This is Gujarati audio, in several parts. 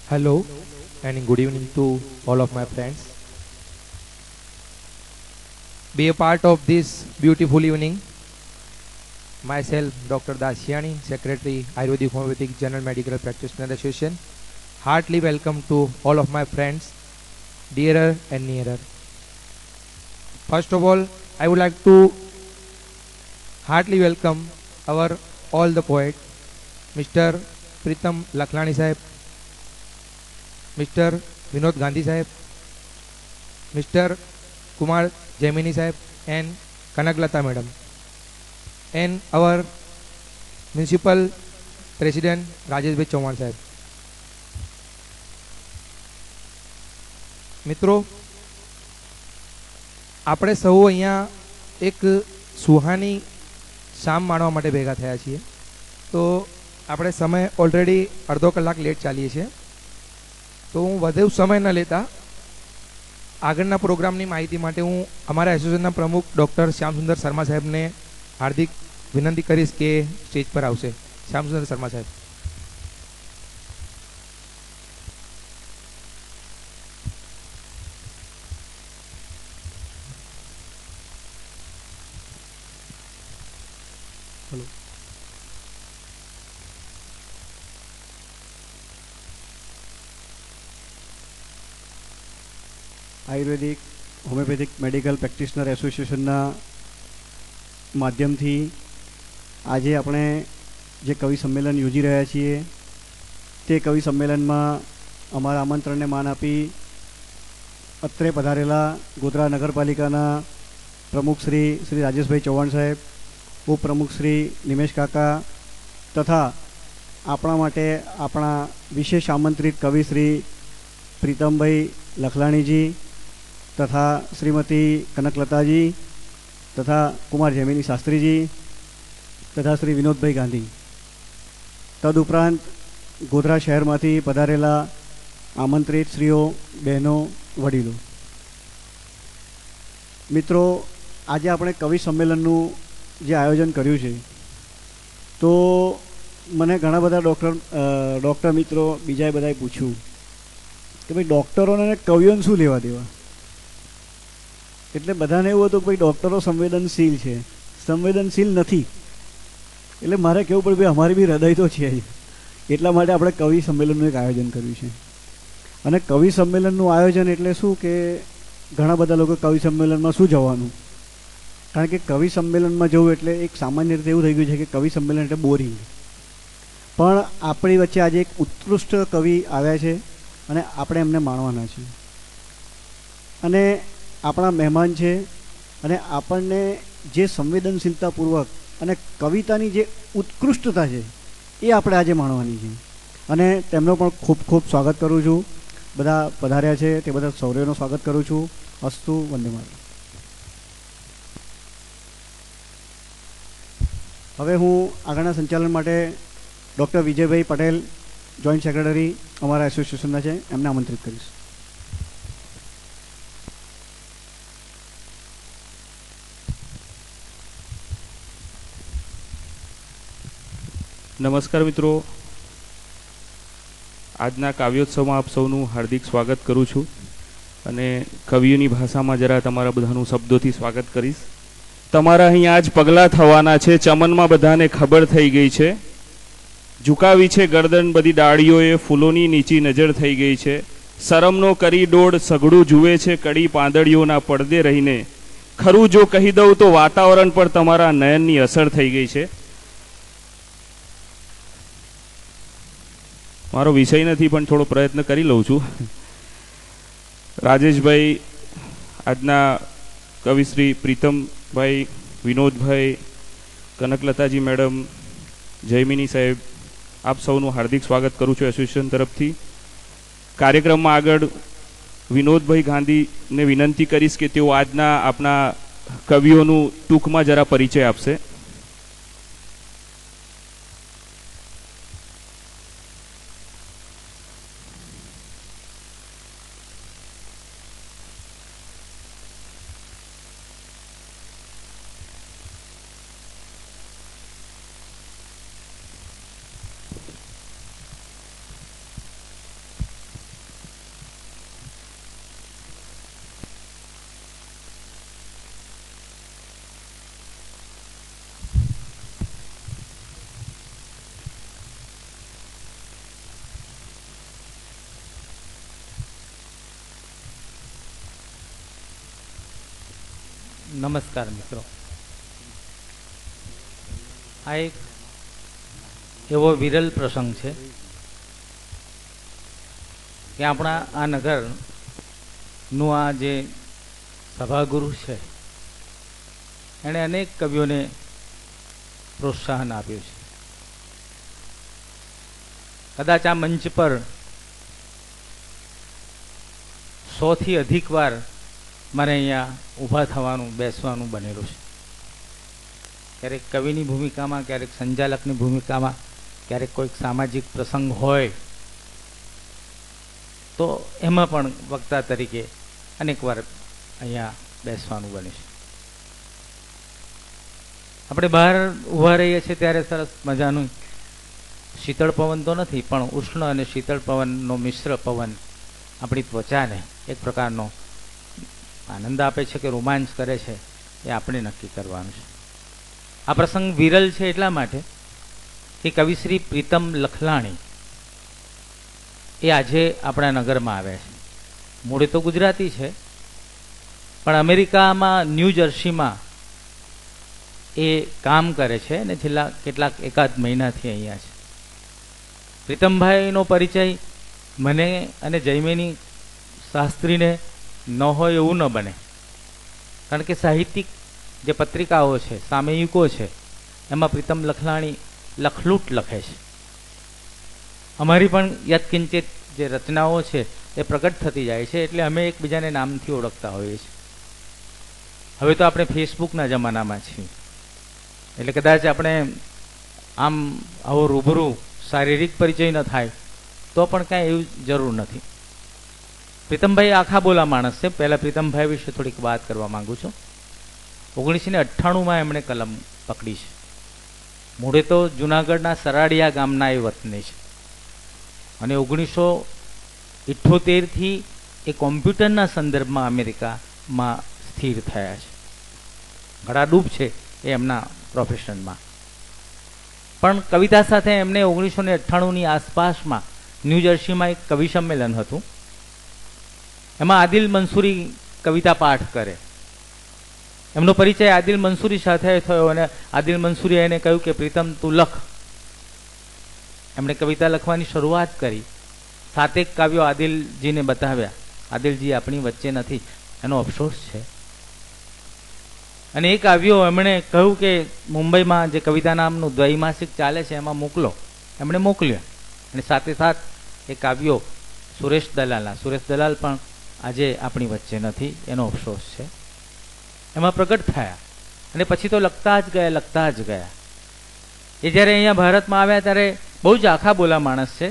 Hello and good evening to all of my friends. Be a part of this beautiful evening. Myself, Dr. Dashiani, Secretary, Ayurvedic Homeopathic General Medical Practitioner Association. Heartily welcome to all of my friends, dearer and nearer. First of all, I would like to heartily welcome our all the poet, Mr. Pritam Lakhlani Sahib, Mr. Vinod Gandhi Sahib, Mr. Kumar Jaimini Sahib, and Kanaklata Madam, and our Municipal President Rajesh Bhai Chauhan Sahib. મિત્રો, આપણે સૌ અહીંયા એક સુહાની શામ માણવા માટે ભેગા થયા છીએ. તો આપણે સમય ઓલરેડી અડધો કલાક લેટ ચાલીએ છીએ. તો હું વધુ સમય ન લેતા આગળના પ્રોગ્રામની માહિતી માટે હું અમારા એસોસિએશનના પ્રમુખ ડૉક્ટર શ્યામસુંદર શર્મા સાહેબને હાર્દિક વિનંતી કરીશ કે સ્ટેજ પર આવશે. શ્યામસુંદર શર્મા સાહેબ. हेलो. આયુર્વેદિક હોમિયોપેથિક મેડિકલ પ્રેક્ટિશનર એસોસિએશનના માધ્યમથી આજે આપણે જે કવિ સંમેલન યોજી રહ્યા છીએ તે કવિ સંમેલનમાં અમારા આમંત્રણને માન આપી અત્રે પધારેલા ગોધરા નગરપાલિકાના પ્રમુખ શ્રી રાજેશભાઈ ચૌહાણ સાહેબ, ઉપપ્રમુખ શ્રી નિમેશ કાકા તથા આપણા માટે આપણા વિશેષ આમંત્રિત કવિ શ્રી પ્રીતમભાઈ લખલાણીજી તથા શ્રીમતી કનકલતાજી તથા કુમાર જૈમિની શાસ્ત્રીજી તથા શ્રી વિનોદભાઈ ગાંધી, તદુપરાંત ગોધરા શહેરમાંથી પધારેલા આમંત્રિત શ્રીઓ, બહેનો, વડીલો. મિત્રો, આજે આપણે કવિ સંમેલનનું જે આયોજન કર્યું છે તો મને ઘણા બધા ડૉક્ટર મિત્રો બીજાએ બધાએ પૂછ્યું કે ભાઈ ડૉક્ટરોને અને કવિઓને શું લેવા દેવા. એટલે બધાને એવું હતું કે ભાઈ ડૉક્ટરો સંવેદનશીલ છે, સંવેદનશીલ નથી. એટલે મારે કહેવું પડે ભાઈ અમારી બી હૃદય તો છે જ. એટલા માટે આપણે કવિ સંમેલનનું એક આયોજન કર્યું છે. અને કવિ સંમેલનનું આયોજન એટલે શું કે ઘણા બધા લોકો કવિ સંમેલનમાં શું જવાનું, કારણ કે કવિ સંમેલનમાં જવું એટલે એક સામાન્ય રીતે એવું થઈ ગયું છે કે કવિ સંમેલન એટલે બોરિંગ. પણ આપણી વચ્ચે આજે એક ઉત્કૃષ્ટ કવિ આવ્યા છે અને આપણે એમને માણવાના છે. અને આપણા મહેમાન છે અને આપણને જે સંવેદનશીલતાપૂર્વક અને કવિતાની જે ઉત્કૃષ્ટતા છે એ આપણે આજે માણવાની છે. અને તેમનો પણ ખૂબ ખૂબ સ્વાગત કરું છું. બધા પધાર્યા છે તે બધા સૌર્યનું સ્વાગત કરું છું. અસ્તુ, વંદે માતરમ. હવે હું આગળના સંચાલન માટે doctor Vijaybhai Patel, joint secretary અમારા એસોસિએશનના છે, એમને આમંત્રિત કરીશ. નમસ્કાર મિત્રો, આજના કાવ્યોત્સવમાં આપ સૌનું હાર્દિક સ્વાગત કરું છું અને કવિઓની ભાષામાં જરા તમારા બધાનું શબ્દોથી સ્વાગત કરીશ. તમારા અહીંયા આજ પગલાં થવાના છે, ચમનમાં બધાને ખબર થઈ ગઈ છે. ઝુકાવી છે ગરદન બધી ડાળીઓએ, ફૂલોની નીચી નજર થઈ ગઈ છે. શરમનો કરી ડોળ સઘળું જુએ છે કડી પાંદડીઓના પડદે રહીને. ખરું જો કહી દઉં તો વાતાવરણ પર તમારા નયનની અસર થઈ ગઈ છે. મારો વિષય નથી પણ થોડો પ્રયત્ન કરી લઉં છું. રાજેશભાઈ, આજના કવિશ્રી પ્રીતમભાઈ, વિનોદભાઈ, કનકલતાજી મેડમ, જયમિની સાહેબ, આપ સૌનું હાર્દિક સ્વાગત કરું છું એસોસિએશન તરફથી. કાર્યક્રમમાં આગળ વિનોદભાઈ ગાંધીને વિનંતી કરીશ કે તેઓ આજના આપણા કવિઓનું ટૂંકમાં જરા પરિચય આપશે. નમસ્કાર મિત્રો. આ એક એવો વિરલ પ્રસંગ છે કે આપણા આ નગરનું આ જે સભાગૃહ છે એણે અનેક કવિઓને પ્રોત્સાહન આપ્યું છે. કદાચ આ મંચ પર 100 થી અધિક વાર મારે અહીંયા ઊભા થવાનું, બેસવાનું બનેલું છે. ક્યારેક કવિની ભૂમિકામાં, ક્યારેક સંચાલકની ભૂમિકામાં, ક્યારેક કોઈક સામાજિક પ્રસંગ હોય તો એમાં પણ વક્તા તરીકે અનેક વાર અહીંયા બેસવાનું બને છે. આપણે બહાર ઊભા રહીએ છીએ ત્યારે સરસ મજાનું શીતળ પવન તો નથી, પણ ઉષ્ણ અને શીતળ પવનનો મિશ્ર પવન આપણી ત્વચાને એક પ્રકારનો આનંદ આપે છે કે રોમાંચ કરે છે, એ આપણે નક્કી કરવાનું છે. આ પ્રસંગ વિરલ છે એટલા માટે કે કવિશ્રી પ્રીતમ લખલાણી એ આજે આપણા નગરમાં આવ્યા છે. મૂળે તો ગુજરાતી છે, પણ અમેરિકામાં ન્યૂ જર્સીમાં એ કામ કરે છે અને છેલ્લા કેટલાક એકાદ મહિનાથી અહીંયા છે. પ્રીતમભાઈનો પરિચય મને અને જયમેની શાસ્ત્રીને ન હોય એવું ન બને, કારણ કે સાહિત્યિક જે પત્રિકાઓ છે, સામયિકો છે, એમાં પ્રીતમ લખલાણી લખલૂટ લખે છે. અમારી પણ યત્કિંચિત જે રચનાઓ છે એ પ્રગટ થતી જાય છે, એટલે અમે એકબીજાને નામથી ઓળખતા હોઈએ છીએ. હવે તો આપણે ફેસબુકના જમાનામાં છીએ, એટલે કદાચ આપણે આમ આવો રૂબરૂ શારીરિક પરિચય ન થાય તો પણ કાંઈ એવું જરૂર નથી. પ્રીતમભાઈ આખા બોલા માણસ છે. પહેલાં પ્રીતમભાઈ વિશે થોડીક વાત કરવા માંગુ છું. 1998માં એમણે કલમ પકડી છે. મૂળે તો જુનાગઢના સરાડિયા ગામના એ વતની છે અને 1978થી એ કોમ્પ્યુટરના સંદર્ભમાં અમેરિકામાં સ્થિર થયા છે. ઘડાડૂબ છે એ એમના પ્રોફેશનમાં. પણ કવિતા સાથે એમને 1998ની આસપાસમાં ન્યૂ જર્સીમાં એક કવિ સંમેલન હતું. એમાં આદિલ મંસૂરી કવિતા પાઠ કરે. એમનો પરિચય આદિલ મંસૂરી સાથે થયો અને આદિલ મંસૂરીએ એને કહ્યું કે પ્રીતમ તું લખ. એમણે કવિતા લખવાની શરૂઆત કરી. 7 કાવ્યો આદિલજીને બતાવ્યા. આદિલજી આપણી વચ્ચે નથી, એનો અફસોસ છે. અને એ કાવ્યો એમણે કહ્યું કે મુંબઈમાં જે કવિતા નામનું દ્વૈમાસિક ચાલે છે એમાં મોકલો. એમણે મોકલ્યા અને સાથે સાથ એ કાવ્યો સુરેશ દલાલ પણ આજે આપણી વચ્ચે નથી, એનો અફસોસ છે. એમાં પ્રગટ થયા અને પછી તો લખતા જ ગયા. એ જ્યારે અહીંયા ભારતમાં આવ્યા ત્યારે બહુ જ આખા બોલા માણસ છે.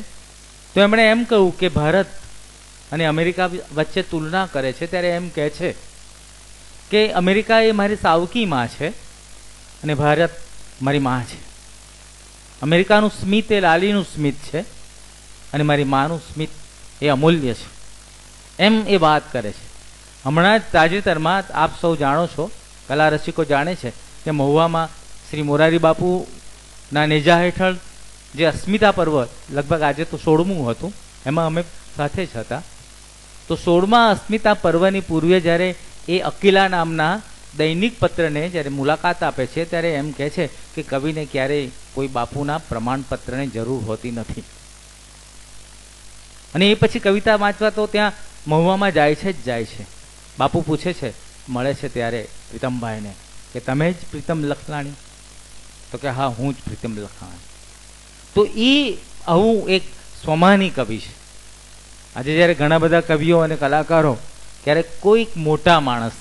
તો એમણે એમ કહ્યું કે ભારત અને અમેરિકા વચ્ચે તુલના કરે છે ત્યારે એમ કહે છે કે અમેરિકા એ મારી સાવકી માં છે અને ભારત મારી માં છે. અમેરિકાનું સ્મિત એ લાલીનું સ્મિત છે અને મારી માનું સ્મિત એ અમૂલ્ય છે. એમ એ વાત કરે છે. હમણાં જ તાજેતરમાં આપ સૌ જાણો છો, કલા રસિકો જાણે છે કે મહુવામાં શ્રી મોરારી બાપુના નેજા હેઠળ જે અસ્મિતા પર્વ, લગભગ આજે તો 16મું હતું, એમાં અમે સાથે જ હતા. તો 16મા અસ્મિતા પર્વની પૂર્વે જ્યારે એ અકીલા નામના દૈનિક પત્રને જ્યારે મુલાકાત આપે છે ત્યારે એમ કહે છે કે કવિને ક્યારેય કોઈ બાપુના પ્રમાણપત્રની જરૂર હોતી નથી. અને એ પછી કવિતા વાંચવા તો ત્યાં મહુવામાં જાય છે. બાપુ પૂછે છે, મળે છે ત્યારે પ્રીતમભાઈને કે તમે જ પ્રીતમ લખલાણી? તો કે હા, હું જ પ્રીતમ લખલાણી. તો એ આવું એક સ્વમાની કવિ છે. આજે જ્યારે ઘણા બધા કવિઓ અને કલાકારો ક્યારેક કોઈક મોટા માણસ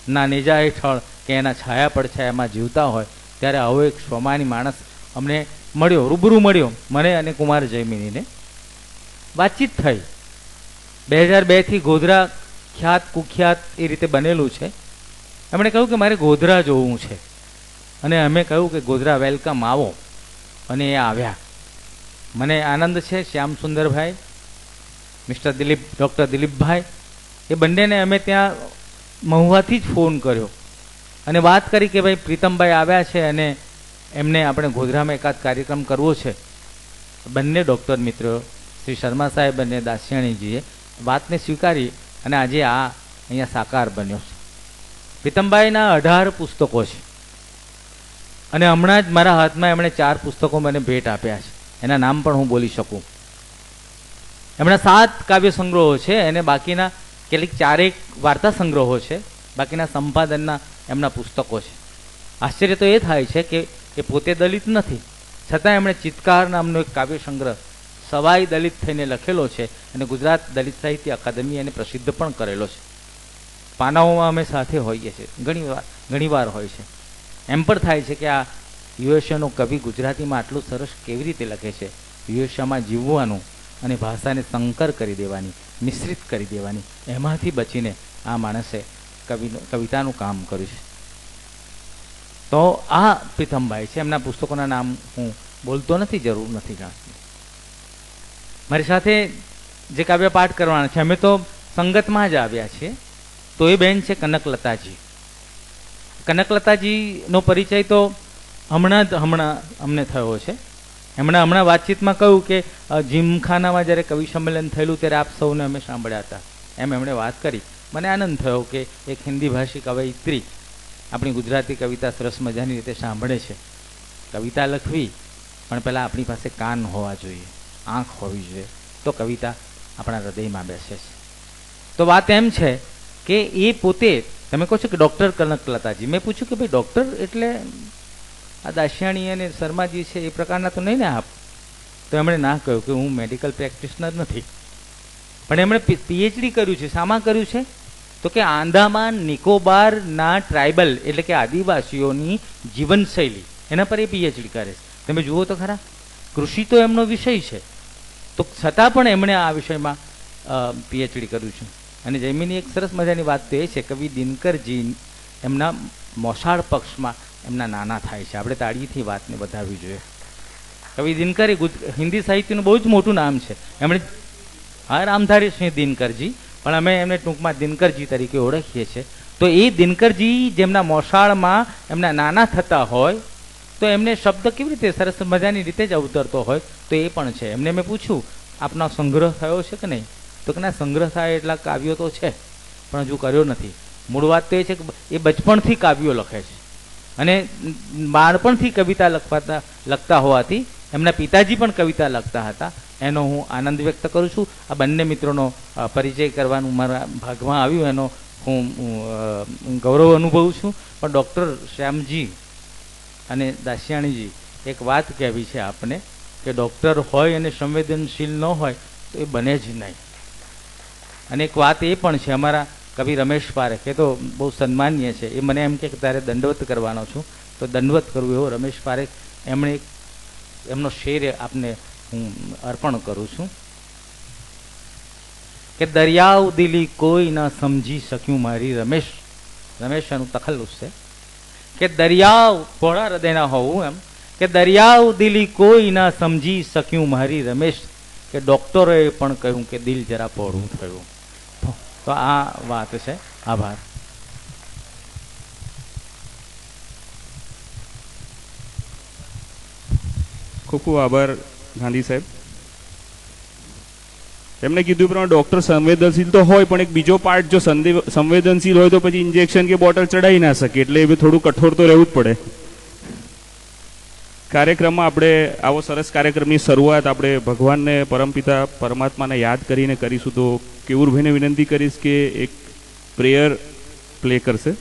ના નેજા હેઠળ કે એના છાયા પડછાયામાં જીવતા હોય ત્યારે આવો એક સ્વમાની માણસ અમને મળ્યો, રૂબરૂ મળ્યો, મને અને કુમાર જયમિનીને. વાતચીત થઈ. 2002થી ગોધરા ખ્યાત કુખ્યાત એ રીતે બનેલું છે. એમણે કહ્યું કે મારે ગોધરા જોવું છે અને અમે કહ્યું કે ગોધરા વેલકમ, આવો. અને એ આવ્યા. મને આનંદ છે શ્યામ સુંદરભાઈ, ડૉક્ટર દિલીપભાઈ, એ બંનેને અમે ત્યાં મહુવાથી જ ફોન કર્યો અને વાત કરી કે ભાઈ પ્રીતમભાઈ આવ્યા છે અને એમને આપણે ગોધરામાં એકાદ કાર્યક્રમ કરવો છે. બંને ડૉક્ટર મિત્રો શ્રી શર્મા સાહેબ અને દાસિયાણીજીએ વાતને સ્વીકારી અને આજે આ અહીંયા સાકાર બન્યો છે. પીતમભાઈના 18 પુસ્તકો છે અને હમણાં જ મારા હાથમાં એમણે 4 પુસ્તકો મને ભેટ આપ્યા છે. એના નામ પણ હું બોલી શકું. એમના 7 કાવ્ય સંગ્રહો છે અને બાકીના કેટલીક 4 વાર્તા સંગ્રહો છે, બાકીના સંપાદનના એમના પુસ્તકો છે. આશ્ચર્ય તો એ થાય છે કે એ પોતે દલિત નથી, છતાં એમણે ચિત્કાર નામનો એક કાવ્ય સંગ્રહ સવાઈ દલિત થઈને લખેલો છે અને ગુજરાત દલિત સાહિત્ય અકાદમી એને પ્રસિદ્ધ પણ કરેલો છે. પાનાઓમાં અમે સાથે હોઈએ છીએ, ઘણીવાર હોય છે. એમ પણ થાય છે કે આ યુએશિયાનો કવિ ગુજરાતીમાં આટલું સરસ કેવી રીતે લખે છે. યુએશિયામાં જીવવાનું અને ભાષાને સંકર કરી દેવાની, મિશ્રિત કરી દેવાની, એમાંથી બચીને આ માણસે કવિતાનું કામ કર્યું છે. તો આ પીતમભાઈ છે. એમના પુસ્તકોના નામ હું બોલતો નથી, જરૂર નથી જાણતી. મારી સાથે જે કાવ્ય પાઠ કરવાના છે, અમે તો સંગતમાં જ આવ્યા છીએ. તો એ બેન છે કનકલતાજી. કનકલતાજીનો પરિચય તો હમણાં અમને થયો છે. એમણે હમણાં વાતચીતમાં કહ્યું કે જીમખાનામાં જ્યારે કવિ સંમેલન થયેલું ત્યારે આપ સૌને અમે સાંભળ્યા હતા, એમ એમણે વાત કરી. મને આનંદ થયો કે એક હિન્દી ભાષી કવયિત્રી આપણી ગુજરાતી કવિતા સરસ મજાની રીતે સાંભળે છે. કવિતા લખવી પણ પહેલાં આપણી પાસે કાન હોવા જોઈએ, આંખ હોવી જોઈએ, તો કવિતા આપણા હૃદયમાં બેસે છે. તો વાત એમ છે કે એ પોતે, તમે કહો છો કે ડૉક્ટર કનકલતાજી, મેં પૂછ્યું કે ભાઈ ડૉક્ટર એટલે આ દાસિયાણી અને શર્માજી છે એ પ્રકારના તો નહીં ને આપ? તો એમણે ના કહ્યું કે હું મેડિકલ પ્રેક્ટિશનર નથી, પણ એમણે પીએચડી કર્યું છે. શામાં કર્યું છે? તો કે આંદામાન નિકોબારના ટ્રાઇબલ એટલે કે આદિવાસીઓની જીવનશૈલી, એના પર એ પીએચડી કરે છે. તમે જુઓ તો ખરા, કૃષિ તો એમનો વિષય છે, તો છતાં પણ એમણે આ વિષયમાં પીએચડી કર્યું છે. અને જયમીની એક સરસ મજાની વાત તો એ છે, કવિ દિનકરજી એમના મોસાળ પક્ષમાં એમના નાના થાય છે. આપણે તાળીથી વાતને વધારવી જોઈએ. કવિ દિનકર એ હિન્દી સાહિત્યનું બહુ જ મોટું નામ છે. એમણે રામધારી સિંહ દિનકરજી, પણ અમે એમને ટૂંકમાં દિનકરજી તરીકે ઓળખીએ છીએ. તો એ દિનકરજી જેમના મોસાળમાં એમના નાના થતા હોય તો એમને શબ્દ કેવી રીતે સરસ મજાની રીતે જ અવતરતો હોય, તો એ પણ છે. એમને મેં પૂછ્યું આપનો સંગ્રહ થયો છે કે નહીં? તો કે ના, સંગ્રહ થાય એટલા કાવ્યો તો છે પણ હજુ કર્યો નથી. મૂળ વાત તો એ છે કે એ બચપણથી કાવ્યો લખે છે અને બાળપણથી કવિતા લખતા હોવાથી એમના પિતાજી પણ કવિતા લખતા હતા. એનો હું આનંદ વ્યક્ત કરું છું. આ બંને મિત્રોનો પરિચય કરવાનું મારા ભાગમાં આવ્યું, એનો હું ગૌરવ અનુભવું છું. પણ ડૉક્ટર શ્યામજી અને દાસિયાણીજી, એક વાત કહેવી છે આપને કે ડૉક્ટર હોય અને સંવેદનશીલ ન હોય તો એ બને જ નહીં. અને એક વાત એ પણ છે, અમારા કવિ રમેશ પારેખ, એ તો બહુ સન્માનીય છે, એ મને એમ કે તારે દંડવત કરવાનો છું, તો દંડવત કરવું એવો રમેશ પારેખ, એમણે એમનો શેર આપને હું અર્પણ કરું છું કે દરિયાવ દિલી કોઈ ન સમજી શક્યું મારી રમેશ. રમેશ એનું તખલ્લુસ છે કે દરિયાવ, પહોળા હૃદયના હોવું એમ, કે દરિયાવ દિલી કોઈ ન સમજી શક્યું મારી રમેશ, કે ડૉક્ટરોએ પણ કહ્યું કે દિલ જરા પહોળું થયું. તો આ વાત છે. આભાર. ખૂબ ખૂબ આભાર ગાંધી સાહેબ. એમને કીધું પ્રમાણે ડૉક્ટર સંવેદનશીલ તો હોય, પણ એક બીજો પાર્ટ જો સંવેદનશીલ હોય તો પછી ઇન્જેક્શન કે બોટલ ચડાવી ના શકે, એટલે એ થોડું કઠોર તો રહેવું જ પડે. કાર્યક્રમમાં આપણે આવો સરસ કાર્યક્રમની શરૂઆત આપણે ભગવાનને, પરમપિતા પરમાત્માને યાદ કરીને કરીશું. તો કેવુરભાઈને વિનંતી કરીશ કે એક પ્રેયર પ્લે કરશે.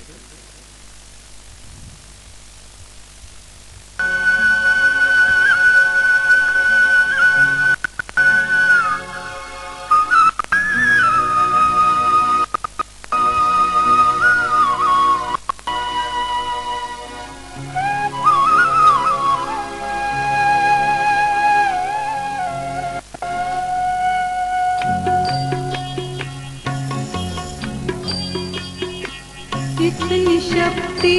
इतनी शक्ति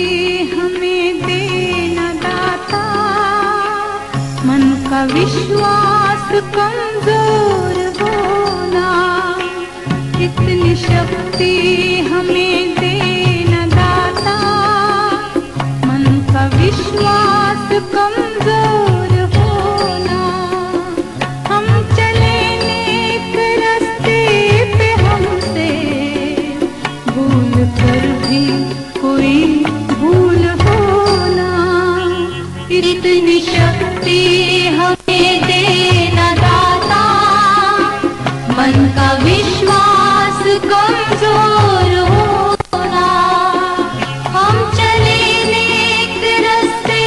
हमें देना दाता, मन का विश्वास कमजोर होना। इतनी शक्ति हमें देना दाता, मन का विश्वास कमजोर होना। हम चले नेक रास्ते पे, हमसे भूल कर भी कोई इतनी शक्ति हमें देना दाता, मन का विश्वास कमजोर होना। हम चले नेक रास्ते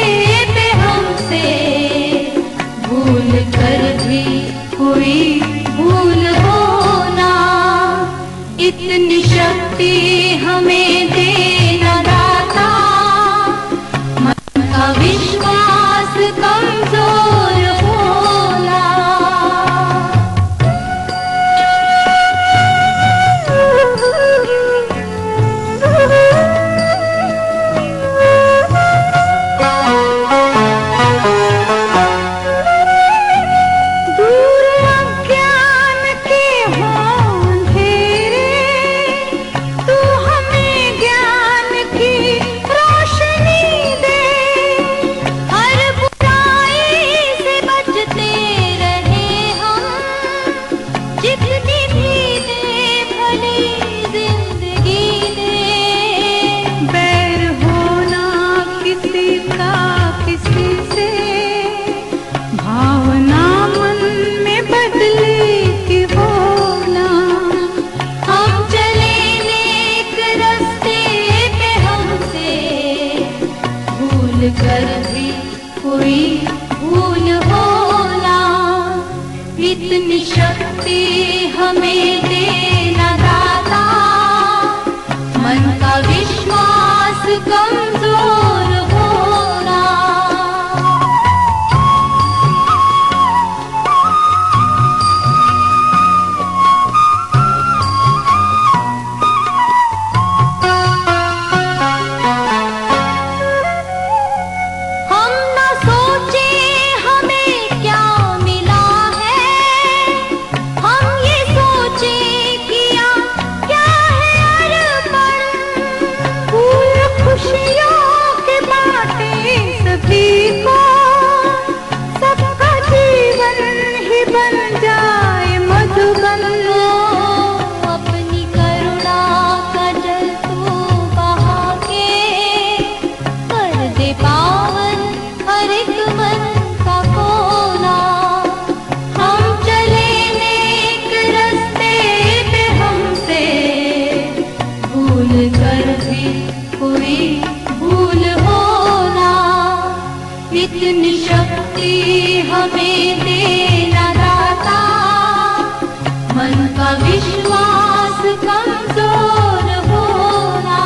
पे, हमसे भूल कर भी कोई भूल होना। इतनी शक्ति हमें देना दाता, मन का विश्वास कमजोर होना। दूर अज्ञान के हों अंधेरे, तू हमें ज्ञान की रोशनी दे। हर बुराई से बचते रहे हम, जितनी भी दे भली जिंदगी दे। बैर होना किसी का किसी से, भावना मन में बदले की होना। हम चले नेक रास्ते पे, हमसे भूल कर भी कोई भूल होना। इतनी शक्ति हमें देना दाता, मन का विश्वास कमजोर होना। हम न सोचे हमें क्या मिला है, हम ये सोचे किया क्या है अर्पण। फूल खुशियों के बाटे सभी को, सबका जीवन ही बन जाए मधुबन। अपनी करुणा का जल तू बहा के, कर दे पावन हर एक मन का कोना। हम चले नेक रास्ते पे, हमसे भूल कर भी कोई भूल होना। इतनी शक्ति हमें देना दाता, मन का विश्वास कमजोर होना।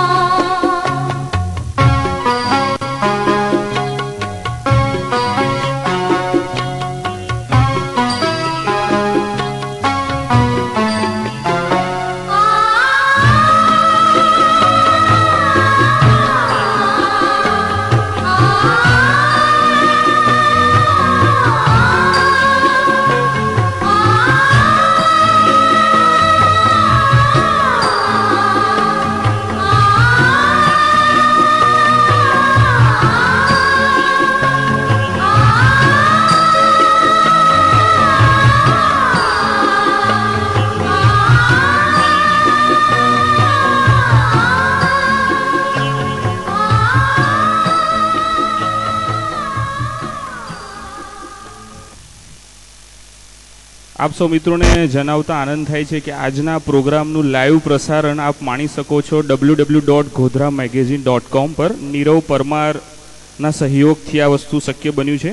આપ સૌ મિત્રોને જણાવતા આનંદ થાય છે કે આજના પ્રોગ્રામનું લાઈવ પ્રસારણ આપ માણી શકો છો www.godhramagazine.com પર. નીરવ પરમારના સહયોગથી આ વસ્તુ શક્ય બન્યું છે.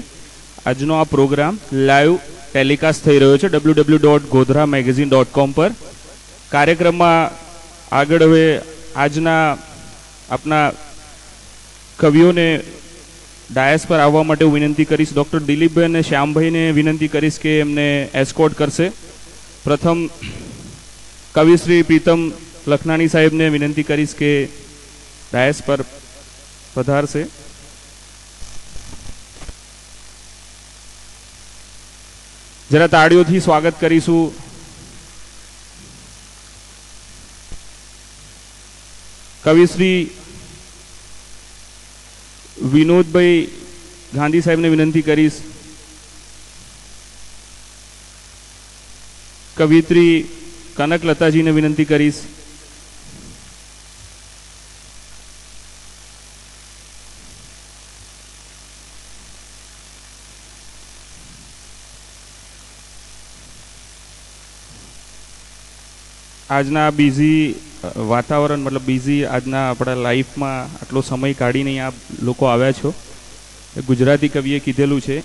આજનો આ પ્રોગ્રામ લાઈવ ટેલિકાસ્ટ થઈ રહ્યો છે www.godhramagazine.com પર. કાર્યક્રમમાં આગળ હવે આજના આપના કવિઓને ડાયસ પર આવવા માટે હું વિનંતી કરીશ. ડૉક્ટર દિલીપભાઈ અને શ્યામભાઈને વિનંતી કરીશ કે એમને એસ્કોર્ટ કરશે. પ્રથમ કવિશ્રી પ્રીતમ લખનાણી સાહેબને વિનંતી કરીશ કે ડાયસ પર પધારશે. જરા તાળીઓથી સ્વાગત કરીશું. કવિશ્રી વિનોદભાઈ ગાંધી સાહેબને વિનંતી કરીશ. કવિત્રી કનકલતાજીને વિનંતી કરીશ. આજના બિઝી વાતાવરણ મતલબ બિઝી આજના આપણા લાઈફમાં આટલો સમય કાઢીને આ લોકો આવ્યા છો. ગુજરાતી કવિએ કીધેલું છે,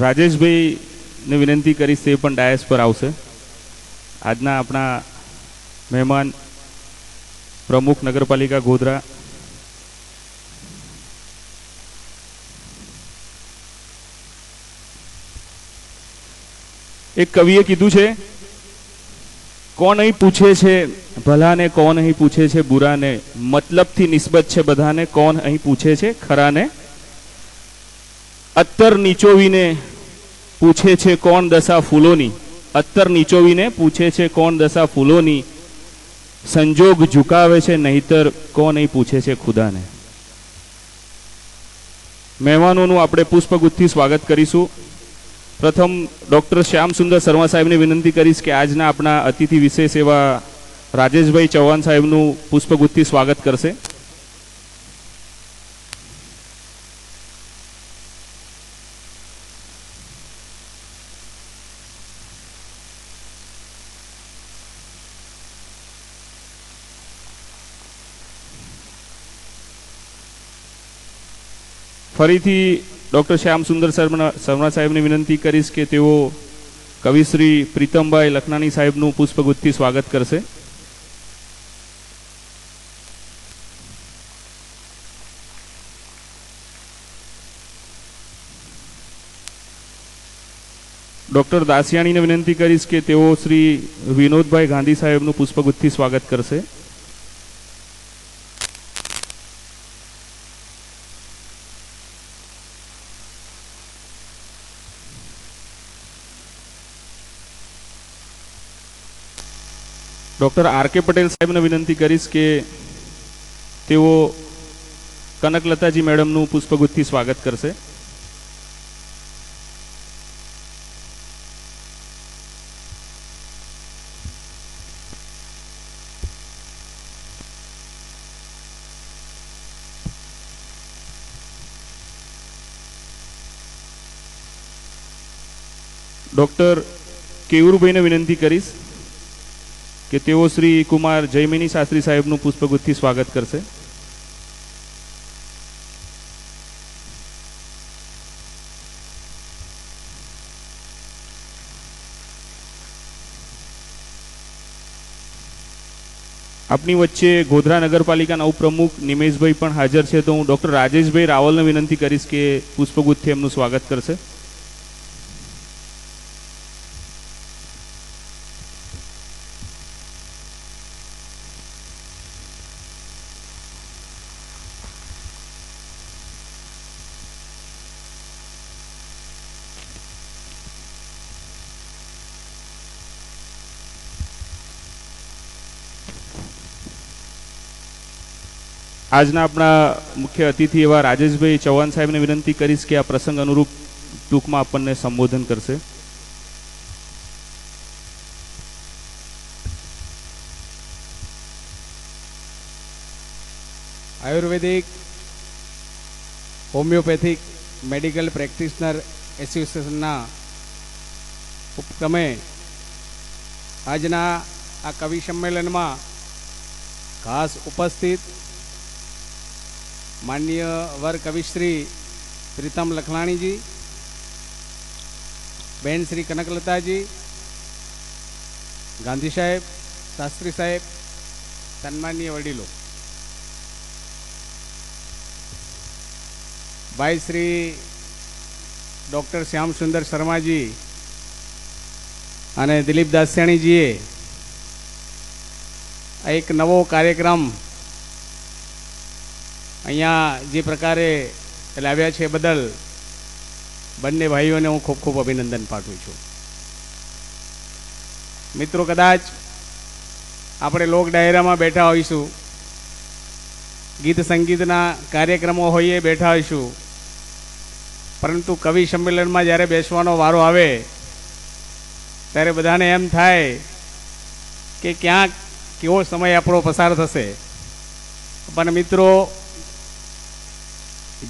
રાજેશભાઈને વિનંતી કરીશ તે પણ ડાયસ પર આવશે. આજના આપણા મહેમાન પ્રમુખ નગરપાલિકા ગોધરા, એક કવિએ કીધું છે, કોણ અહીં પૂછે છે ભલાને, કોણ અહીં પૂછે છે બુરાને, મતલબથી નિસ્બત છે બધાને, કોણ અહીં પૂછે છે ખરાને, અત્તર નીચોવીને પૂછે છે કોણ દશા ફૂલોની, અત્તર નીચોવીને પૂછે છે કોણ દશા ફૂલોની, સંજોગ ઝુકાવે છે નહીતર કોણ અહીં પૂછે છે ખુદાને. મહેમાનોનું આપણે પુષ્પગુચ્છથી સ્વાગત કરીશું. પ્રથમ ડોક્ટર શ્યામ સુંદર શર્મા સાહેબને વિનંતી કરીશ કે આજના આપણા અતિથિ વિશેષ એવા રાજેશભાઈ ચૌહાણ સાહેબનું પુષ્પગુચ્છથી સ્વાગત કરશે. ફરીથી ડૉક્ટર શ્યામ સુંદર શર્મા સાહેબને વિનંતી કરીશ કે તેઓ કવિશ્રી પ્રીતમભાઈ લખનાણી સાહેબનું પુષ્પગુચ્છથી સ્વાગત કરશે. ડૉક્ટર દાસિયાણીને વિનંતી કરીશ કે તેઓ શ્રી વિનોદભાઈ ગાંધી સાહેબનું પુષ્પગુચ્છથી સ્વાગત કરશે. ડૉક્ટર આર કે પટેલ સાહેબને વિનંતી કરીશ કે તેઓ કનકલતાજી મેડમનું પુષ્પગુચ્છથી સ્વાગત કરશે. ડૉક્ટર કેવુરભાઈને વિનંતી કરીશ કે તેઓ શ્રી કુમાર જયમિની શાસ્ત્રી સાહેબનું પુષ્પગુચ્છથી સ્વાગત કરશે. આપણી વચ્ચે ગોધરા નગરપાલિકાના ઉપપ્રમુખ નિમેશભાઈ પણ હાજર છે, તો હું ડૉક્ટર રાજેશભાઈ રાવલને વિનંતી કરીશ કે પુષ્પગુચ્છથી એમનું સ્વાગત કરશે. આજના આપણા મુખ્ય અતિથિ એવા રાજેશભાઈ ચૌહાણ સાહેબને વિનંતી કરીશ કે આ પ્રસંગ અનુરૂપ ટૂંકમાં આપણને સંબોધન કરશે. આયુર્વેદિક હોમિયોપેથિક મેડિકલ પ્રેક્ટિશનર એસોસિએશનના ઉપક્રમે આજના આ કવિ સંમેલનમાં ખાસ ઉપસ્થિત માનનીય વર કવિશ્રી પ્રીતમ લખલાણીજી, બેન શ્રી કનકલતાજી, ગાંધી સાહેબ, શાસ્ત્રી સાહેબ, સન્માનીય વડીલો, ભાઈ શ્રી ડૉક્ટર શ્યામ સુંદર શર્માજી અને દિલીપ દાસિયાણીજીએ એક નવો કાર્યક્રમ અહીંયા જે પ્રકારે લાવ્યા છે બદલ બંને ભાઈઓને હું ખૂબ ખૂબ અભિનંદન પાઠવું છું. મિત્રો, કદાચ આપણે લોક ડાયરામાં બેઠા હોઈશું, ગીત સંગીતના કાર્યક્રમો હોઈએ બેઠા હોઈશું, પરંતુ કવિ સંમેલનમાં જ્યારે બેસવાનો વારો આવે ત્યારે બધાને એમ થાય કે ક્યાંક કેવો સમય આપણો પસાર થશે. પણ મિત્રો,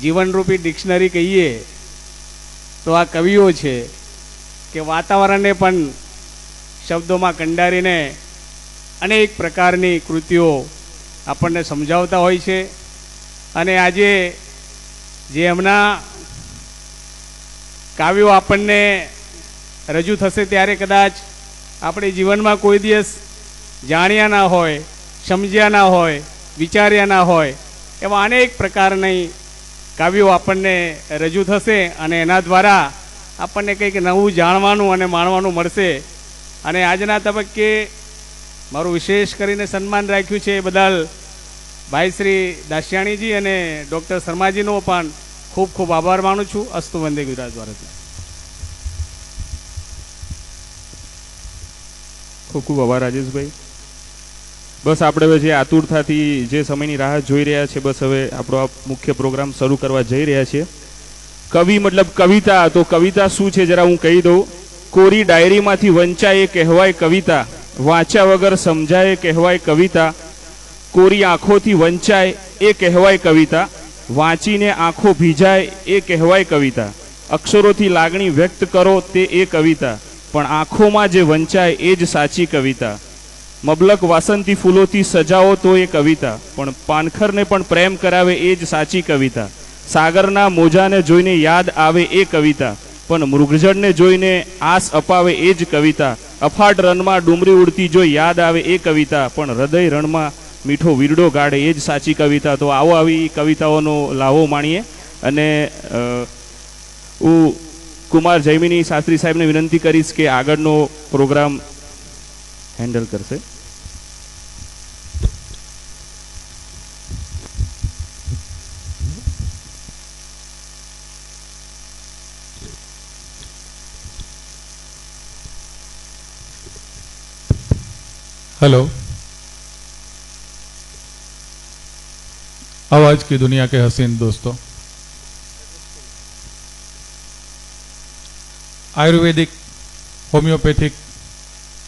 જીવનરૂપી ડિક્શનરી કહીએ તો આ કવિઓ છે કે વાતાવરણને પણ શબ્દોમાં કંડારીને અનેક પ્રકારની કૃતિઓ આપણને સમજાવતા હોય છે. અને આજે જે એમના કાવ્યો આપણને રજૂ થશે ત્યારે કદાચ આપણે જીવનમાં કોઈ દિવસ જાણ્યા ના હોય, સમજ્યા ના હોય, વિચાર્યા ના હોય એવા અનેક પ્રકારની કાવ્યો આપણને રજૂ થશે અને એના દ્વારા આપણને કંઈક નવું જાણવાનું અને માણવાનું મળશે. અને આજના તબક્કે મારું વિશેષ કરીને સન્માન રાખ્યું છે એ બદલ ભાઈ શ્રી દાસિયાણીજી અને ડૉક્ટર શર્માજીનો પણ ખૂબ ખૂબ આભાર માનું છું. અસ્તુ વંદે ગુજરાત ભારત. ખૂબ ખૂબ આભાર રાજેશભાઈ. બસ આપણે હવે જે આતુરતાથી જે સમયની રાહ જોઈ રહ્યા છે, બસ હવે આપણો આ મુખ્ય પ્રોગ્રામ શરૂ કરવા જઈ રહ્યા છીએ. કવિ મતલબ કવિતા. તો કવિતા શું છે જરા હું કહી દઉં. કોરી ડાયરીમાંથી વંચાય એ કહેવાય કવિતા, વાંચ્યા વગર સમજાય કહેવાય કવિતા, કોરી આંખોથી વંચાય એ કહેવાય કવિતા, વાંચીને આંખો ભીજાય એ કહેવાય કવિતા, અક્ષરોથી લાગણી વ્યક્ત કરો તે એ કવિતા, પણ આંખોમાં જે વંચાય એ જ સાચી કવિતા, મબલક વાસંતી ફૂલોથી સજાવો તો એ કવિતા, પણ પાનખરને પણ પ્રેમ કરાવે એ જ સાચી કવિતા, સાગરના મોજાને જોઈને યાદ આવે એ કવિતા, પણ મૃગજળને જોઈને આસ અપાવે એ જ કવિતા, અફાટ રણમાં ડુમરી ઉડતી જો યાદ આવે એ કવિતા, પણ હૃદય રણમાં મીઠો વીરડો ગાળે એ જ સાચી કવિતા. તો આવો આવી કવિતાઓનો લાવો માણીએ. અને હું કુમાર જયમિની શાસ્ત્રી સાહેબને વિનંતી કરીશ કે આગળનો પ્રોગ્રામ હેન્ડલ કરશે. हेलो, आवाज की दुनिया के हसीन दोस्तों, Ayurvedic homeopathic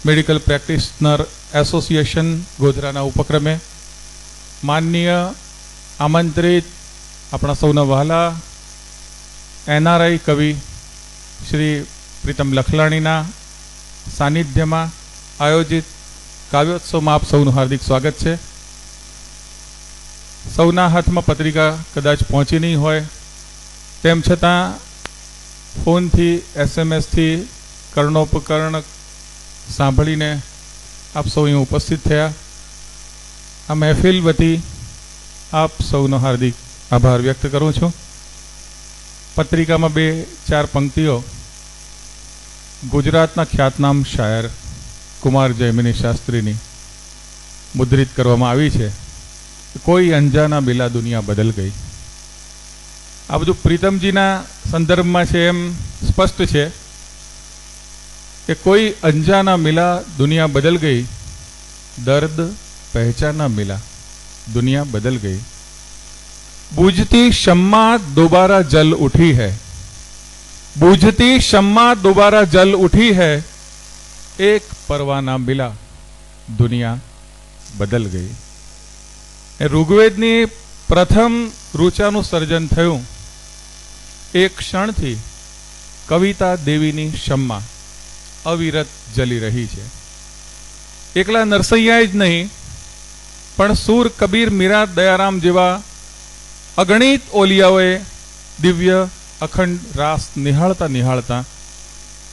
medical practitioner association गोधराना उपक्रमे माननीय आमंत्रित अपना सौना वहाला एनआरआई कवि श्री प्रीतम लखलाणीना सानिध्यमां आयोजित काव्योत्सवमां आप सौનું हार्दिक स्वागत है. सौना हाथमां पत्रिका कदाच पहोंची नहीं होय, तेम छतां फोनथी एसएमएस थी कर्णोपकर्ण सांभळीने आप सौ अहीं उपस्थित थया. आ महफिल वती आप सौनो हार्दिक आभार व्यक्त करूं छूं. पत्रिकामां 2-4 पंक्तिओ गुजरातना ख्यातनाम शायर कुमार जयमिनी शास्त्रीनी मुद्रित करवामां आवी छे. कोई अंजाना मिला दुनिया बदल गई. आ बधुं प्रीतमजीना संदर्भमां छे एम स्पष्ट छे कि कोई अंजाना मिला दुनिया बदल गई, दर्द पहचाना मिला दुनिया बदल गई, बूझती शम्मा दोबारा जल उठी है, बूझती शम्मा दोबारा जल उठी है, एक परवाना मिला दुनिया बदल गई. ऋग्वेदनी प्रथम ऋचाનું સર્જન થયું એક ક્ષણથી કવિતા દેવીની શમ્મા અવિરત જલી રહી છે. એકલા નરસૈયાએ જ નહીં પણ સૂર, કબીર, મીરા, દયારામ જેવા અગણિત ઓલિયાઓએ દિવ્ય અખંડ રાસ નિહાળતા નિહાળતા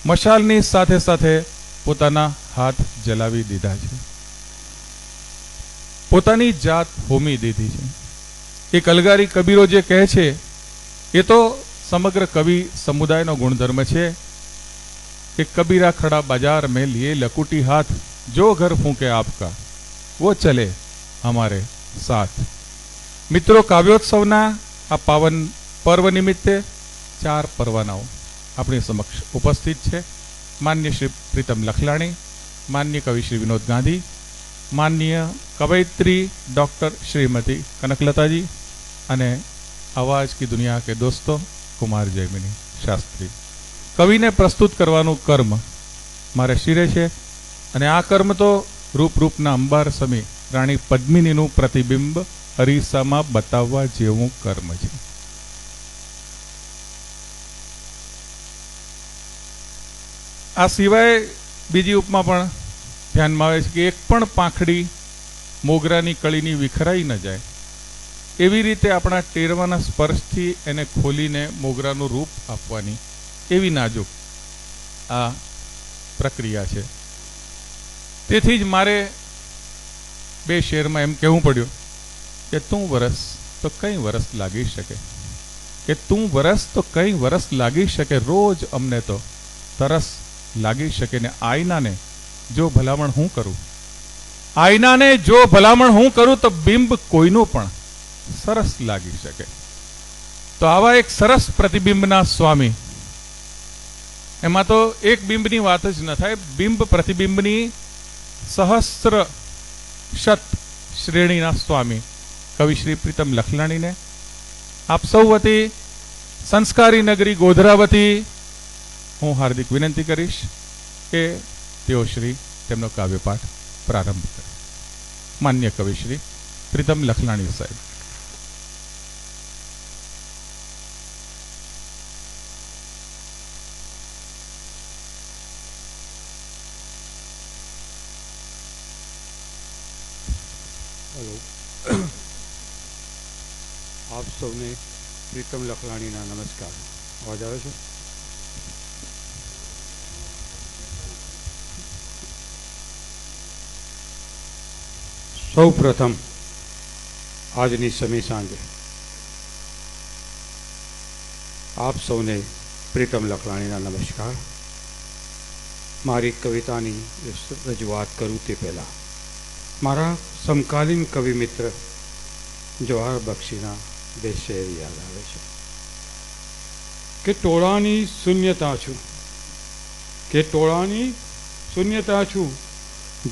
મશાલની સાથે સાથે પોતાના હાથ જલાવી દીધા છે, પોતાની જાત હોમી દીધી છે. એક અલગારી કબીરો જે કહે છે એ તો સમગ્ર કવિ સમુદાયનો ગુણધર્મ છે कि कबीरा खड़ा बाजार में लिए लकुटी हाथ, जो घर फूंके आपका वो चले हमारे साथ. मित्रों, काव्योत्सवना आ पावन पर्व निमित्ते 4 परवानाओ अपनी समक्ष उपस्थित है. माननीय श्री प्रीतम लखलाणी, माननीय कवि श्री विनोद गांधी, माननीय कवयित्री डॉक्टर श्रीमती कनकलता जी अने आवाज की दुनिया के दोस्तों कुमार जयमिनी शास्त्री. कवि ने प्रस्तुत करवानुं कर्म मारे शिरे छे अने आ कर्म तो રૂપના અંબાર સમી રાણી પદ્મિનીનું પ્રતિબિંબ અરીસામાં બતાવવા જેવું કર્મ છે. આ સિવાય બીજી ઉપમા પણ ધ્યાનમાં આવે છે કે એક પણ પાંખડી મોગરાની કળીની વિખરાઈ ન જાય એવી રીતે આપણા ટેરવાના સ્પર્શથી એને ખોલીને મોગરાનું રૂપ આપવાની એવી નાજુક આ પ્રક્રિયા છે. તેથી જ મારે 2 શેરમાં એમ કહેવું પડ્યું કે તું વરસ તો કઈ વરસ લાગી શકે, કે તું વરસ તો કઈ વરસ લાગી શકે, રોજ અમને તો તરસ લાગી શકે. ને આઈનાને જો ભલામણ હું કરું, આઈનાને જો ભલામણ હું કરું તો બિંબ કોઈનું પણ સરસ લાગી શકે. તો આવા એક સરસ પ્રતિબિંબના સ્વામી, એમાં તો એક બિંબની વાત જ ન થાય, બિંબ પ્રતિબિંબની સહસ્ત્ર શત શ્રેણીના સ્વામી કવિ શ્રી પ્રીતમ લખલાણીને આપ સૌ વતી સંસ્કારી નગરી ગોધરાવતી હું હાર્દિક વિનંતી કરીશ કે તેઓ શ્રી તેમનો કાવ્યપાઠ પ્રારંભ કરે. માન્ય કવિ શ્રી પ્રીતમ લખલાણી સાહેબ. હેલો, આપ સૌને પ્રીતમ લખલાણીના નમસ્કાર. અવાજ આવે છે? સૌ પ્રથમ આજની સમી સાંજે આપ સૌને પ્રીતમ લખલાણીના નમસ્કાર. મારી કવિતાની રજૂઆત કરું તે પહેલાં મારા સમકાલીન કવિ મિત્ર જવાહર બક્ષીના 2 શેર યાદ આવે છે કે ટોળાની શૂન્યતા છું, કે ટોળાની શૂન્યતા છું,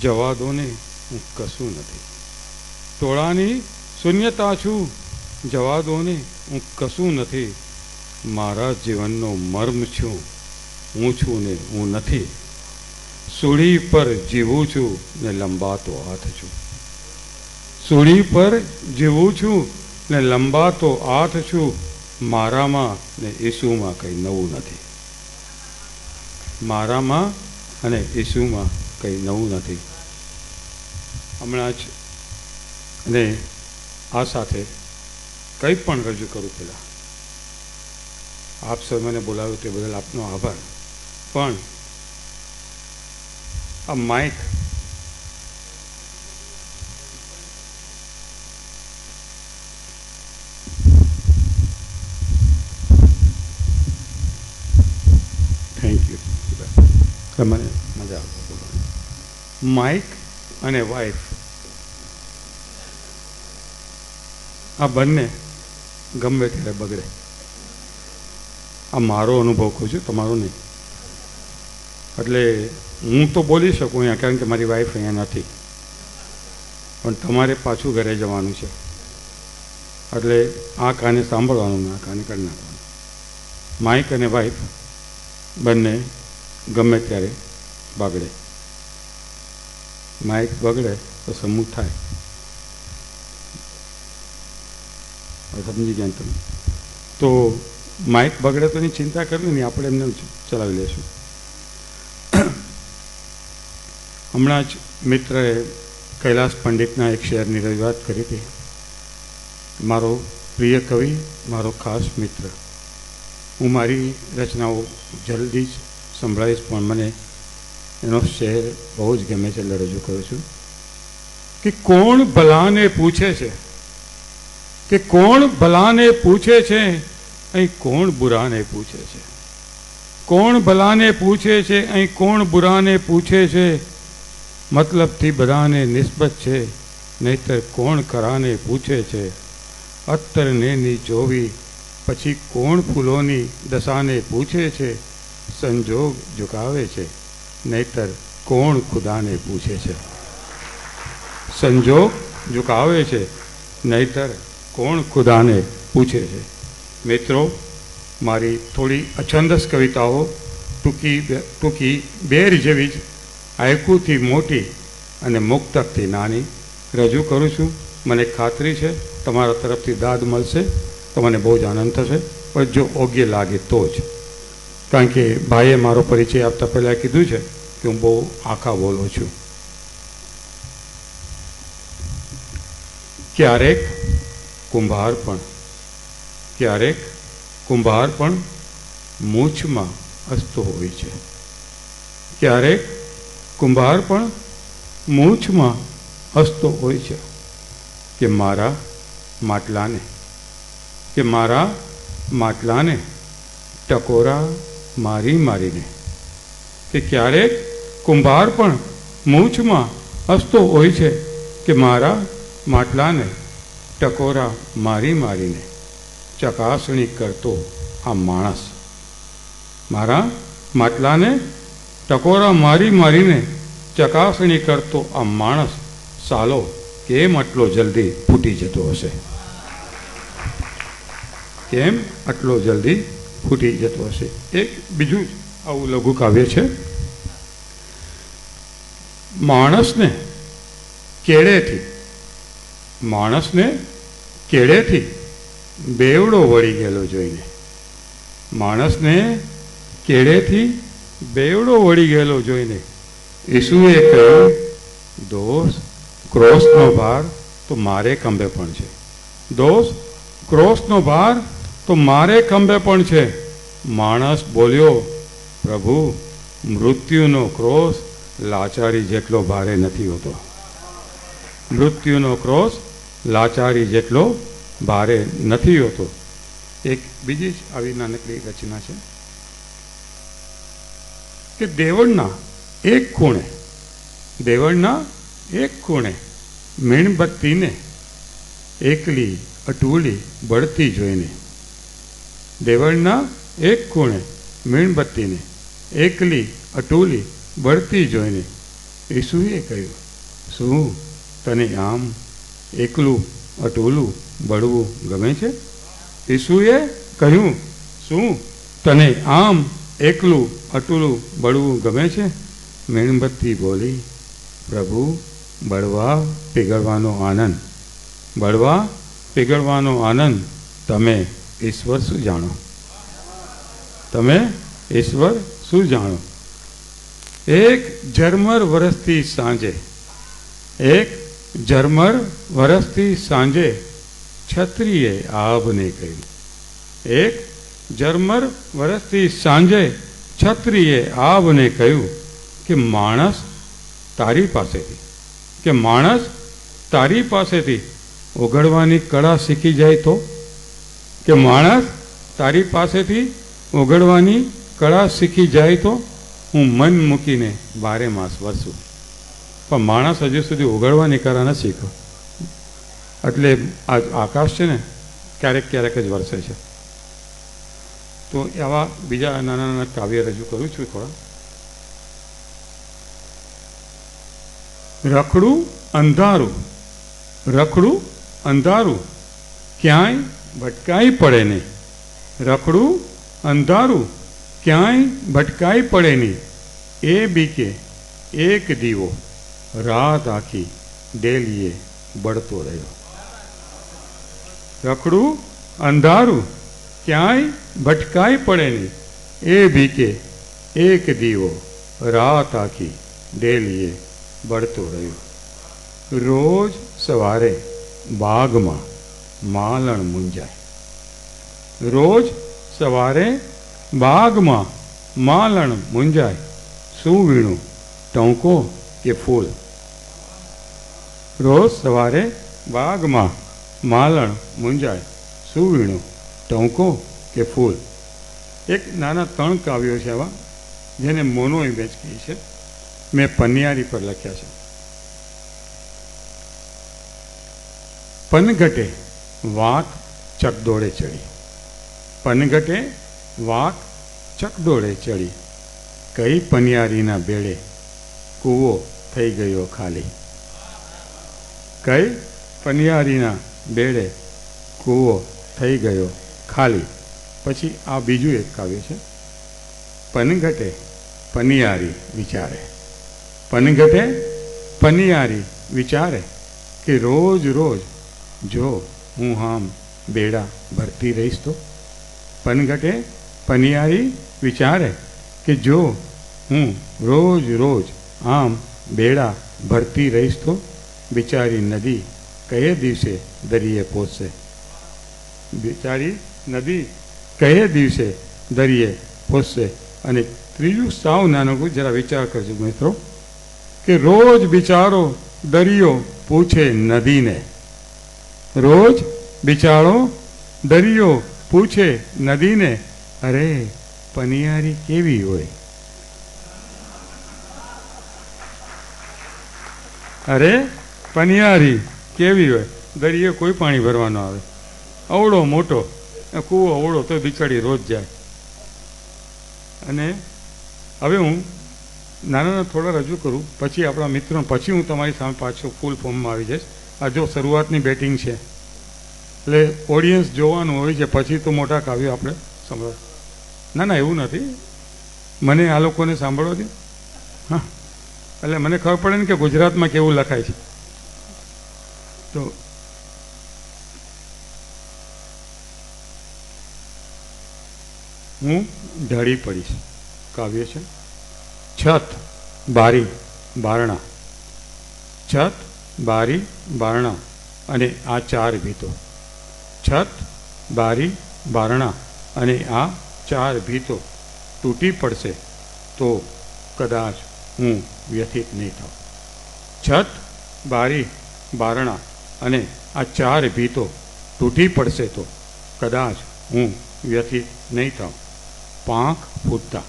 જવા દો ને હું કશું નથી. ટોળાની શૂન્યતા છું, જવા દો ને હું કશું નથી. મારા જીવનનો મર્મ છું, હું છું ને હું નથી. સૂળી પર જીવું છું ને લંબાતો હાથ છું. સૂળી પર જીવું છું ને લંબાતો હાથ છું. મારામાં ને ઈસુમાં કંઈ નવું નથી. મારામાં અને ઈસુમાં કંઈ નવું નથી. હમણાં જ અને આ સાથે કંઈ પણ રજૂ કરું પહેલાં આપ સૌ મને બોલાવ્યું તે બદલ આપનો આભાર. પણ આ માઇક થેન્ક યુ, મને મજા આવે બોલવાની. માઇક અને વાઇફ આ બંને ગમે ત્યારે બગડે. આ મારો અનુભવ કહું છું, તમારો નહીં. એટલે હું તો બોલી શકું અહીંયા, કારણ કે મારી વાઈફ અહીંયા નથી, પણ તમારે પાછું ઘરે જવાનું છે. એટલે આ કાને સાંભળવાનું ને આ કાને કરી નાખવાનું. માઇક અને વાઈફ બંને ગમે ત્યારે બગડે. માઇક બગડે તો સમૂહ થાય. સમજી ગયા તમે? તો માઇક બગડે તો એની ચિંતા કરવી નહીં, આપણે એમને ચલાવી લઈશું. હમણાં જ મિત્રએ કૈલાસ પંડિતના એક શેરની રજૂઆત કરી હતી. મારો પ્રિય કવિ, મારો ખાસ મિત્ર. હું મારી રચનાઓ જલ્દી જ સંભળાવીશ, પણ મને એનો શેર બહુ જ ગમે છે, એટલે રજૂ કરું છું કે કોણ ભલાને પૂછે છે, કે કોણ ભલાને પૂછે છે, અહીં કોણ બુરાને પૂછે છે. કોણ ભલાને પૂછે છે, અહીં કોણ બુરાને પૂછે છે. મતલબથી બધાને નિસ્બત છે, નહીતર કોણ ખરાને પૂછે છે. અત્તરને ની જોવી પછી કોણ ફૂલોની દશાને પૂછે છે. સંજોગ ઝુકાવે છે, નહીતર કોણ ખુદાને પૂછે છે. સંજોગ ઝુકાવે છે, નહીતર કોણ ખુદાને પૂછે છે. મિત્રો, મારી થોડી અછંદસ કવિતાઓ ટૂંકી બેર જેવી જ આયકુથી મોટી અને મુક્તકથી નાની રજૂ કરું છું. મને ખાતરી છે તમારા તરફથી દાદ મળશે તો મને બહુ જ આનંદ થશે, પણ જો યોગ્ય લાગે તો જ. કારણ કે ભાઈએ મારો પરિચય આપતા પહેલાં કીધું છે કે હું બહુ આખા બોલું છું. ક્યારેક કુંભાર પણ મૂછમાં હસતો હોય છે. ક્યારેક કુંભાર પણ મૂછમાં હસતો હોય છે કે મારા માટલાને ટકોરા મારીને. કે ક્યારેક કુંભાર પણ મૂછમાં હસતો હોય છે કે મારા માટલાને ટકોરા મારીને ચકાસણી કરતો આ માણસ. મારા માટલાને ટકોરા મારીને ચકાસણી કરતો આ માણસ સાલો કેમ આટલો જલ્દી ફૂટી જતો હશે? કેમ આટલો જલ્દી ફૂટી જતો હશે? એક બીજું જ આવું લઘુ કાવ્ય છે. માણસને કેળેથી બેવડો વળી ગયેલો જોઈને. માણસને કેળેથી બેવડો વળી ગયેલો જોઈને ઈસુએ કહ્યું, દોસ્ત, ક્રોસનો ભાર તો મારે ખંભે પણ છે. દોસ્ત, ક્રોસનો ભાર તો મારે ખંભે પણ છે. માણસ બોલ્યો, પ્રભુ, મૃત્યુનો ક્રોસ લાચારી જેટલો ભારે નથી હોતો. મૃત્યુનો ક્રોસ લાચારી જેટલો ભારે નથી હોતો. એક બીજી જ આવી નાનકડી રચના છે કે દેવળના એક ખૂણે મીણબત્તીને એકલી અટૂલી બળતી જોઈને. દેવળના એક ખૂણે મીણબત્તીને એકલી અટૂલી બળતી જોઈને ઈસુએ કહ્યું, શું તને આમ એકલું અટૂલું બળવું ગમે છે? ઈસુએ કહ્યું, શું તને આમ એકલું અટૂલું બળવું ગમે છે? મીણબત્તી બોલી, પ્રભુ, બળવા પીગળવાનો આનંદ તમે ઈશ્વર શું જાણો? એક ઝરમર વરસતી સાંજે છત્રીએ આભને કહ્યું. એક ઝરમર વરસતી સાંજે છત્રીએ આભને કહ્યું કે માણસ તારી પાસેથી ઓગળવાની કળા શીખી જાય તો? કે માણસ તારી પાસેથી ઓગળવાની કળા શીખી જાય તો હું મન મૂકીને 12 માસ વરસું. પણ માણસ હજુ સુધી ઓગળવાની કળા ન શીખ્યો. એટલે આ આકાશ છે ને ક્યારેક જ વરસે છે. તો આવા બીજા નાના કાવ્ય રજૂ કરું છું થોડા. રખડું અંધારું ક્યાંય ભટકાઈ પડે નહીં. રખડું અંધારું ક્યાંય ભટકાઈ પડે નહીં. એ બીકે એક દીવો રાત આખી ડેલીએ બળતો રહ્યો. રખડું અંધારું ક્યાંય ભટકાઈ પડે નહીં. એ બીકે એક દીવો રાત આખી ડેલીએ બળતો રહ્યો. રોજ સવારે બાગમાં માલણ મૂંઝાય. રોજ સવારે બાગમાં માલણ મૂંઝાય. શું વીણું, ટોંકો કે ફૂલ? રોજ સવારે બાગમાં માલણ મૂંઝાય. શું વીણું, ટોંકો કે ફૂલ? એક નાના 3 કાવ્યો છે આવા, જેને મોનો ઇમેજ કહી છે. મેં પનિયારી પર લખ્યા છે. પનઘટે વાંક ચકડોળે ચડી. પનઘટે વાંક ચકડોળે ચડી. કઈ પનિયારીના બેડે કૂવો થઈ ગયો ખાલી. કઈ પનિયારીના બેડે કૂવો થઈ ગયો ખાલી. પછી આ બીજું એક કાવ્ય છે. પનઘટે પનિયારી વિચારે. પનઘટે પનિયારી વિચારે કે રોજ રોજ જો હું આમ બેડા ભરતી રહીશ તો. પનઘટે પનિયારી વિચારે કે જો હું રોજ રોજ આમ બેડા ભરતી રહીશ તો બિચારી નદી કયે દિવસે દરિયે પહોંચશે. બિચારી નદી કયે દિવસે દરિયે પહોંચશે. અને ત્રીજું સાવ નાનકું જરા વિચાર કરજો મિત્રો કે રોજ બિચારો દરિયો પૂછે નદીને. રોજ બિચારો દરિયો પૂછે નદીને, અરે પનિયારી કેવી હોય, અરે પનિયારી કેવી હોય. દરિયો કોઈ પાણી ભરવાનો આવે, અવળો મોટો કૂવો અવળો તો બિચારી રોજ જાય. અને હવે હું નાના થોડા રજૂ કરું, પછી આપણા મિત્રો, પછી હું તમારી સામે પાછો ફૂલ ફોર્મમાં આવી જઈશ. આ જો શરૂઆતની બેટિંગ છે એટલે ઓડિયન્સ જોવાનું હોય છે, પછી તો મોટા કાવ્યો આપણે સાંભળવા. ના ના એવું નથી, મને આ લોકોને સાંભળવા દે. હા, એટલે મને ખબર પડે ને કે ગુજરાતમાં કેવું લખાય છે. તો હું ઢળી પડીશ. કાવ્ય છે છત બારી બારણા. છત બારી બારણા અને આ ચાર ભીતો. છત બારી બારણા અને આ ચાર ભીતો તૂટી પડશે તો કદાચ હું વ્યથિત નહીં થાઉં. છત બારી બારણા અને આ ચાર ભીતો તૂટી પડશે તો કદાચ હું વ્યથિત નહીં થાઉં. પાંખ ફૂટતા,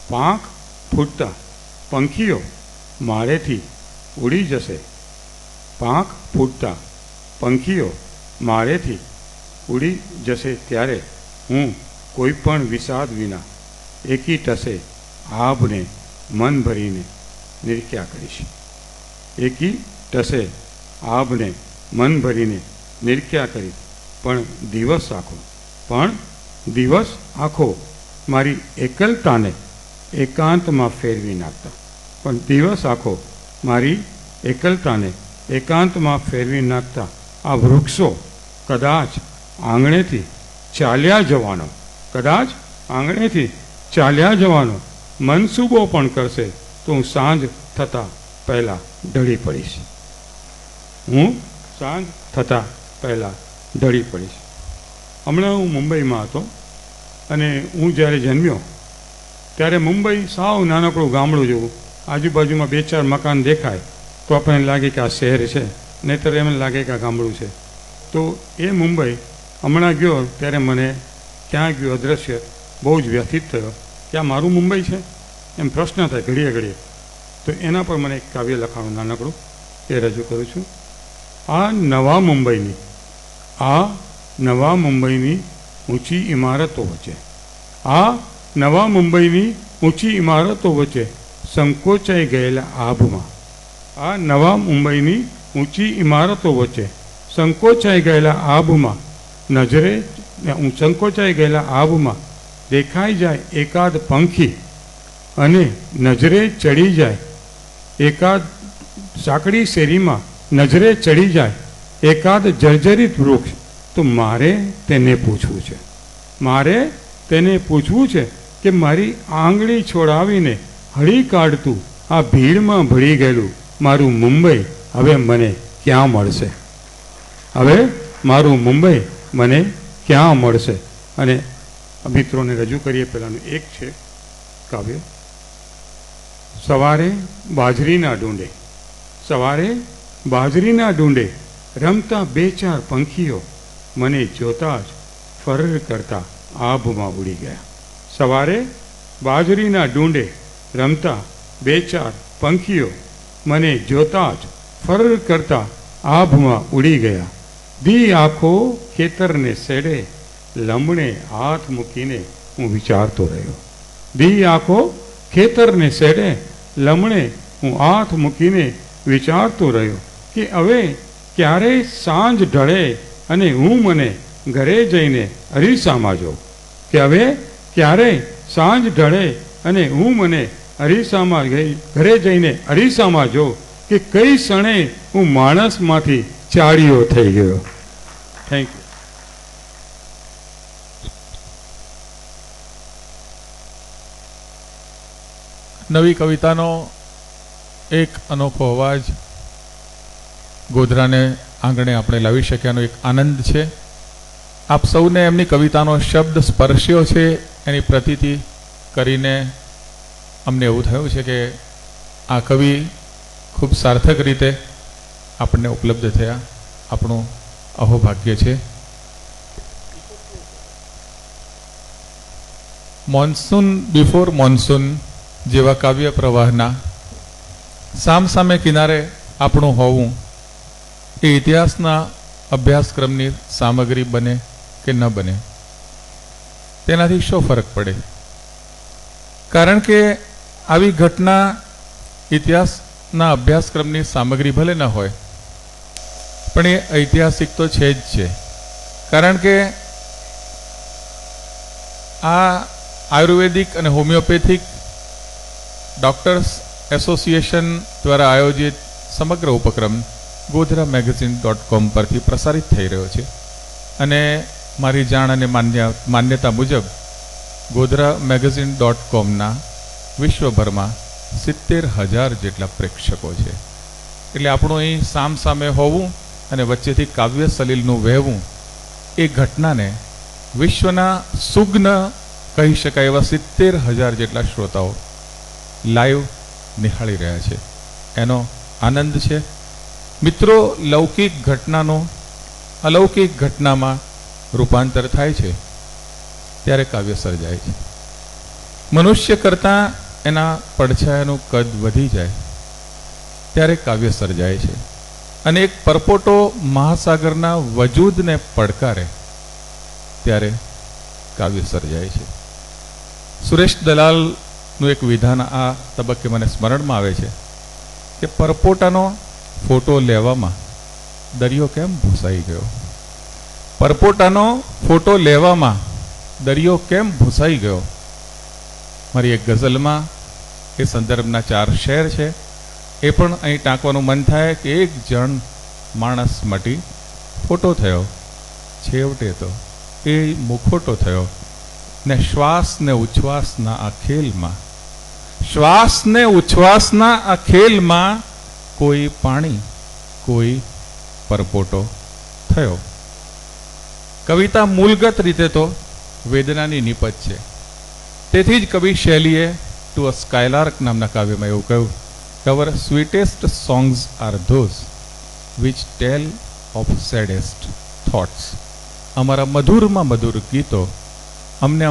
પાંખ ફૂટતા પંખીઓ માળેથી ઉડી જશે. પાંખ ફૂટતા પંખીઓ માળેથી ઉડી જશે ત્યારે હું કોઈ પણ વિષાદ વિના એકી ટસે આભને મન ભરીને નિરીખ્યા કરીશ. એકી ટસે આભને મન ભરીને નિરીખ્યા કરી. પણ દિવસ આખો મારી એકલતાને એકાંતમાં ફેરવી નાખતા. પણ દિવસ આખો મારી એકલતાને એકાંતમાં ફેરવી નાખતા આ વૃક્ષો કદાચ આંગણેથી ચાલ્યા જવાનો, કદાચ આંગણેથી ચાલ્યા જવાનો મનસૂબો પણ કરશે તો હું સાંજ થતાં પહેલાં ઢળી પડીશ. હું સાંજ થતાં પહેલાં ઢળી પડીશ. હમણાં હું મુંબઈમાં હતો અને હું જ્યારે જન્મ્યો ત્યારે મુંબઈ સાવ નાનકડું ગામડું જેવું, આજુબાજુમાં 2-4 મકાન દેખાય તો આપણને લાગે કે આ શહેર છે, નહીંતર એમ લાગે કે આ ગામડું છે. તો એ મુંબઈ હમણાં ગયો ત્યારે મને ક્યાં ગયો અદૃશ્ય બહુ જ વ્યથિત થયો કે આ મારું મુંબઈ છે એમ પ્રશ્ન થાય ઘડીએ ઘડીએ. તો એના પર મને એક કાવ્ય લખાણું નાનકડું એ રજૂ કરું છું. આ નવા મુંબઈની ઊંચી ઇમારતો વચ્ચે, આ નવા મુંબઈની ઊંચી ઇમારતો વચ્ચે સંકોચાઈ ગયેલા આભમાં, આ નવા મુંબઈની ઊંચી ઇમારતો વચ્ચે સંકોચાઈ ગયેલા આભમાં સંકોચાઈ ગયેલા આભમાં દેખાઈ જાય એકાદ પંખી અને નજરે ચડી જાય એકાદ સાંકડી શેરીમાં નજરે ચડી જાય એકાદ જર્જરિત વૃક્ષ. તો મારે તેને પૂછવું છે, મારે તેને પૂછવું છે કે મારી આંગળી છોડાવીને હળી કાઢતું આ ભીડમાં ભળી ગયેલું મારું મુંબઈ હવે મને ક્યાં મળશે? હવે મારું મુંબઈ મને ક્યાં મળશે? અને મિત્રોને રજૂ કરીએ. પહેલાંનું એક છે કાવ્ય. સવારે બાજરીના ડુંડે, સવારે બાજરીના ડુંડે રમતા 2-4 પંખીઓ મને જોતા જ ફરર કરતા આભમાં ઉડી ગયા. સવારે બાજરીના ડુંડે રમતા 2-4 પંખીઓ મને જોતા જ ફરર કરતા આભમાં ઉડી ગયા. દી આખો ખેતરને સેડે લમણે હાથ મૂકીને હું વિચારતો રહ્યો. દી આખો ખેતરને સેડે લમણે હું હાથ મૂકીને વિચારતો રહ્યો કે હવે ક્યારે સાંજ ઢળે અને હું મને ઘરે જઈને અરીસામાં જોઉં, કે હવે ક્યારે સાંજ ઢળે અને હું મને અરીસામાં ઘરે જઈને અરીસામાં જોઉં કે કઈ ક્ષણે હું માણસમાંથી ચાળીઓ થઈ ગયો. Thank you. નવી કવિતાનો એક અનોખો અવાજ ગોધરાને આંગણે આપણે લાવી શક્યાનો એક આનંદ છે. આપ સૌને એમની કવિતાનો શબ્દ સ્પર્શ્યો છે એની પ્રતીતિ કરીને અમને એવું થયું છે કે આ કવિ ખૂબ સાર્થક રીતે આપણને ઉપલબ્ધ થયા. આપણું અહોભાગ્ય છે. મોન્સૂન બિફોર મોન્સૂન જેવા કાવ્ય પ્રવાહના સામસામે કિનારે આપણું હોવું એ ઇતિહાસના અભ્યાસક્રમની સામગ્રી બને કે ન બને તેનાથી શો ફરક પડે? કારણ કે આવી ઘટના ઇતિહાસના અભ્યાસક્રમની સામગ્રી ભલે ન હોય પણ એ ઐતિહાસિક તો છે જ છે. કારણ કે આ આયુર્વેદિક અને હોમિયોપેથિક ડોક્ટર્સ એસોસિએશન દ્વારા આયોજિત સમગ્ર ઉપક્રમ godhra-magazine.com પરથી પ્રસારિત થઈ રહ્યો છે અને મારી જાણ અને માન્યતા મુજબ godhra-magazine.comના વિશ્વભરમાં 70,000 જેટલા પ્રેક્ષકો છે. એટલે આપણું અહીં સામસામે હોવું અને વચ્ચેથી કાવ્ય સલીલનું વહેવું એ ઘટનાને વિશ્વના સુગ્ન કહી શકાય એવા 70,000 જેટલા શ્રોતાઓ લાઈવ નિહાળી રહ્યા છે. એનો આનંદ છે. મિત્રો, લૌકિક ઘટનાનો અલૌકિક ઘટનામાં રૂપાંતર થાય છે ત્યારે કાવ્ય સર્જાય છે. મનુષ્ય કરતાં એના પડછાયાનું કદ વધી જાય ત્યારે કાવ્ય સર્જાય છે. અને એક પરપોટો મહાસાગરના વજૂદને પડકારે ત્યારે કાવ્ય સર્જાય છે. સુરેશ દલાલનું એક વિધાન આ તબક્કે મને સ્મરણમાં આવે છે કે પરપોટાનો ફોટો લેવામાં દરિયો કેમ ભૂસાઈ ગયો? પરપોટાનો ફોટો લેવામાં દરિયો કેમ ભૂસાઈ ગયો? મારી એક ગઝલમાં એ સંદર્ભના 4 શેર છે. એ પણ અહીં ટાંકવાનું મન થાય કે એક જણ માણસ મટી ફોટો થયો, છેવટે તો એ મુખોટો થયો ને શ્વાસ ને ઉચ્છ્વાસના આ ખેલમાં, શ્વાસ ને ઉચ્છ્વાસના આ ખેલમાં કોઈ પાણી, કોઈ પરપોટો થયો. કવિતા મૂળગત રીતે તો વેદનાની નિપજ છે. તેથી જ કવિ શૈલીએ ટુ અ સ્કાયલાર્ક નામના કાવ્યમાં એવું કહ્યું, our sweetest songs are those which tell of saddest thoughts. અમારા મધુરમાં મધુર ગીતો અમને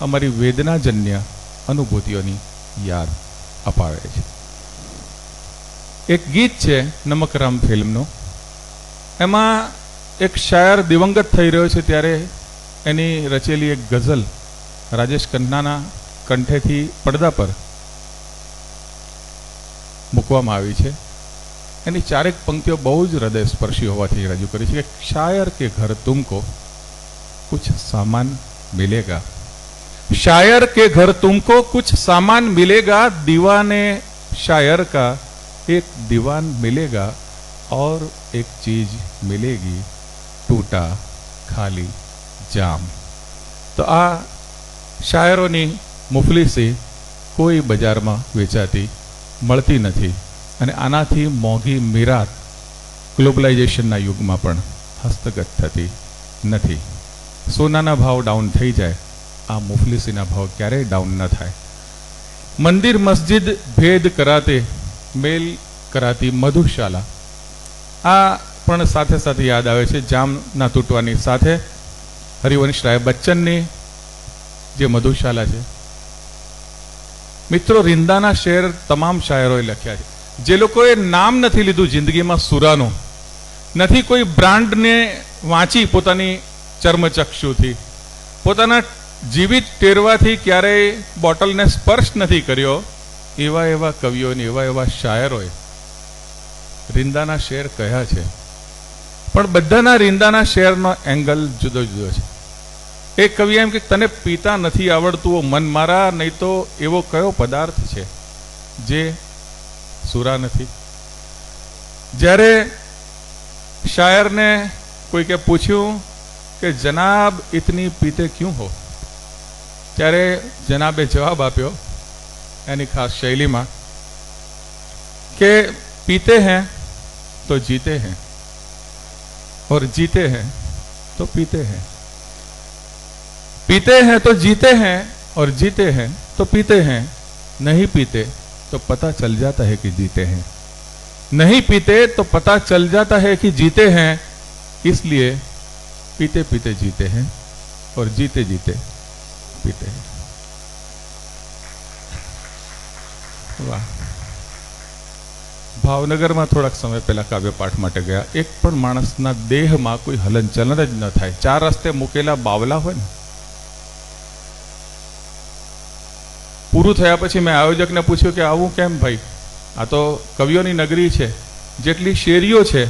અમારી વેદનાજન્ય અનુભૂતિઓની યાદ અપાવે છે. એક ગીત છે નમકરામ ફિલ્મનું. એમાં એક શાયર દિવંગત થઈ રહ્યો છે ત્યારે એની રચેલી એક ગઝલ રાજેશ ખન્નાના કંઠેથી પડદા પર મૂકવામાં આવી છે. એની 4 પંક્તિઓ બહુ જ હૃદયસ્પર્શી હોવાથી રજૂ કરી છે કે શાયર કે ઘર તુમકો कुछ सामान मिलेगा, शायर के घर तुमको कुछ सामान मिलेगा, दीवाने शायर का एक दीवान मिलेगा और एक चीज मिलेगी टूटा खाली जाम. तो आ શાયરોની મુફલીસી કોઈ બજારમાં વેચાતી મળતી નથી અને આનાથી મોંઘી મિરાત ગ્લોબલાઇઝેશનના યુગમાં પણ હસ્તગત થતી નથી. સોનાના ભાવ ડાઉન થઈ જાય, આ મુફલીસીના ભાવ ક્યારેય ડાઉન ન થાય. મંદિર મસ્જિદ ભેદ કરાતે મેલ કરાતી મધુશાલા, આ પણ સાથે સાથે યાદ આવે છે જામના તૂટવાની સાથે હરિવંશ રાય બચ્ચનની જે મધુશાલા છે. મિત્રો, રિંદાના શેર તમામ શાયરોએ લખ્યા છે. જે લોકોએ નામ નથી લીધું જિંદગીમાં સુરાનું, નથી કોઈ બ્રાન્ડને વાંચી પોતાની ચર્મચક્ષુથી, પોતાના જીવિત ટેરવાથી ક્યારેય બોટલને સ્પર્શ નથી કર્યો, એવા એવા કવિઓને એવા એવા શાયરોએ રિંદાના શેર કહ્યા છે. પણ બધાના રિંદાના શેરનો એંગલ જુદો જુદો છે. એક કવિ એમ કે તને પીતા નથી આવડતું મન મારા, નહીં તો એવો કયો પદાર્થ છે જે સુરા નથી. જ્યારે શાયરને કોઈકે પૂછ્યું કે જનાબ ઇતની પીતે ક્યું હો, ત્યારે જનાબે જવાબ આપ્યો એની ખાસ શૈલીમાં કે पीते हैं तो जीते हैं और जीते हैं तो पीते हैं, पीते हैं तो जीते हैं और जीते हैं तो पीते हैं, नहीं पीते तो पता चल जाता है कि जीते हैं, नहीं पीते तो पता चल जाता है कि जीते हैं, इसलिए पीते पीते जीते हैं और जीते जीते पीते हैं। वाह। ભાવનગરમાં થોડાક સમય પહેલા કાવ્ય પાઠ માટે ગયા, એક પણ માણસના દેહમાં કોઈ હલનચલન જ ન થાય, ચાર રસ્તે મૂકેલા બાવલા હોય ને. પૂરું થયા પછી મેં આયોજકને પૂછ્યું કે આવું કેમ ભાઈ, આ તો કવિઓની નગરી છે, જેટલી શેરીઓ છે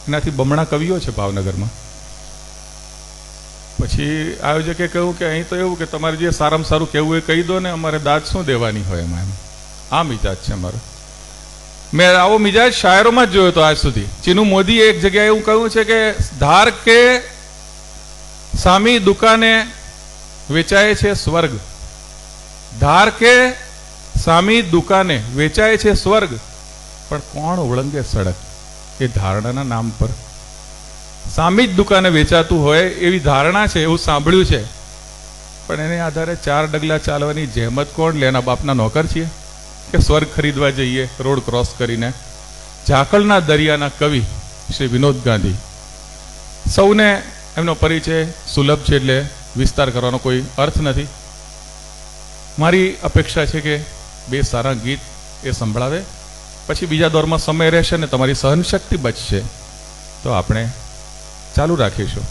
એનાથી બમણા કવિઓ છે ભાવનગરમાં. પછી આયોજકે કહ્યું કે અહીં તો એવું કે તમારે જે સારામાં સારું કહેવું એ કહી દો ને, અમારે દાદ શું દેવાની હોય એમાં. એમ આ મિજાજ છે મારો. મેં આવો મિજાજ શાયરોમાં જ જોયો હતો આજ સુધી. ચીનુ મોદીએ એક જગ્યાએ એવું કહ્યું છે કે ધાર કે સામી દુકાને વેચાય છે સ્વર્ગ, ધાર કે સામી દુકાને વેચાય છે સ્વર્ગ, પણ કોણ ઓળંગે સડક એ ધારણાના નામ પર. સામી જ દુકાને વેચાતું હોય એવી ધારણા છે, એવું સાંભળ્યું છે, પણ એને આધારે 4 ડગલા ચાલવાની જહેમત કોણ લે? એના બાપના નોકર છીએ કે સ્વર્ગ ખરીદવા જઈએ રોડ ક્રોસ કરીને? ઝાકળના દરિયાના કવિ શ્રી વિનોદ ગાંધી. સૌને એમનો પરિચય સુલભ છે એટલે વિસ્તાર કરવાનો કોઈ અર્થ નથી. મારી અપેક્ષા છે કે 2 સારા ગીત એ સંભળાવે, પછી બીજા દોરમાં સમય રહેશે ને તમારી સહનશક્તિ બચશે તો આપણે ચાલુ રાખીશું.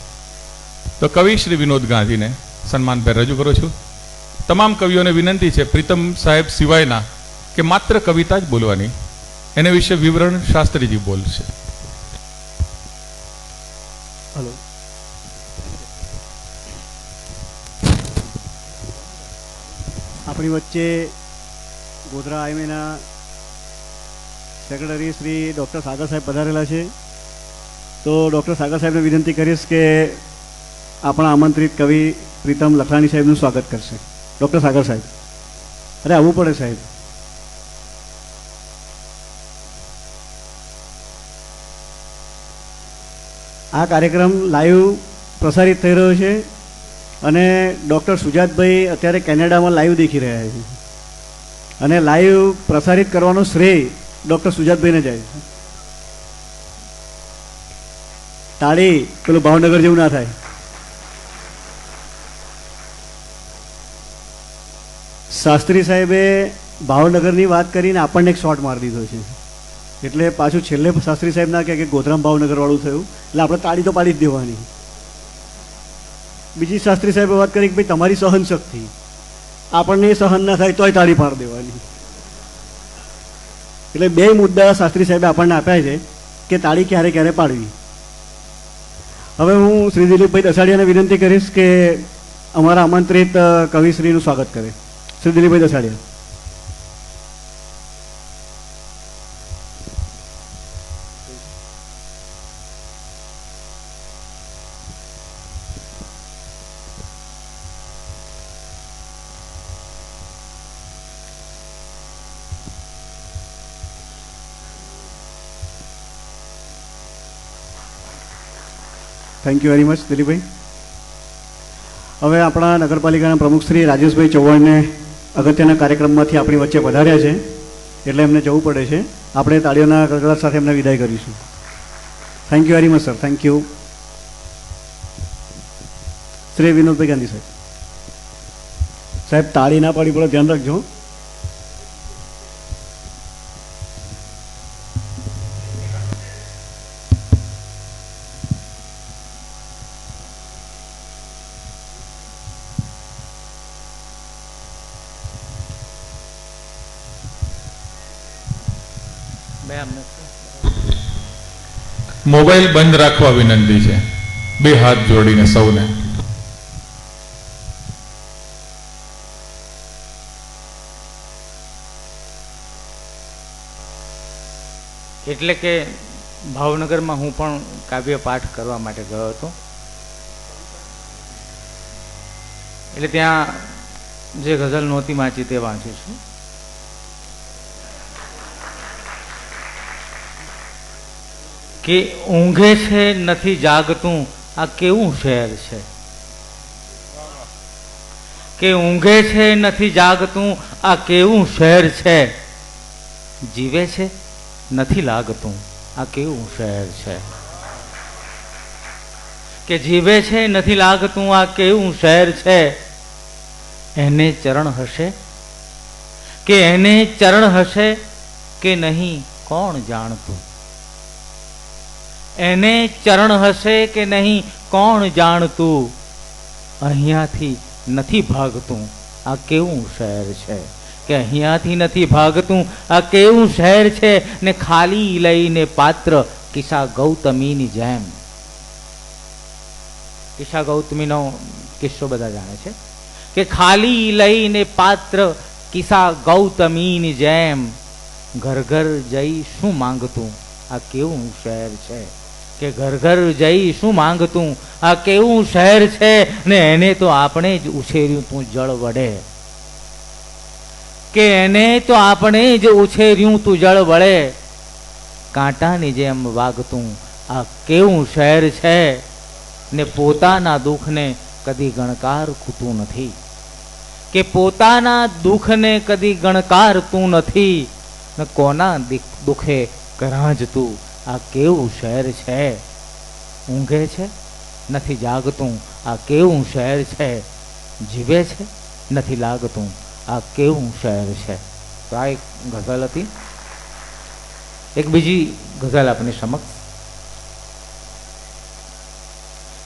તો કવિ શ્રી વિનોદ ગાંધીને સન્માનભેર રજૂ કરું છું. તમામ કવિઓને વિનંતી છે પ્રીતમ સાહેબ સિવાયના કે માત્ર કવિતા જ બોલવાની, એને વિશે વિવરણ શાસ્ત્રીજી બોલશે. હલો. આપણી વચ્ચે ગોધરા આઈએમએના સેક્રેટરી શ્રી ડૉક્ટર સાગર સાહેબ પધારેલા છે, તો ડૉક્ટર સાગર સાહેબને વિનંતી કરીશ કે આપણા આમંત્રિત કવિ પ્રીતમ લખલાણી સાહેબનું સ્વાગત કરશે. ડૉક્ટર સાગર સાહેબ, અરે આવવું પડે સાહેબ. આ કાર્યક્રમ લાઈવ પ્રસારિત થઈ રહ્યો છે અને ડૉક્ટર સુજાતભાઈ અત્યારે કેનેડામાં લાઈવ દેખી રહ્યા છે અને લાઈવ પ્રસારિત કરવાનો શ્રેય ડૉક્ટર સુજાતભાઈને જાય છે. તાળી પેલું ભાવનગર જેવું ના થાય. શાસ્ત્રી સાહેબે ભાવનગરની વાત કરીને આપણને એક શોટ મારી દીધો છે, એટલે પાછું છેલ્લે શાસ્ત્રી સાહેબ ના કહે કે ગોધરામ ભાવનગર વાળું થયું, એટલે આપણે તાળી તો પાડી જ દેવાની. બીજી શાસ્ત્રી સાહેબે વાત કરી કે ભાઈ તમારી સહન શક્તિ, આપણને એ સહન ના થાય તોય તાળી પાડી દેવાની. એટલે 2 મુદ્દા શાસ્ત્રી સાહેબે આપણને આપ્યા છે કે તાળી ક્યારે ક્યારે પાડવી. હવે હું શ્રી દિલીપભાઈ દસાડિયાને વિનંતી કરીશ કે અમારા આમંત્રિત કવિશ્રીનું સ્વાગત કરે. Shri Dilipbhai Dasadiya. Thank you very much Dilipbhai. હવે આપણા નગરપાલિકાના પ્રમુખ શ્રી રાજેશભાઈ ચૌહાણને અગત્યના કાર્યક્રમમાંથી આપણી વચ્ચે પધાર્યા છે, એટલે એમને જવું પડે છે. આપણે તાળીઓના ગડગડાટ સાથે એમને વિદાય કરીશું. Thank you very much sir. Thank you. Shri Vinodbhai Gandhi સાહેબ. સાહેબ તાળી ના પાડી પડે, ધ્યાન રાખજો. મોબાઈલ બંધ રાખવા વિનંતી છે, 2 હાથ જોડીને સૌને. એટલે કે ભાવનગરમાં હું પણ કાવ્ય પાઠ કરવા માટે ગયો હતો. એટલે ત્યાં જે ગઝલ નહોતી વાંચી તે વાંચું છું. કે ઊંઘે છે નથી જાગતું આ કેવું શહેર છે. કે ઊંઘે છે નથી જાગતું આ કેવું શહેર છે. જીવે છે નથી લાગતું આ કેવું શહેર છે. કે જીવે છે નથી લાગતું આ કેવું શહેર છે. એને ચરણ હશે કે એને ચરણ હશે કે નહીં કોણ જાણતું. એને ચરણ હશે કે નહીં કોણ જાણતું. અહીંયાથી નથી ભાગતું આ કેવું શહેર છે. કે અહીંયાથી નથી ભાગતું આ કેવું શહેર છે. ને ખાલી લઈને પાત્ર કિસ્સા ગૌતમીની જેમ. કિસ્સા ગૌતમીનો કિસ્સો બધા જાણે છે કે ખાલી લઈને પાત્ર કિસ્સા ગૌતમીની જેમ. ઘર ઘર જઈ શું માંગતું આ કેવું શહેર છે. કે ઘર ઘર જઈ શું માંગતું આ કેવું શહેર છે. ને એને તો આપણે જ ઉછેર્યું તું જળ વડે. કે એને તો આપણે જ ઉછેર્યું તું જળ વડે. કાંટાની જેમ વાગતું આ કેવું શહેર છે. ને પોતાના દુઃખને કદી ગણકારતું નથી. કે પોતાના દુઃખને કદી ગણકારતું નથી. ને કોના દુઃખે કરાંજતું આ કેવું શહેર છે. ઊંઘે છે નથી જાગતું આ કેવું શહેર છે. જીવે છે નથી લાગતું આ કેવું શહેર છે. તો આ એક ગઝલ હતી. એક બીજી ગઝલ આપની સમક્ષ.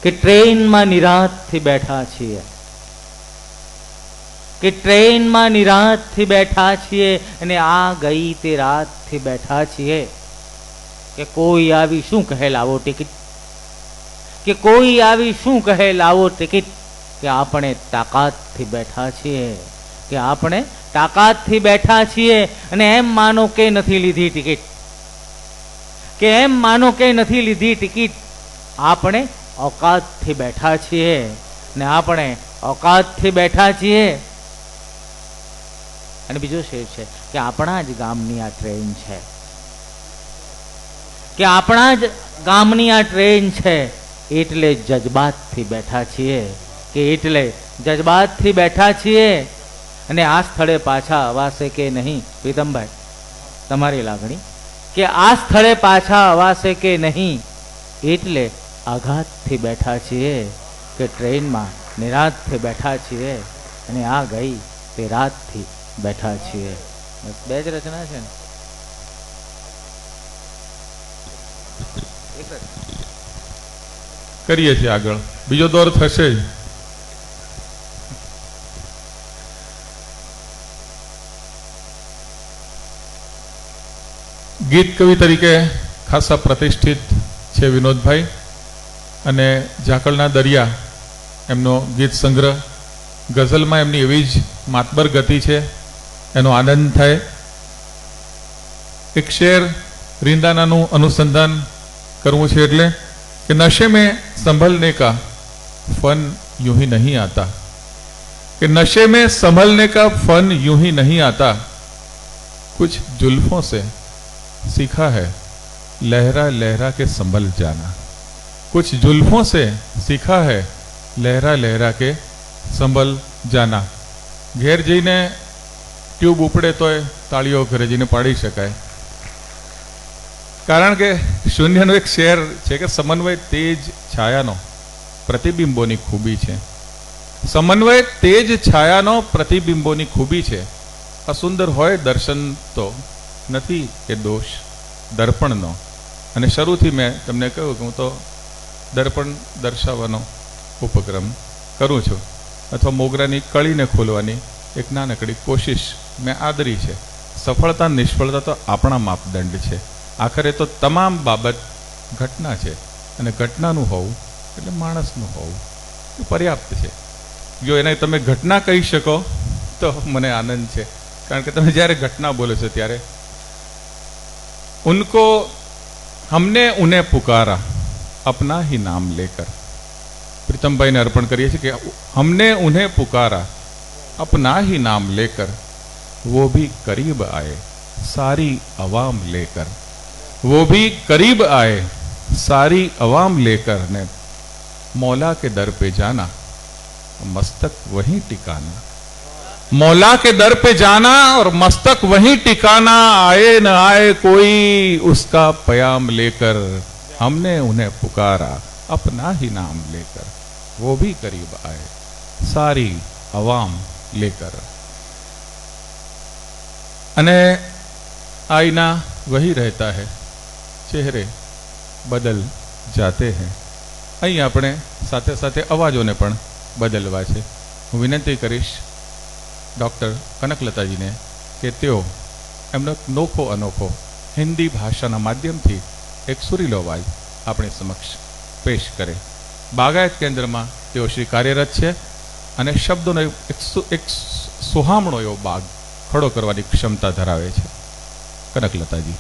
કે ટ્રેનમાં નિરાંતથી બેઠા છીએ. કે ટ્રેનમાં નિરાંતથી બેઠા છીએ અને આ ગઈ તે રાતથી બેઠા છીએ. કે કોઈ આવી શું કહે લાવો ટિકિટ. કે કોઈ આવી શું કહે લાવો ટિકિટ. કે આપણે તાકાતથી બેઠા છીએ. કે આપણે તાકાતથી બેઠા છીએ અને એમ માનો કે નથી લીધી ટિકિટ. કે એમ માનો કે નથી લીધી ટિકિટ. આપણે औकातથી બેઠા છીએ ને આપણે औकातથી બેઠા છીએ. અને બીજો શેર છે કે આપણા જ ગામની આ ટ્રેન છે. કે આપણા જ ગામની આ ટ્રેન છે એટલે જજબાતથી બેઠા છીએ. કે એટલે જજબાતથી બેઠા છીએ. અને આ સ્થળે પાછા અવાશે કે નહીં પ્રીતમભાઈ તમારી લાગણી. કે આ સ્થળે પાછા અવાશે કે નહીં એટલે આઘાતથી બેઠા છીએ. કે ટ્રેનમાં નિરાંતથી બેઠા છીએ અને આ ગઈ તે રાતથી બેઠા છીએ. બસ બે જ રચના છે ને. કરીએ છીએ આગળ. બીજો દોર થશે જ. ગીત કવિ તરીકે ખાસા પ્રતિષ્ઠિત છે વિનોદભાઈ. અને ઝાકળના દરિયા એમનો ગીત સંગ્રહ. ગઝલમાં એમની એવી જ માતબર ગતિ છે, એનો આનંદ થાય. એક શેર રીંદાનાનું અનુસંધાન કરવું છે એટલે कि नशे में संभलने का फन यूं ही नहीं आता. कि नशे में संभलने का फन यूं ही नहीं आता. कुछ जुल्फों से सीखा है लहरा लहरा के संभल जाना. कुछ जुल्फों से सीखा है लहरा लहरा के संभल जाना. ઘેર જઈને ટ્યુબ ઉપડે તોય તાળીઓ ઘરે જઈને પાડી શકાય. કારણ કે શૂન્યનો એક શેર છે કે સમન્વય તેજ છાયાનો પ્રતિબિંબોની ખૂબી છે. સમન્વય તેજ છાયાનો પ્રતિબિંબોની ખૂબી છે. અસુંદર હોય દર્શન તો નથી એ દોષ દર્પણનો. અને શરૂથી મેં તમને કહ્યું કે હું તો દર્પણ દર્શાવવાનો ઉપક્રમ કરું છું, અથવા મોગરાની કળીને ખોલવાની એક નાનકડી કોશિશ મેં આદરી છે. સફળતા નિષ્ફળતા તો આપણા માપદંડ છે. આખરે તો તમામ બાબત ઘટના છે, અને ઘટનાનું હોવું એટલે માણસનું હોવું એ પર્યાપ્ત છે. જો એને તમે ઘટના કહી શકો તો મને આનંદ છે. કારણ કે તમે જ્યારે ઘટના બોલો છો ત્યારે ઉनको हमने उन्हें पुकारा अपना ही नाम लेकर। प्रीतम भाई ने अर्पण करिए कि हमने उन्हें पुकारा अपना ही नाम लेकर, वो भी करीब आए सारी अवाम लेकर। वो भी करीब आए सारी अवाम लेकर, ने मौला के दर पे जाना मस्तक वहीं टिकाना। मौला के दर पे जाना और मस्तक वहीं टिकाना, आए न आए कोई उसका पयाम लेकर। हमने उन्हें पुकारा अपना ही नाम लेकर, वो भी करीब आए सारी अवाम लेकर। अने आईना वही रहता है, चेहरे बदल जाते हैं। અહીં આપણે સાથે સાથે અવાજોને પણ બદલવા છે। હું વિનંતી કરીશ ડૉક્ટર કનકલતાજીને કે તેઓ એમનો નોખો અનોખો હિન્દી ભાષાના માધ્યમથી એક સુરીલો અવાજ આપણી સમક્ષ પેશ કરે। બાગાયત કેન્દ્રમાં તેઓ શ્રી કાર્યરત છે અને શબ્દોનો એક સુહામણો એવો બાગ ખડો કરવાની ક્ષમતા ધરાવે છે। કનકલતાજી।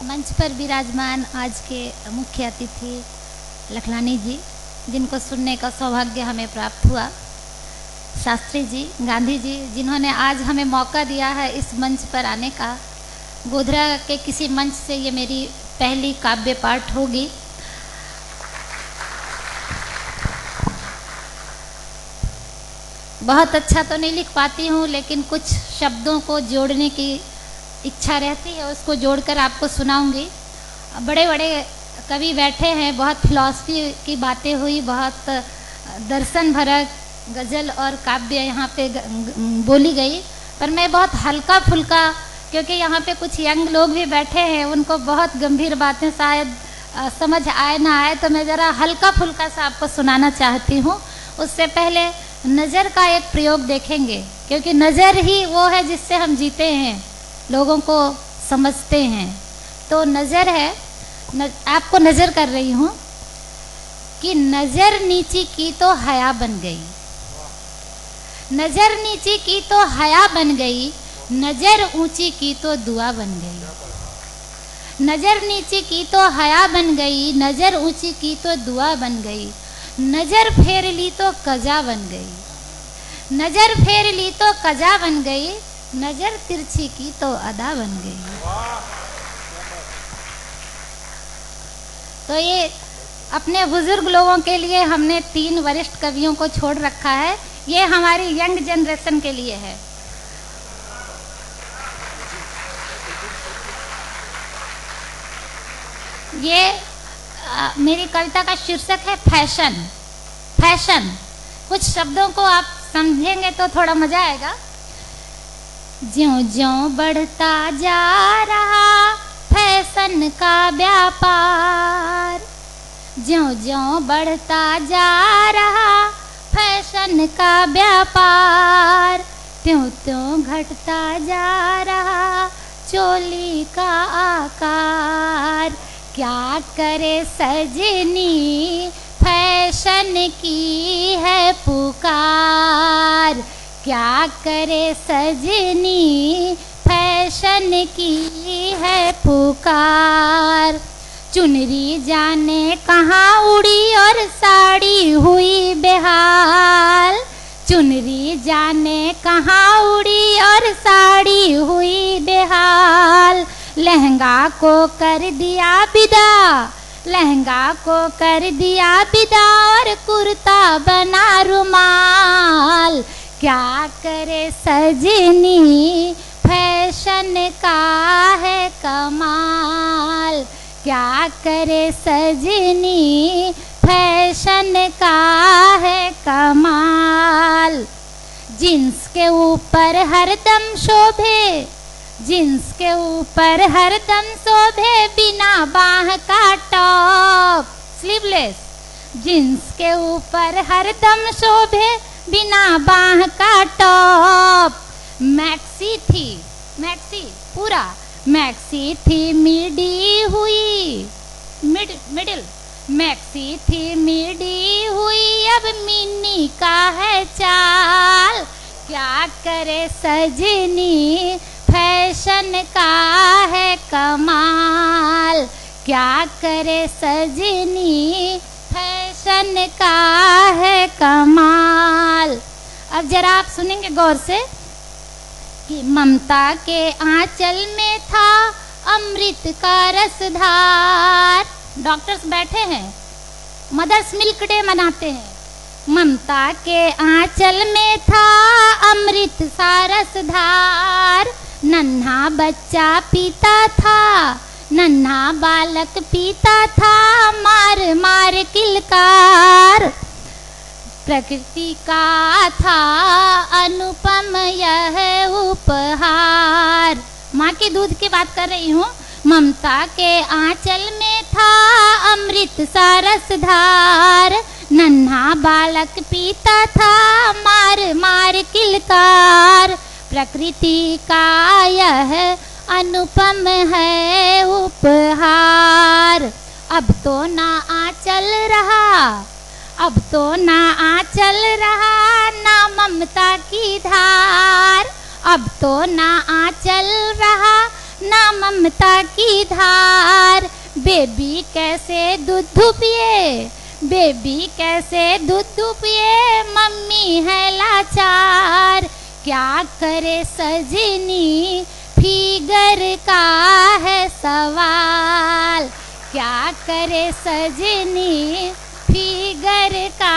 मंच पर विराजमान आज के मुख्य अतिथि लखलानी जी, जिनको सुनने का सौभाग्य हमें प्राप्त हुआ, शास्त्री जी, गांधी जी, जिन्होंने आज हमें मौका दिया है इस मंच पर आने का। गोधरा के किसी मंच से ये मेरी पहली काव्य पाठ होगी। बहुत अच्छा तो नहीं लिख पाती हूँ, लेकिन कुछ शब्दों को जोड़ने की इच्छा रहती है, उसको जोड़कर आपको सुनाऊंगी। बड़े बड़े कवि बैठे हैं, बहुत फिलॉसफी की बातें हुई, बहुत दर्शन भरा गज़ल और काव्य यहाँ पे बोली गई, पर मैं बहुत हल्का फुल्का, क्योंकि यहाँ पे कुछ यंग लोग भी बैठे हैं, उनको बहुत गंभीर बातें शायद समझ आए ना आए, तो मैं ज़रा हल्का फुल्का सा आपको सुनाना चाहती हूँ। उससे पहले नज़र का एक प्रयोग देखेंगे, क्योंकि नज़र ही वो है जिससे हम जीते हैं, लोगों को समझते हैं। तो नज़र है, आपको नज़र कर रही हूँ कि नज़र नीची की तो हया बन गई, नज़र नीची की तो हया बन गई, नज़र ऊंची की तो दुआ बन गई। नज़र नीची की तो हया बन गई, नज़र ऊंची की तो दुआ बन गई, नज़र फेर ली तो कजा बन गई, नज़र फेर ली तो कजा बन गई, नजर तिरछी की तो अदा बन गई। तो ये अपने बुजुर्ग लोगों के लिए हमने 3 वरिष्ठ कवियों को छोड़ रखा है, ये हमारी यंग जनरेशन के लिए है। ये मेरी कविता का शीर्षक है फैशन। फैशन, कुछ शब्दों को आप समझेंगे तो थोड़ा मजा आएगा। ज्यों ज्यों बढ़ता जा रहा फैशन का व्यापार, ज्यों ज्यों बढ़ता जा रहा फैशन का व्यापार, त्यों त्यों घटता जा रहा चोली का आकार। क्या करे सजनी फैशन की है पुकार, क्या करे सजनी फैशन की है पुकार। चुनरी जाने कहाँ उड़ी और साड़ी हुई बेहाल, चुनरी जाने कहाँ उड़ी और साड़ी हुई बेहाल। लहंगा को कर दिया विदा, लहंगा को कर दिया विदा और कुर्ता बना रुमाल। क्या करे सजनी फैशन का है कमाल, क्या करे सजनी फैशन का है कमाल। जींस के ऊपर हरदम शोभे, जींस के ऊपर हरदम शोभे बिना बाह का टॉप, स्लीवलेस। जींस के ऊपर हरदम शोभे बिना बाह का टॉप। मैक्सी थी, मैक्सी पूरा, मैक्सी थी मिडी हुई, मिडिल, मैक्सी थी मिडी हुई, अब मिनी का है चाल। क्या करे सजनी फैशन का है कमाल, क्या करे सजनी फैशन का है कमाल। अब जरा आप सुनेंगे गौर से कि ममता के आंचल में था अमृत का रसधार। डॉक्टर्स बैठे हैं, मदर्स मिल्क डे मनाते हैं। ममता के आंचल में था अमृत सा रसधार, नन्हा बच्चा पीता था, नन्हा बालक पीता था, मार मार किलकार। प्रकृति का था अनुपम यह उपहार। माँ के दूध की बात कर रही हूँ। ममता के आंचल में था अमृत सा रसधार, नन्हा बालक पीता था, मार मार किलकार। प्रकृति का यह अनुपम है उपहार। अब तो ना आंचल रहा, अब तो ना आंचल रहा, ना ममता की धार। अब तो ना आंचल रहा, ना ममता की धार। बेबी कैसे दूध पिए, बेबी कैसे दूध पिए, मम्मी है लाचार। क्या करे सजनी फिगर का है सवाल, क्या करे सजनी फिगर का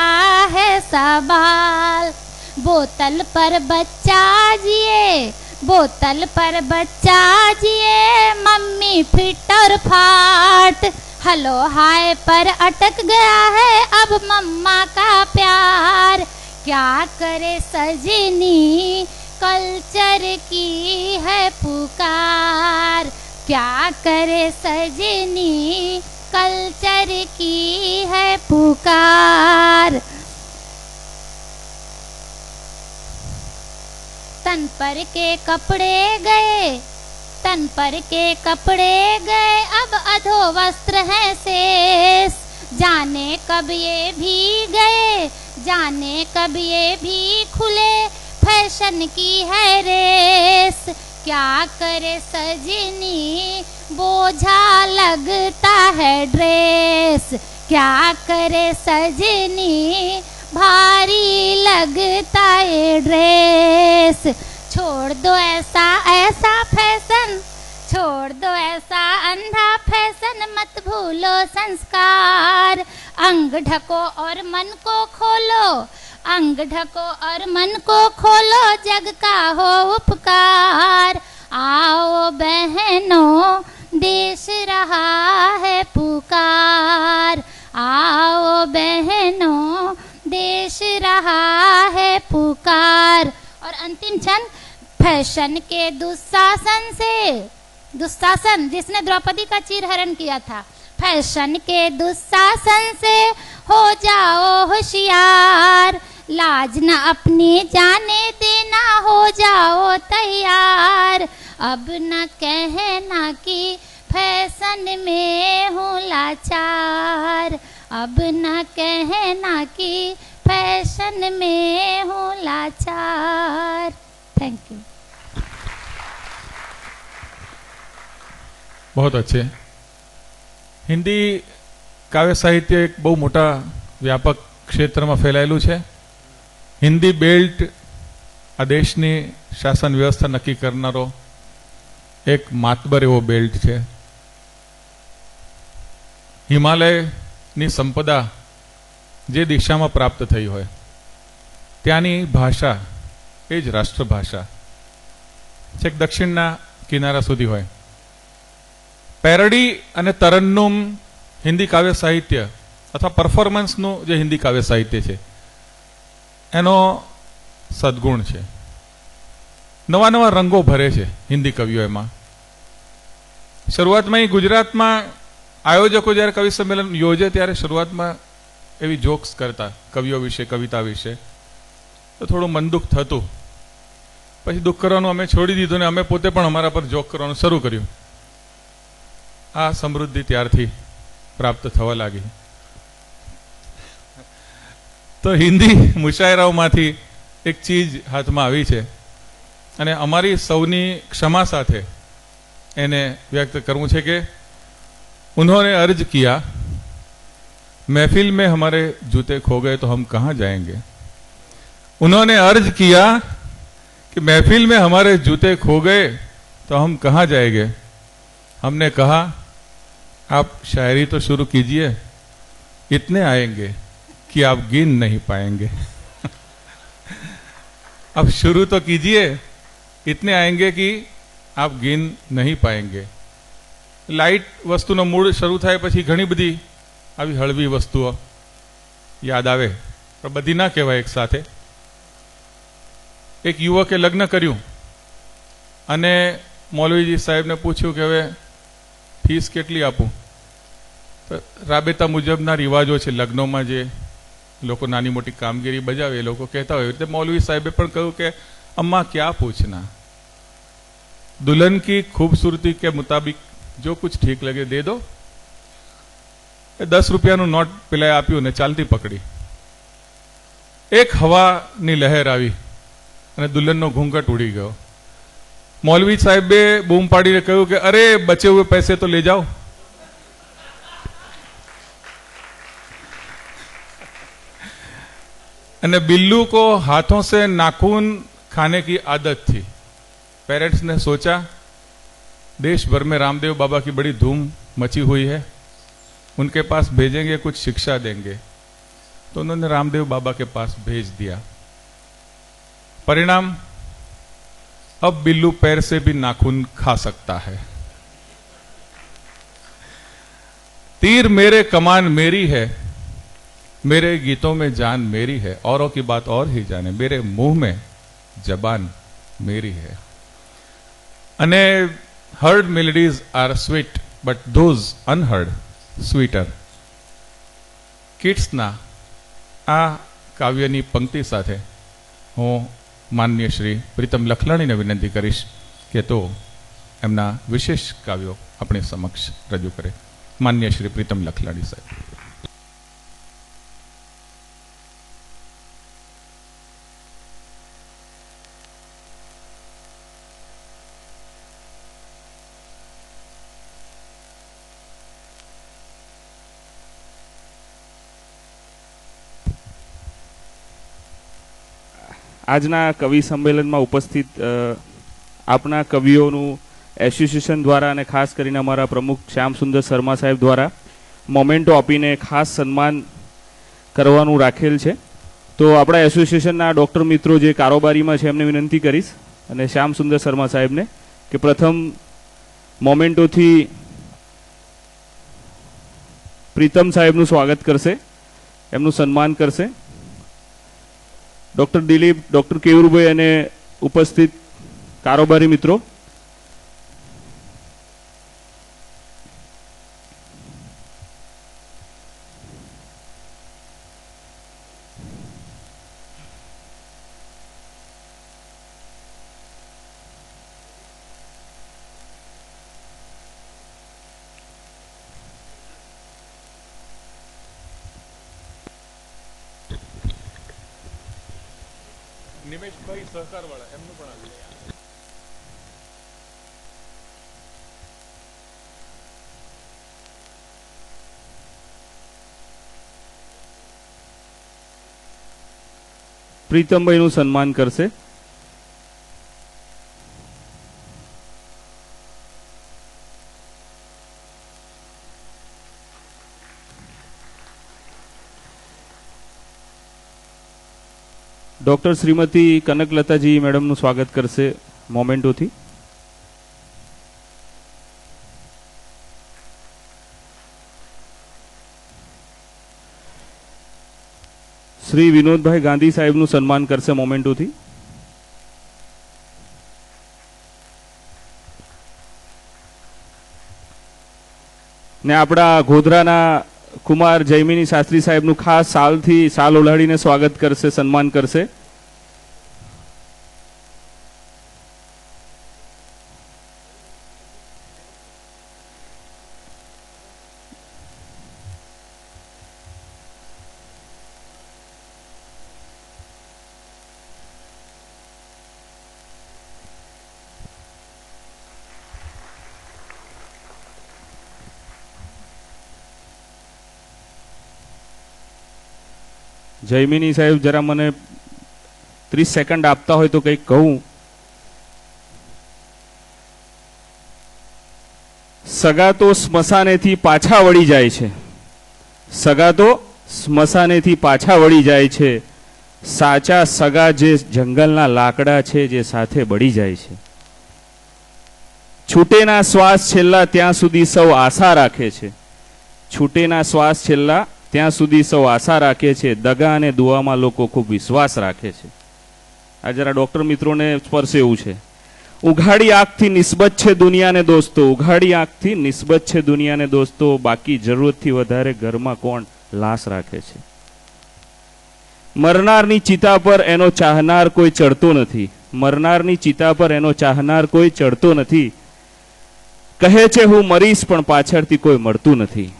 है सवाल। बोतल पर बच्चा जिए, बोतल पर बच्चा जिए, मम्मी फिट और फाट। हेलो हाय पर अटक गया है अब मम्मा का प्यार। क्या करे सजनी कल्चर की है पुकार, क्या करे सजनी कल्चर की है पुकार। तन पर के कपड़े गए, तन पर के कपड़े गए, अब अधो वस्त्र हैं शेष। जाने कब ये भी गए, जाने कब ये भी खुले, फैशन की है रेस। क्या करे सजनी बोझा लगता है ड्रेस, क्या करे सजनी भारी लगता है ड्रेस। छोड़ दो ऐसा ऐसा फैशन, छोड़ दो ऐसा अंधा फैशन, मत भूलो संस्कार। अंग ढको और मन को खोलो, अंग ढको और मन को खोलो, जग का हो उपकार। आओ बहनों देश रहा है पुकार, आओ बहनों देश रहा है पुकार। और अंतिम क्षण, फैशन के दुशासन से, दुशासन जिसने द्रौपदी का चीरहरण किया था, फैशन के दुशासन से हो जाओ होशियार। लाज न अपनी जाने देना, हो जाओ तैयार। अब न कहना कि फैशन में हूँ लाचार, अब न कहना कि फैशन में हूँ लाचार। Thank you. बहुत अच्छे। हिंदी काव्य साहित्य एक बहु मोटा व्यापक क्षेत्र में फैलायेलू है। हिंदी बेल्ट आ देशनी शासन व्यवस्था नक्की करनारो एक मातबर एवो बेल्ट है। हिमालयनी संपदा जे दिशा में प्राप्त थई होय त्यानी भाषा ए ज राष्ट्रभाषा छेक दक्षिणना किनारा सुधी होय। पेरडी अने तरन्नुम हिंदी काव्य साहित्य अथवा परफॉर्मन्सनु जे हिंदी काव्य साहित्य है एनो सद्गुण है। नवा नवा रंगों भरे है हिंदी कविओ में। शुरुआत में गुजरात में आयोजकों जયારે कवि सम्मेलन योजे त्यारे शुरुआत में एवी जोक्स करता कविओ विषे कविता विषे तो थोड़ू मन दुख थतुं પછી દુઃખ કરવાનું અમે છોડી દીધું ને અમે પોતે પણ અમારા પર જોક કરવાનું શરૂ કર્યું. આ સમૃદ્ધિ ત્યારથી પ્રાપ્ત થવા લાગી. તો હિન્દી મુશાયરાઓમાંથી એક ચીજ હાથમાં આવી છે અને અમારી સૌની ક્ષમા સાથે એને વ્યક્ત કરવું છે કે उन्होंने अर्ज किया, महफिल में हमारे जूते खो गए तो हम कहाँ जाएंगे. उन्होंने अर्ज किया कि महफिल में हमारे जूते खो गए तो हम कहाँ जाएंगे. हमने कहा आप शायरी तो शुरू कीजिए, इतने आएंगे कि आप गिन नहीं पाएंगे. अब शुरू तो कीजिए, इतने आएंगे कि आप गिन नहीं पाएंगे. लाइट वस्तुનો મૂળ શરૂ થાય પછી ઘણી બધી આવી હળવી વસ્તુઓ યાદ આવે, પણ બધી ના કહેવાય એક સાથે. એક યુવકે લગ્ન કર્યું અને મૌલવીજી સાહેબને પૂછ્યું કે હવે ફીસ કેટલી આપું. તો રાબેતા મુજબના રિવાજો છે લગ્નોમાં, જે લોકો નાની મોટી કામગીરી બજાવે એ લોકો કહેતા હોય, એટલે મૌલવી સાહેબે પણ કહ્યું કે અમ્મા क्या पूछना, दुल्हन की खूबसूरती के मुताबिक जो कुछ ठीक लगे दे दो. 10 રૂપિયાનું નોટ પેલા આપ્યું ને ચાલતી પકડી. એક હવાની લહેર આવી અને દુલ્હનનો ઘૂંઘટ ઉડી ગયો. મૌલવી સાહેબે બૂમ પાડીને કહ્યું કે અરે બચે हुए पैसे तो ले जाओ. અને बिल्लू को हाथों से नाखून खाने की आदत थी. पेरेंट्स ने सोचा देश भर में रामदेव बाबा की बड़ी धूम मची हुई है, उनके पास भेजेंगे, कुछ शिक्षा देंगे. तो उन्होंने रामदेव बाबा के पास भेज दिया. परिणाम, अब बिल्लू पैर से भी नाखून खा सकता है. तीर मेरे कमान मेरी है, मेरे गीतों में जान मेरी है, औरों की बात और ही जाने, मेरे मुंह में जबान मेरी है. અને heard melodies are sweet, but those unheard sweeter. કિડ્સના આ કાવ્યની પંક્તિ સાથે હું માનનીય શ્રી પ્રીતમ લખલાણીને વિનંતી કરીશ કે તો એમના વિશેષ કાવ્યો આપણી સમક્ષ રજૂ કરે. માનનીય શ્રી પ્રીતમ લખલાણી સાહેબ. આજના કવિ સંમેલનમાં ઉપસ્થિત આપના કવિઓનું એસોસિએશન દ્વારા અને ખાસ કરીને અમારા પ્રમુખ શ્યામ સુંદર શર્મા સાહેબ દ્વારા મોમેન્ટો આપીને ખાસ સન્માન કરવાનું રાખેલ છે. તો આપણા એસોસિએશનના ડૉક્ટર મિત્રો જે કારોબારીમાં છે એમને વિનંતી કરીશ અને શ્યામ સુંદર શર્મા સાહેબને કે પ્રથમ મોમેન્ટોથી પ્રીતમ સાહેબનું સ્વાગત કરશે, એમનું સન્માન કરશે. ડૉક્ટર દિલીપ, ડૉક્ટર કેયુરભાઈ અને ઉપસ્થિત કારોબારી મિત્રો, નિમેશભાઈ સહકારવાળા એમનું પણ આવ્યું. પ્રીતમભાઈનું સન્માન કરશે. ડૉક્ટર શ્રીમતી કનકલતાજી મેડમનું સ્વાગત કરશે મોમેન્ટોથી. શ્રી વિનોદભાઈ ગાંધી સાહેબનું સન્માન કરશે મોમેન્ટોથી. ને આપણા ગોધરાના કુમાર જયમિની શાસ્ત્રી સાહેબનું ખાસ સાલ ઓઢાડીને સ્વાગત કરશે, સન્માન કરશે. જયમિની સાહેબ જરા મને 30 સેકન્ડ આપતા હોય તો કંઈક કહું. સગા તો સ્મશાનેથી પાછા વળી જાય છે. સગા તો સ્મશાનેથી પાછા વળી જાય છે. સાચા સગા જે જંગલના લાકડા છે જે સાથે બળી જાય છે. છૂટેના શ્વાસ છેલ્લા ત્યાં સુધી સૌ આશા રાખે છે. છૂટેના શ્વાસ છેલ્લા ત્યાં સુધી સૌ આશા રાખે છે. દગા અને દુઆમાં લોકો ખૂબ વિશ્વાસ રાખે છે. આ જરા ડોક્ટર મિત્રોને સ્પર્શે એવું છે. ઉઘાડી આંખથી નિસ્બત છે દુનિયાને દોસ્તો. ઉઘાડી આંખથી નિસ્બત છે દુનિયાને દોસ્તો. બાકી જરૂરતથી વધારે ઘરમાં કોણ લાશ રાખે છે. મરનારની ચિતા પર એનો ચાહનાર કોઈ ચડતો નથી. મરનારની ચિતા પર એનો ચાહનાર કોઈ ચડતો નથી. કહે છે હું મરીશ પણ પાછળથી કોઈ મળતું નથી.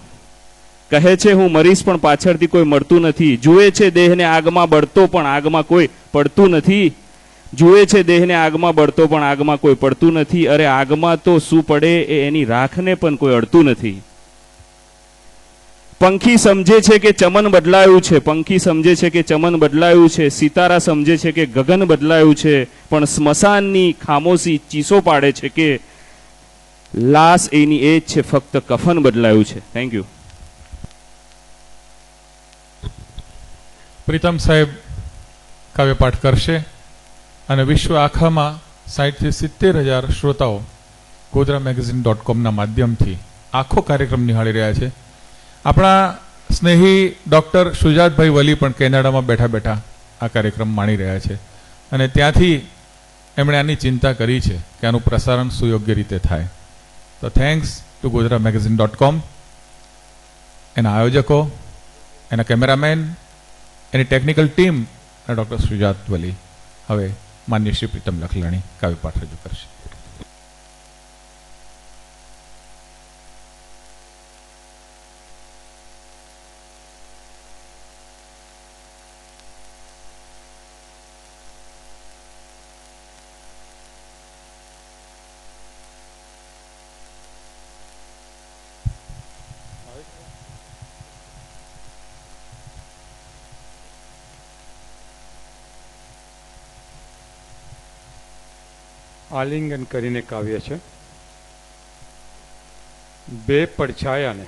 કહે છે હું મરીશ પણ પાછળથી કોઈ મળતું નથી. જુએ છે દેહને આગમાં બળતો પણ આગમાં કોઈ પડતું નથી. જુએ છે દેહને આગમાં બળતો પણ આગમાં કોઈ પડતું નથી. અરે આગમાં તો શું પડે એ એની રાખને પણ કોઈ અડતું નથી. પંખી સમજે છે કે ચમન બદલાયું છે. પંખી સમજે છે કે ચમન બદલાયું છે. સિતારા સમજે છે કે ગગન બદલાયું છે. પણ સ્મશાનની ખામોશી ચીસો પાડે છે કે લાશ એની એ જ છે, ફક્ત કફન બદલાયું છે. Thank you. પ્રીતમ સાહેબ કાવ્યપાઠ કરશે અને વિશ્વ આખામાં 60 થી 70,000 શ્રોતાઓ godramagazine.com ના માધ્યમથી આખો કાર્યક્રમ નિહાળી રહ્યા છે. આપણા સ્નેહી ડૉક્ટર સુજાતભાઈ વલી પણ કેનેડામાં બેઠા બેઠા આ કાર્યક્રમ માણી રહ્યા છે અને ત્યાંથી એમણે આની ચિંતા કરી છે કે આનું પ્રસારણ સુયોગ્ય રીતે થાય. તો થેન્ક્સ ટુ godramagazine.com, એના આયોજકો, એના કેમેરામેન, એની ટેકનિકલ ટીમ અને ડૉક્ટર સુજાત વલી. હવે માન્ય શ્રી પ્રીતમ લખલાણી કાવ્યપાઠ રજૂ કરશે. આલિંગન કરીને કાવ્ય છે. બે પડછાયાને,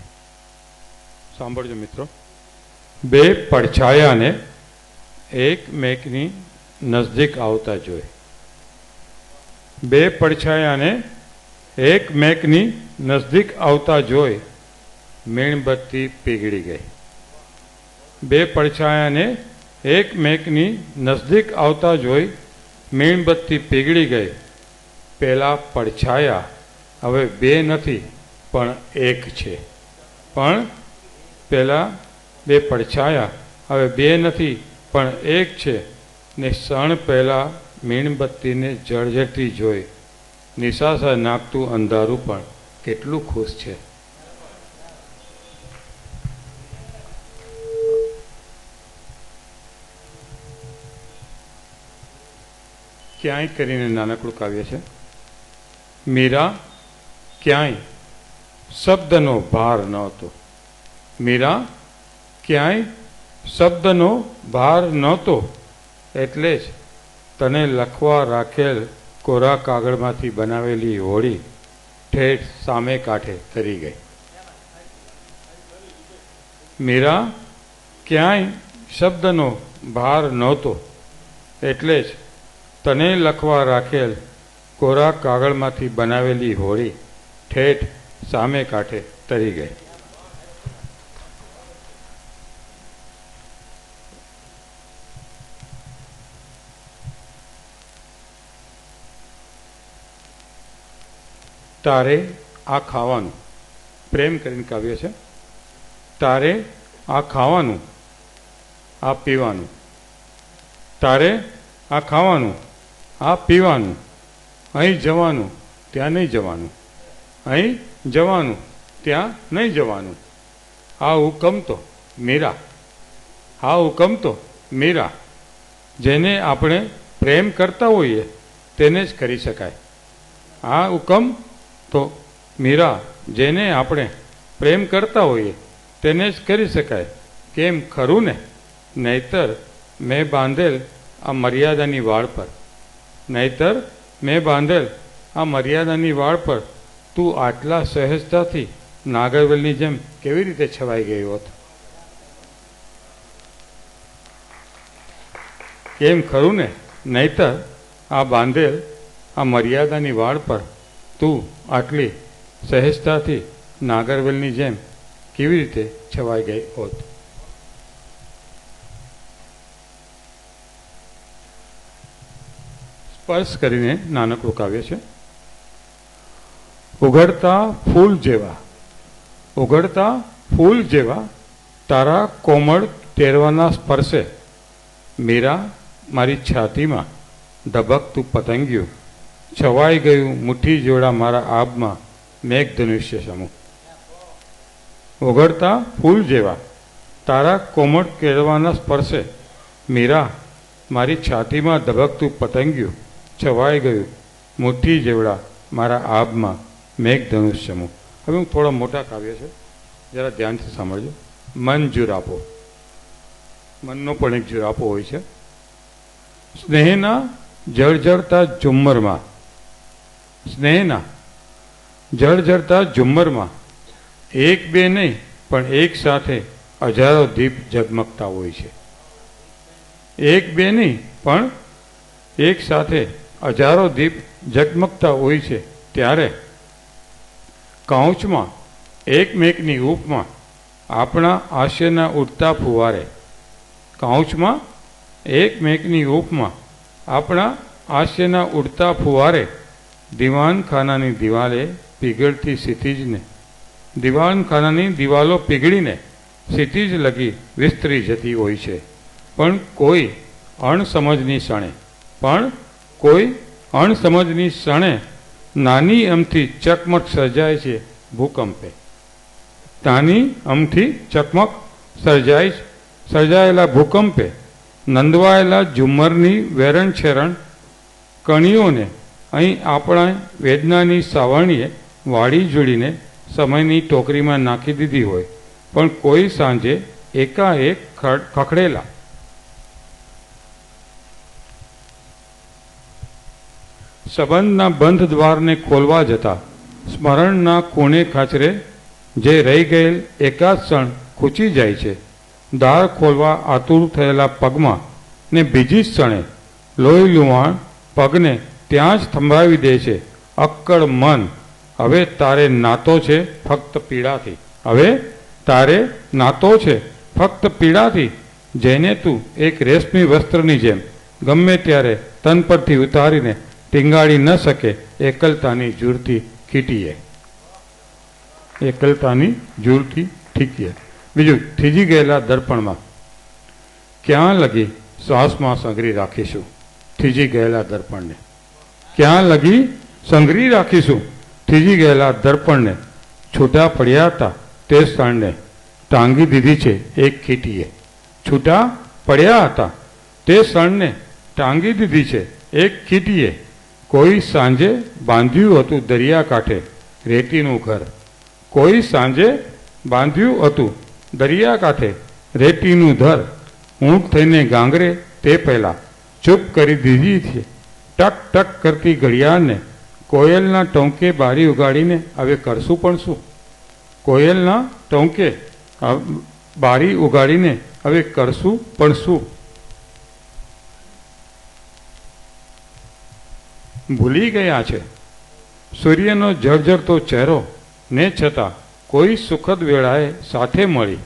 સાંભળજો મિત્રો, બે પડછાયાને એકમેકની નજદીક આવતા જોઈ. બે પડછાયાને એકમેકની નજદીક આવતા જોઈ મીણબત્તી પીગળી ગઈ. બે પડછાયાને એકમેકની નજદીક આવતા જોઈ મીણબત્તી પીગળી ગઈ. પેલા પડછાયા હવે બે નથી પણ એક છે. પણ પેલા બે પડછાયા હવે બે નથી પણ એક છે. ને ક્ષણ પહેલા મીણબત્તીને જળજળતી જોઈ નિશાસા નાખતું અંધારું પણ કેટલું ખુશ છે. ક્યાંય કરીને નાનકડું કાવ્ય છે. મીરા ક્યાંય શબ્દનો ભાર નહોતો. મીરા ક્યાંય શબ્દનો ભાર નહોતો. એટલે જ તને લખવા રાખેલ કોરા કાગળમાંથી બનાવેલી હોળી ઠેઠ સામે કાંઠે તરી ગઈ. મીરા ક્યાંય શબ્દનો ભાર નહોતો. એટલે જ તને લખવા રાખેલ કોરા કાગળમાંથી બનાવેલી હોળી ઠેઠ સામે કાંઠે તરી ગઈ. તારે આ ખાવાનું, પ્રેમ કરીને કાવ્ય છે. તારે આ ખાવાનું, આ પીવાનું. તારે આ ખાવાનું, આ પીવાનું. અહીં જવાનું, ત્યાં નહીં જવાનું. અહીં જવાનું, ત્યાં નહીં જવાનું. આ હુકમ તો મીરા, આ હુકમ તો મીરા. જેને આપણે પ્રેમ કરતા હોઈએ તેને જ કરી શકાય. આ હુકમ તો મીરા, જેને આપણે પ્રેમ કરતા હોઈએ તેને જ કરી શકાય. કેમ ખરું ને? નહીતર મેં બાંધેલ આ મર્યાદાની વાળ પર, નહીતર મેં બાંધેલ આ મર્યાદાની વાળ પર તું આટલા સહેજતાથી નાગરવેલની જેમ કેવી રીતે છવાઈ ગઈ હોત? કેમ ખરું ને? નહીતર આ બાંધેલ આ મર્યાદાની વાળ પર તું આટલી સહેજતાથી નાગરવેલની જેમ કેવી રીતે છવાઈ ગઈ હોત? સ્પર્શ કરીને નાનકડું કાવ્ય છે. ઉઘડતા ફૂલ જેવા, ઉઘડતા ફૂલ જેવા તારા કોમળ તેરવાના સ્પર્શે મીરા મારી છાતીમાં ધબકતું પતંગિયું છવાઈ ગયું મુઠ્ઠી જોડા મારા આબમાં મેઘધનુષ્ય સમૂહ. ઉઘડતા ફૂલ જેવા તારા કોમળ કેળવાના સ્પર્શે મીરા મારી છાતીમાં ધબકતું પતંગિયું છવાઈ ગયું મુઠ્ઠી જેવડા મારા આબમાં મેઘધનુષ્ય સમૂહ. હવે હું થોડા મોટા કાવ્ય છે, જરા ધ્યાનથી સાંભળજો. મન જુરાપો, મનનો પણ એક જુરાપો હોય છે. સ્નેહના જળજળતા ઝુમ્મરમાં, સ્નેહના જળજળતા ઝુમ્મરમાં એક બે નહીં પણ એક સાથે હજારો દીપ ઝગમગતા હોય છે. એક બે નહીં પણ એક સાથે હજારો દીપ ઝગમગતા હોય છે. ત્યારે કાઉચમાં એકમેકની ઉપમાં આપણા હાસ્યના ઉડતા ફુવારે, કાઉચમાં એકમેકની ઉપમાં આપણા હાસ્યના ઉડતા ફુવારે દિવાનખાનાની દિવાલે પીગળતી ક્ષિતિજને, દિવાનખાનાની દિવાલો પીગળીને ક્ષિતિજ લગી વિસ્તરી જતી હોય છે. પણ કોઈ અણસમજની ક્ષણે, પણ કોઈ અણસમજની ક્ષણે નાની અમથી ચકમક સર્જાય છે ભૂકંપે. નાની અમથી ચકમક સર્જાયેલા ભૂકંપે નંદવાયેલા ઝુમ્મરની વેરણ છેરણ કણીઓને અહીં આપણા વેદનાની સાવરણીએ વાળી જોડીને સમયની ટોકરીમાં નાખી દીધી હોય. પણ કોઈ સાંજે એકાએક ખખડેલા સંબંધના બંધ દ્વારને ખોલવા જતા સ્મરણના કોણે ખાચરે જે રહી ગયેલ એકાદ ક્ષણ ખૂંચી જાય છે. દાર ખોલવા આતુર થયેલા પગમાં ને બીજી જ ક્ષણે લોહી લુહાણ પગને ત્યાં જ થંભાવી દે છે અક્કડ મન. હવે તારે નાતો છે ફક્ત પીડાથી, હવે તારે નાતો છે ફક્ત પીડાથી, જેને તું એક રેશમી વસ્ત્રની જેમ ગમે ત્યારે તન પરથી ઉતારીને ટીંગાડી ન શકે એકલતાની જૂરથી ખીટીએ, એકલતાની જૂરથી ઠીકીએ. બીજું, થીજી ગયેલા દર્પણમાં ક્યાં લગી શ્વાસમાં સંઘરી રાખીશું? થીજી ગયેલા દર્પણને ક્યાં લગી સંઘરી રાખીશું? થીજી ગયેલા દર્પણને છૂટા પડ્યા હતા તે સ્થળને ટાંગી દીધી છે એક ખીટીએ. છૂટા પડ્યા હતા તે સ્થળને ટાંગી દીધી છે એક ખીટીએ. કોઈ સાંજે બાંધ્યું હતું દરિયા કાંઠે રેતીનું ઘર, કોઈ સાંજે બાંધ્યું હતું દરિયા કાંઠે રેતીનું ઘર. ઊંટ થઈને ગાંગરે તે પહેલાં ચૂપ કરી દીધી છે ટક ટક કરતી ઘડિયાળને. કોયલના ટોંકે બારી ઉગાડીને હવે કરશું પણ શું? કોયલના ટોંકે બારી ઉગાડીને હવે કરશું પણ શું? ભૂલી ગયા છે સૂર્યનો જળજળતો ચહેરો, ને છતાં કોઈ સુખદ વેળાએ સાથે મળી,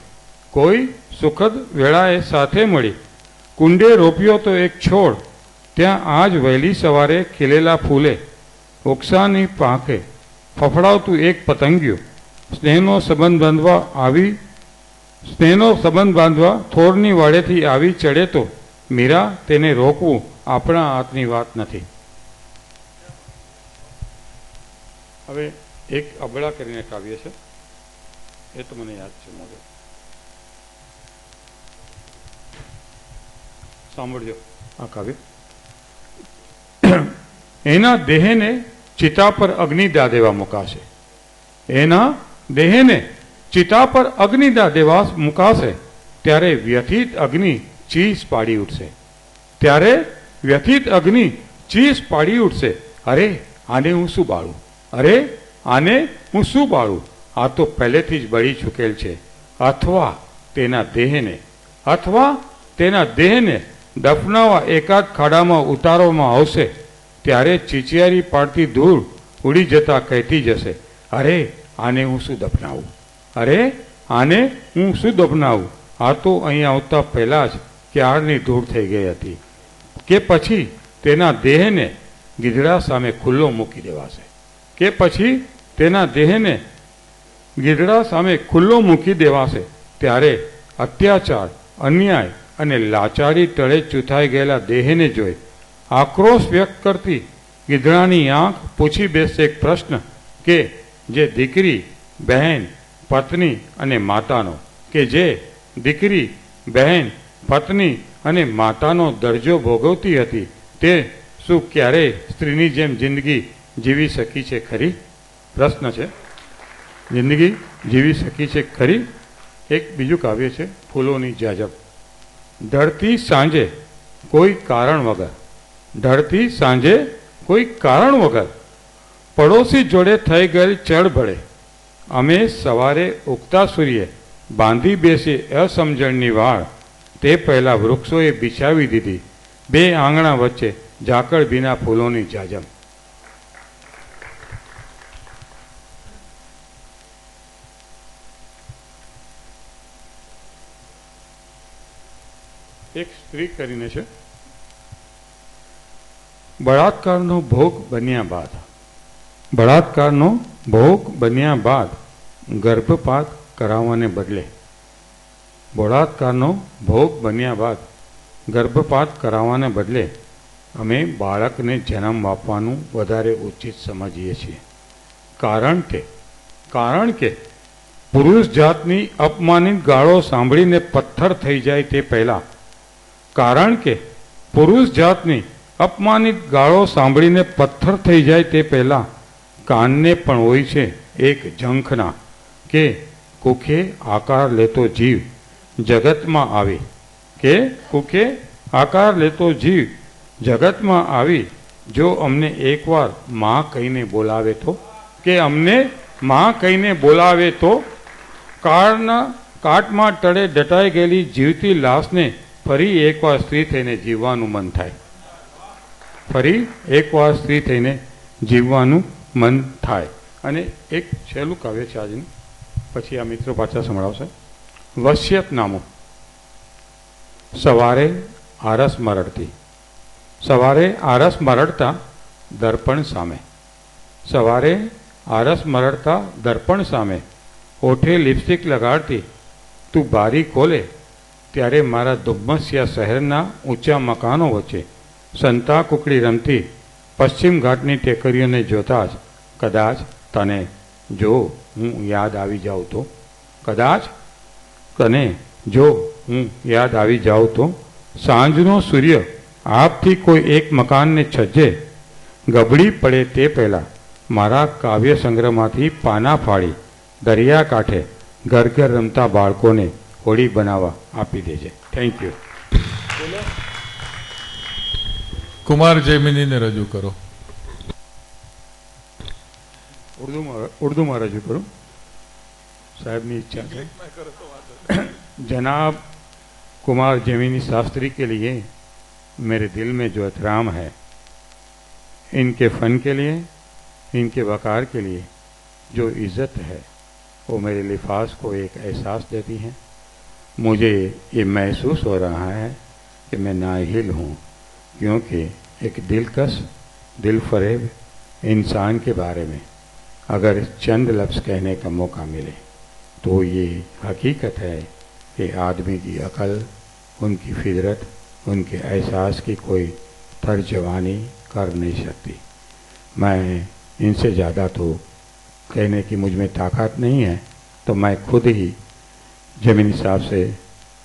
કોઈ સુખદ વેળાએ સાથે મળી. કુંડે રોપ્યો તો એક છોડ, ત્યાં આજ વહેલી સવારે ખીલેલા ફૂલે ઓક્સાની પાંખે ફફડાવતું એક પતંગિયું. સ્નેહનો સંબંધ બાંધવા આવી, સ્નેહનો સંબંધ બાંધવા થોરની વાડેથી આવી ચડે તો મીરા તેને રોકવું આપણા હાથની વાત નથી. હવે એક અબળા કરીને કાવ્ય છે, એ તો મને યાદ છે મોડે, સાંભળજો આ કાવ્ય. એના દેહને ચિતા પર અગ્નિદા દેવા મુકાશે, એના દેહને ચિતા પર અગ્નિદા દેવા મુકાશે, ત્યારે વ્યથિત અગ્નિ ચીસ પાડી ઉઠશે. ત્યારે વ્યથિત અગ્નિ ચીસ પાડી ઉઠશે, અરે આને હું શું બાળું, અરે આને હું શું બાળું, આ તો પહેલેથી જ બળી ચૂકેલ છે. અથવા તેના દેહને દફનાવા એકાદ ખાડામાં ઉતારવામાં આવશે. ત્યારે ચીચિયારી પાડતી ધૂળ ઉડી જતા કહેતી જશે, અરે આને હું શું દફનાવું, અરે આને હું શું દફનાવું, આ તો અહીં આવતા પહેલાં જ ક્યારની ધૂળ થઈ ગઈ હતી. કે પછી તેના દેહને ગીધડા સામે ખુલ્લો મૂકી દેવાશે, કે પછી તેના દેહને ગીધડા સામે ખુલ્લો મૂકી દેવાશે. ત્યારે અત્યાચાર, અન્યાય અને લાચારી તળે ચૂથાઈ ગયેલા દેહને જોઈ આક્રોશ વ્યક્ત કરતી ગીધડાની આંખ પૂછી બેસશે એક પ્રશ્ન કે જે દીકરી, બહેન, પત્ની અને માતાનો અને માતાનો દરજ્જો ભોગવતી હતી તે શું ક્યારેય સ્ત્રીની જેમ જિંદગી જીવી શકી છે ખરી? પ્રશ્ન છે. જિંદગી જીવી શકી છે ખરી? એક બીજું કાવ્ય છે ફૂલોની જાજબ. ઢળતી સાંજે કોઈ કારણ વગર પડોશી જોડે થઈ ગયેલ ચળભળે અમે સવારે ઉગતા સૂર્યે બાંધી બેસી અસમજણની વાળ. તે પહેલા વૃક્ષોએ બિછાવી દીધી 2 આંગણા વચ્ચે ઝાકળ ભીના ફૂલોની જાજમ. એક સ્ત્રી કરીને છે. બળાત્કારનો ભોગ બન્યા બાદ ગર્ભપાત કરાવવાને બદલે અમે બાળકને જન્મ આપવાનું વધારે ઉચિત સમજીએ છીએ. કારણ કે પુરુષ જાતની અપમાનિત ગાળો સાંભળીને પથ્થર થઈ જાય તે પહેલા કાનને પણ હોય છે એક ઝંખના કે કુખે આકાર લેતો જીવ જગતમાં આવી જો અમને એકવાર માં કહીને બોલાવે તો કાટમાં તળે દટાઈ ગયેલી જીવતી લાશને ફરી એકવાર સ્ત્રી થઈને જીવવાનું મન થાય. અને એક છેલ્લું કાવ્ય છે આજનું, પછી આ મિત્રો પાછા સંભળાવશે. વસિયતનામું. સવારે આરસ મરડતા દર્પણ સામે ઓઠે લિપસ્ટિક લગાડતી તું બારી ખોલે ત્યારે મારા ધુમ્મસિયા શહેરના ઊંચા મકાનો વચ્ચે સંતા કુકડી રમતી પશ્ચિમ ઘાટની ટેકરીઓને જોતા જ કદાચ તને જો હું યાદ આવી જાઉં તો સાંજનો સૂર્ય આપથી કોઈ એક મકાનને છજ્જે ગબડી પડે તે પહેલાં મારા કાવ્ય સંગ્રહમાંથી પાના ફાડી દરિયા કાંઠે ઘર ઘર રમતા બાળકોને હોળી બનાવવા આપી દેજે. Thank you. કુમાર જૈમિનીને રજૂ કરો. ઉર્દૂમાં રજૂ કરું. સાહેબની इच्छा है. जनाब कुमार जैमिनी शास्त्री के लिए मेरे दिल में जो एहतराम है, इनके फ़न के लिए, इनके वक़ार के लिए जो इज़्ज़त है, वो मेरे लिफाज को एक एहसास देती हैं. मुझे ये महसूस हो रहा है कि मैं नाअहिल हूँ, क्योंकि एक दिलकश दिलफरेब इंसान के बारे में अगर चंद लफ्ज़ कहने का मौका मिले तो ये हकीकत है कि आदमी की अकल, उनकी फितरत, उनके एहसास की कोई तर्जमानी कर नहीं सकती. मैं इनसे ज़्यादा तो कहने की मुझ में ताकत नहीं है, तो मैं खुद ही जमीनी साहब से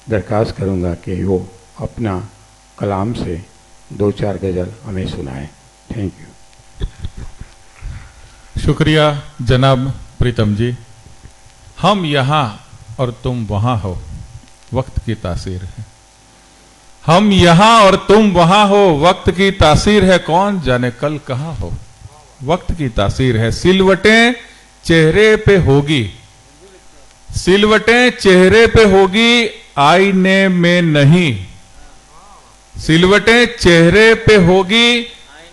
दरख्वास्त करूँगा कि वो अपना कलाम से 2-4 गज़ल हमें सुनाएं. Thank you. शुक्रिया जनाब प्रीतम जी. हम यहाँ और तुम वहाँ हो, वक्त की तासीर है. हम यहां और तुम वहां हो, वक्त की तासीर है कौन जाने कल कहां हो। वक्त की तासीर है, सिलवटें चेहरे पे होगी, सिलवटें चेहरे पे होगी, आईने में नहीं। सिलवटें चेहरे पे होगी,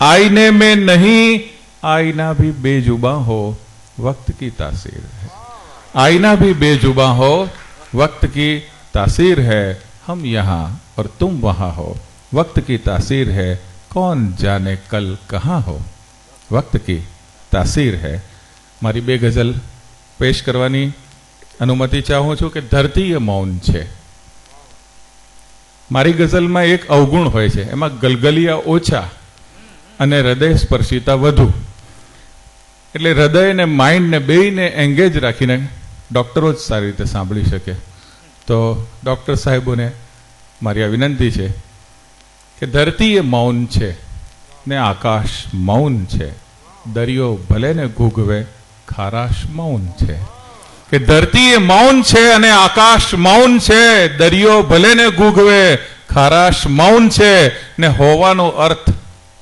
आईने में नहीं। आईना भी बेजुबां हो, वक्त की तासीर है। आईना भी बेजुबां हो, वक्त की तासीर है। हम यहां और तुम वहां हो, वक्त की तासीर है, कौन जाने कल कहां हो। वक्त की तासीर है। મારી બે ગઝલ પેશ કરવાની અનુમતિ ચાહું છું કે ધરતી એ મૌન છે. મારી ગઝલમાં એક અવગુણ હોય છે, એમાં ગલગલિયા ઓછા અને હૃદય સ્પર્શિતા વધુ. એટલે હૃદય ને માઇન્ડ ને બેયને એંગેજ રાખીને ડૉક્ટરો જ સારી રીતે સાંભળી શકે. તો ડૉક્ટર સાહેબોને મારી આ વિનંતી છે કે ધરતી એ મૌન છે ને આકાશ મૌન છે, દરિયો ભલે ને ઘૂઘવે ખારાશ મૌન છે. કે ધરતી એ મૌન છે અને આકાશ મૌન છે, દરિયો ભલે ને ઘૂઘવે ખારાશ મૌન છે. ને હોવાનો અર્થ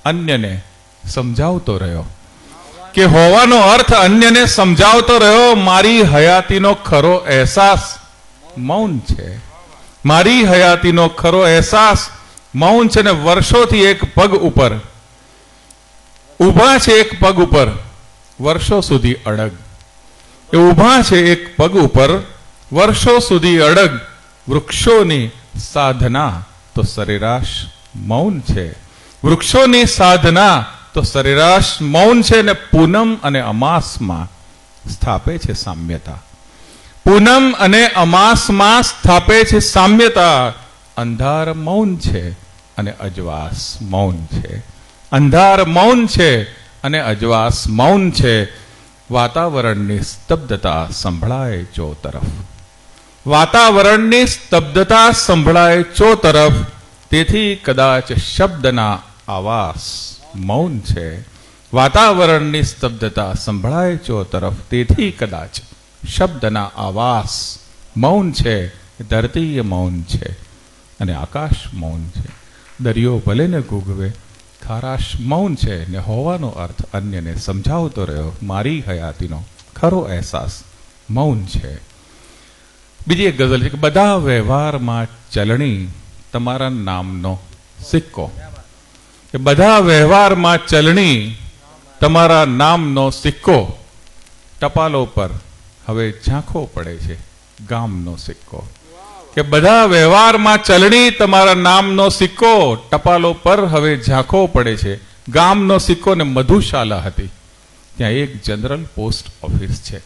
અન્યને સમજાવતો રહ્યો, કે હોવાનો અર્થ અન્યને સમજાવતો રહ્યો. મારી હયાતીનો ખરો અહેસાસ મૌન છે, મારી હયાતીનો ખરો અહેસાસ મૌન છે. ને વર્ષોથી એક પગ ઉપર ઊભા છે, એક પગ ઉપર વર્ષો સુધી અડગ. એ ઊભા છે એક પગ ઉપર વર્ષો સુધી અડગ. વૃક્ષોની સાધના તો સરેરાશ મૌન છે, વૃક્ષોની સાધના તો સરેરાશ મૌન છે. ને પૂનમ અને અમાસમાં સ્થાપે છે સામ્યતા, પૂનમ અને અમાસમાં સ્થાપે છે સામ્યતા. અંધાર મૌન છે અને અજવાસ મૌન છે, અંધાર મૌન છે અને અજવાસ મૌન છે. વાતાવરણની સ્તબ્ધતા સંભળાય ચો તરફ, વાતાવરણની સ્તબ્ધતા સંભળાય ચો તરફ. તેથી કદાચ શબ્દના આવાસ મૌન છે, વાતાવરણની સ્તબ્ધતા સંભળાય ચો તરફ. તેથી કદાચ શબ્દના આવાસ મૌન છે. ધરતી એ મૌન છે અને આકાશ મૌન છે, દરિયો ભલે ને ઘૂઘવે ખારાશ મૌન છે. ને હોવાનો અર્થ અન્યને સમજાવતો રહ્યો. મારી હયાતીનો ખરો અહેસાસ મૌન છે. બીજી એક ગઝલ છે કે બધા વ્યવહારમાં ચલણી તમારા નામનો સિક્કો, કે બધા વ્યવહારમાં ચલણી તમારા નામનો સિક્કો. ટપાલો પર હવે ઝાંખો પડે છે ગામનો સિક્કો. કે બધા વ્યવહારમાં ચલણી તમારા નામનો સિક્કો, ટપાલો પર હવે ઝાંખો પડે છે ગામનો સિક્કો. ને મધુશાલા હતી, ત્યાં એક જનરલ પોસ્ટ ઓફિસ છે.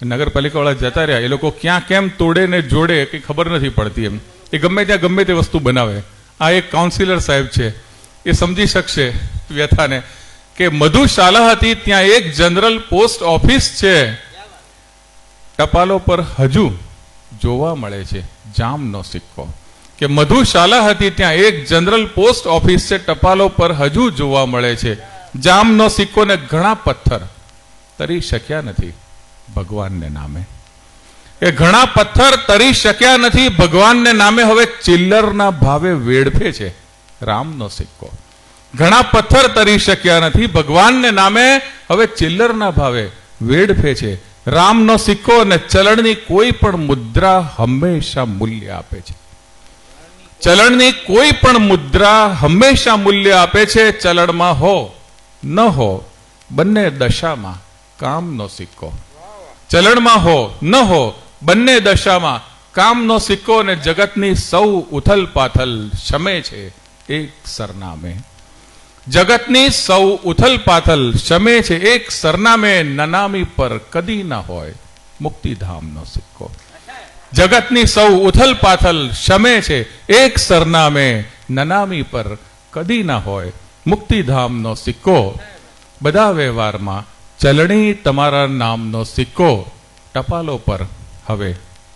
નગરપાલિકાવાળા જતા રહ્યા, એ લોકો ક્યાં કેમ તોડે ને જોડે કંઈ ખબર નથી પડતી. એમ એ ગમે ત્યાં ગમે તે વસ્તુ બનાવે. આ એક કાઉન્સિલર સાહેબ છે, એ સમજી શકશે વ્યથાને. કે મધુશાલા હતી, ત્યાં એક જનરલ પોસ્ટ ઓફિસ છે, ટપાલો પર હજુ જોવા મળે છે જામનો સિક્કો. કે મધુશાલા હતી, ત્યાં એક જનરલ પોસ્ટ ઓફિસ છે, ટપાલો પર હજુ જોવા મળે છે જામનો સિક્કો. ને ઘણા પથ્થર તરી શક્યા નથી ભગવાનને નામે, કે ઘણા પથ્થર તરી શક્યા નથી ભગવાનને નામે. હવે ચિલ્લરના ભાવે વેડફે છે રામનો સિક્કો. ઘણા પથ્થર તરી શક્યા નથી ભગવાનને નામે, હવે ચિલ્લરના ભાવે વેડફે છે રામનો સિક્કો. અને ચલણની કોઈ પણ મુદ્રા હંમેશા મૂલ્ય આપે છે, ચલણની કોઈ પણ મુદ્રા હંમેશા મૂલ્ય આપે છે. ચલણમાં હો ન હો બંને દશામાં કામનો સિક્કો, ચલણમાં હો ન હો બંને દશામાં કામનો સિક્કો. ને જગતની સૌ ઉથલ પાથલ શમે છે એક સરનામે, જગતની સૌ ઉથલ પાથલ શમે છે એક સરનામે. નનામી પર કદી ના હોય મુક્તિધામનો સિક્કો, જગતની સૌ ઉથલ પાથલ શમે છે એક સરનામે. નનામી પર કદી ના હોય મુક્તિધામનો સિક્કો. બધા વ્યવહારમાં ચલણી તમારા નામનો સિક્કો, ટપાલો પર હવે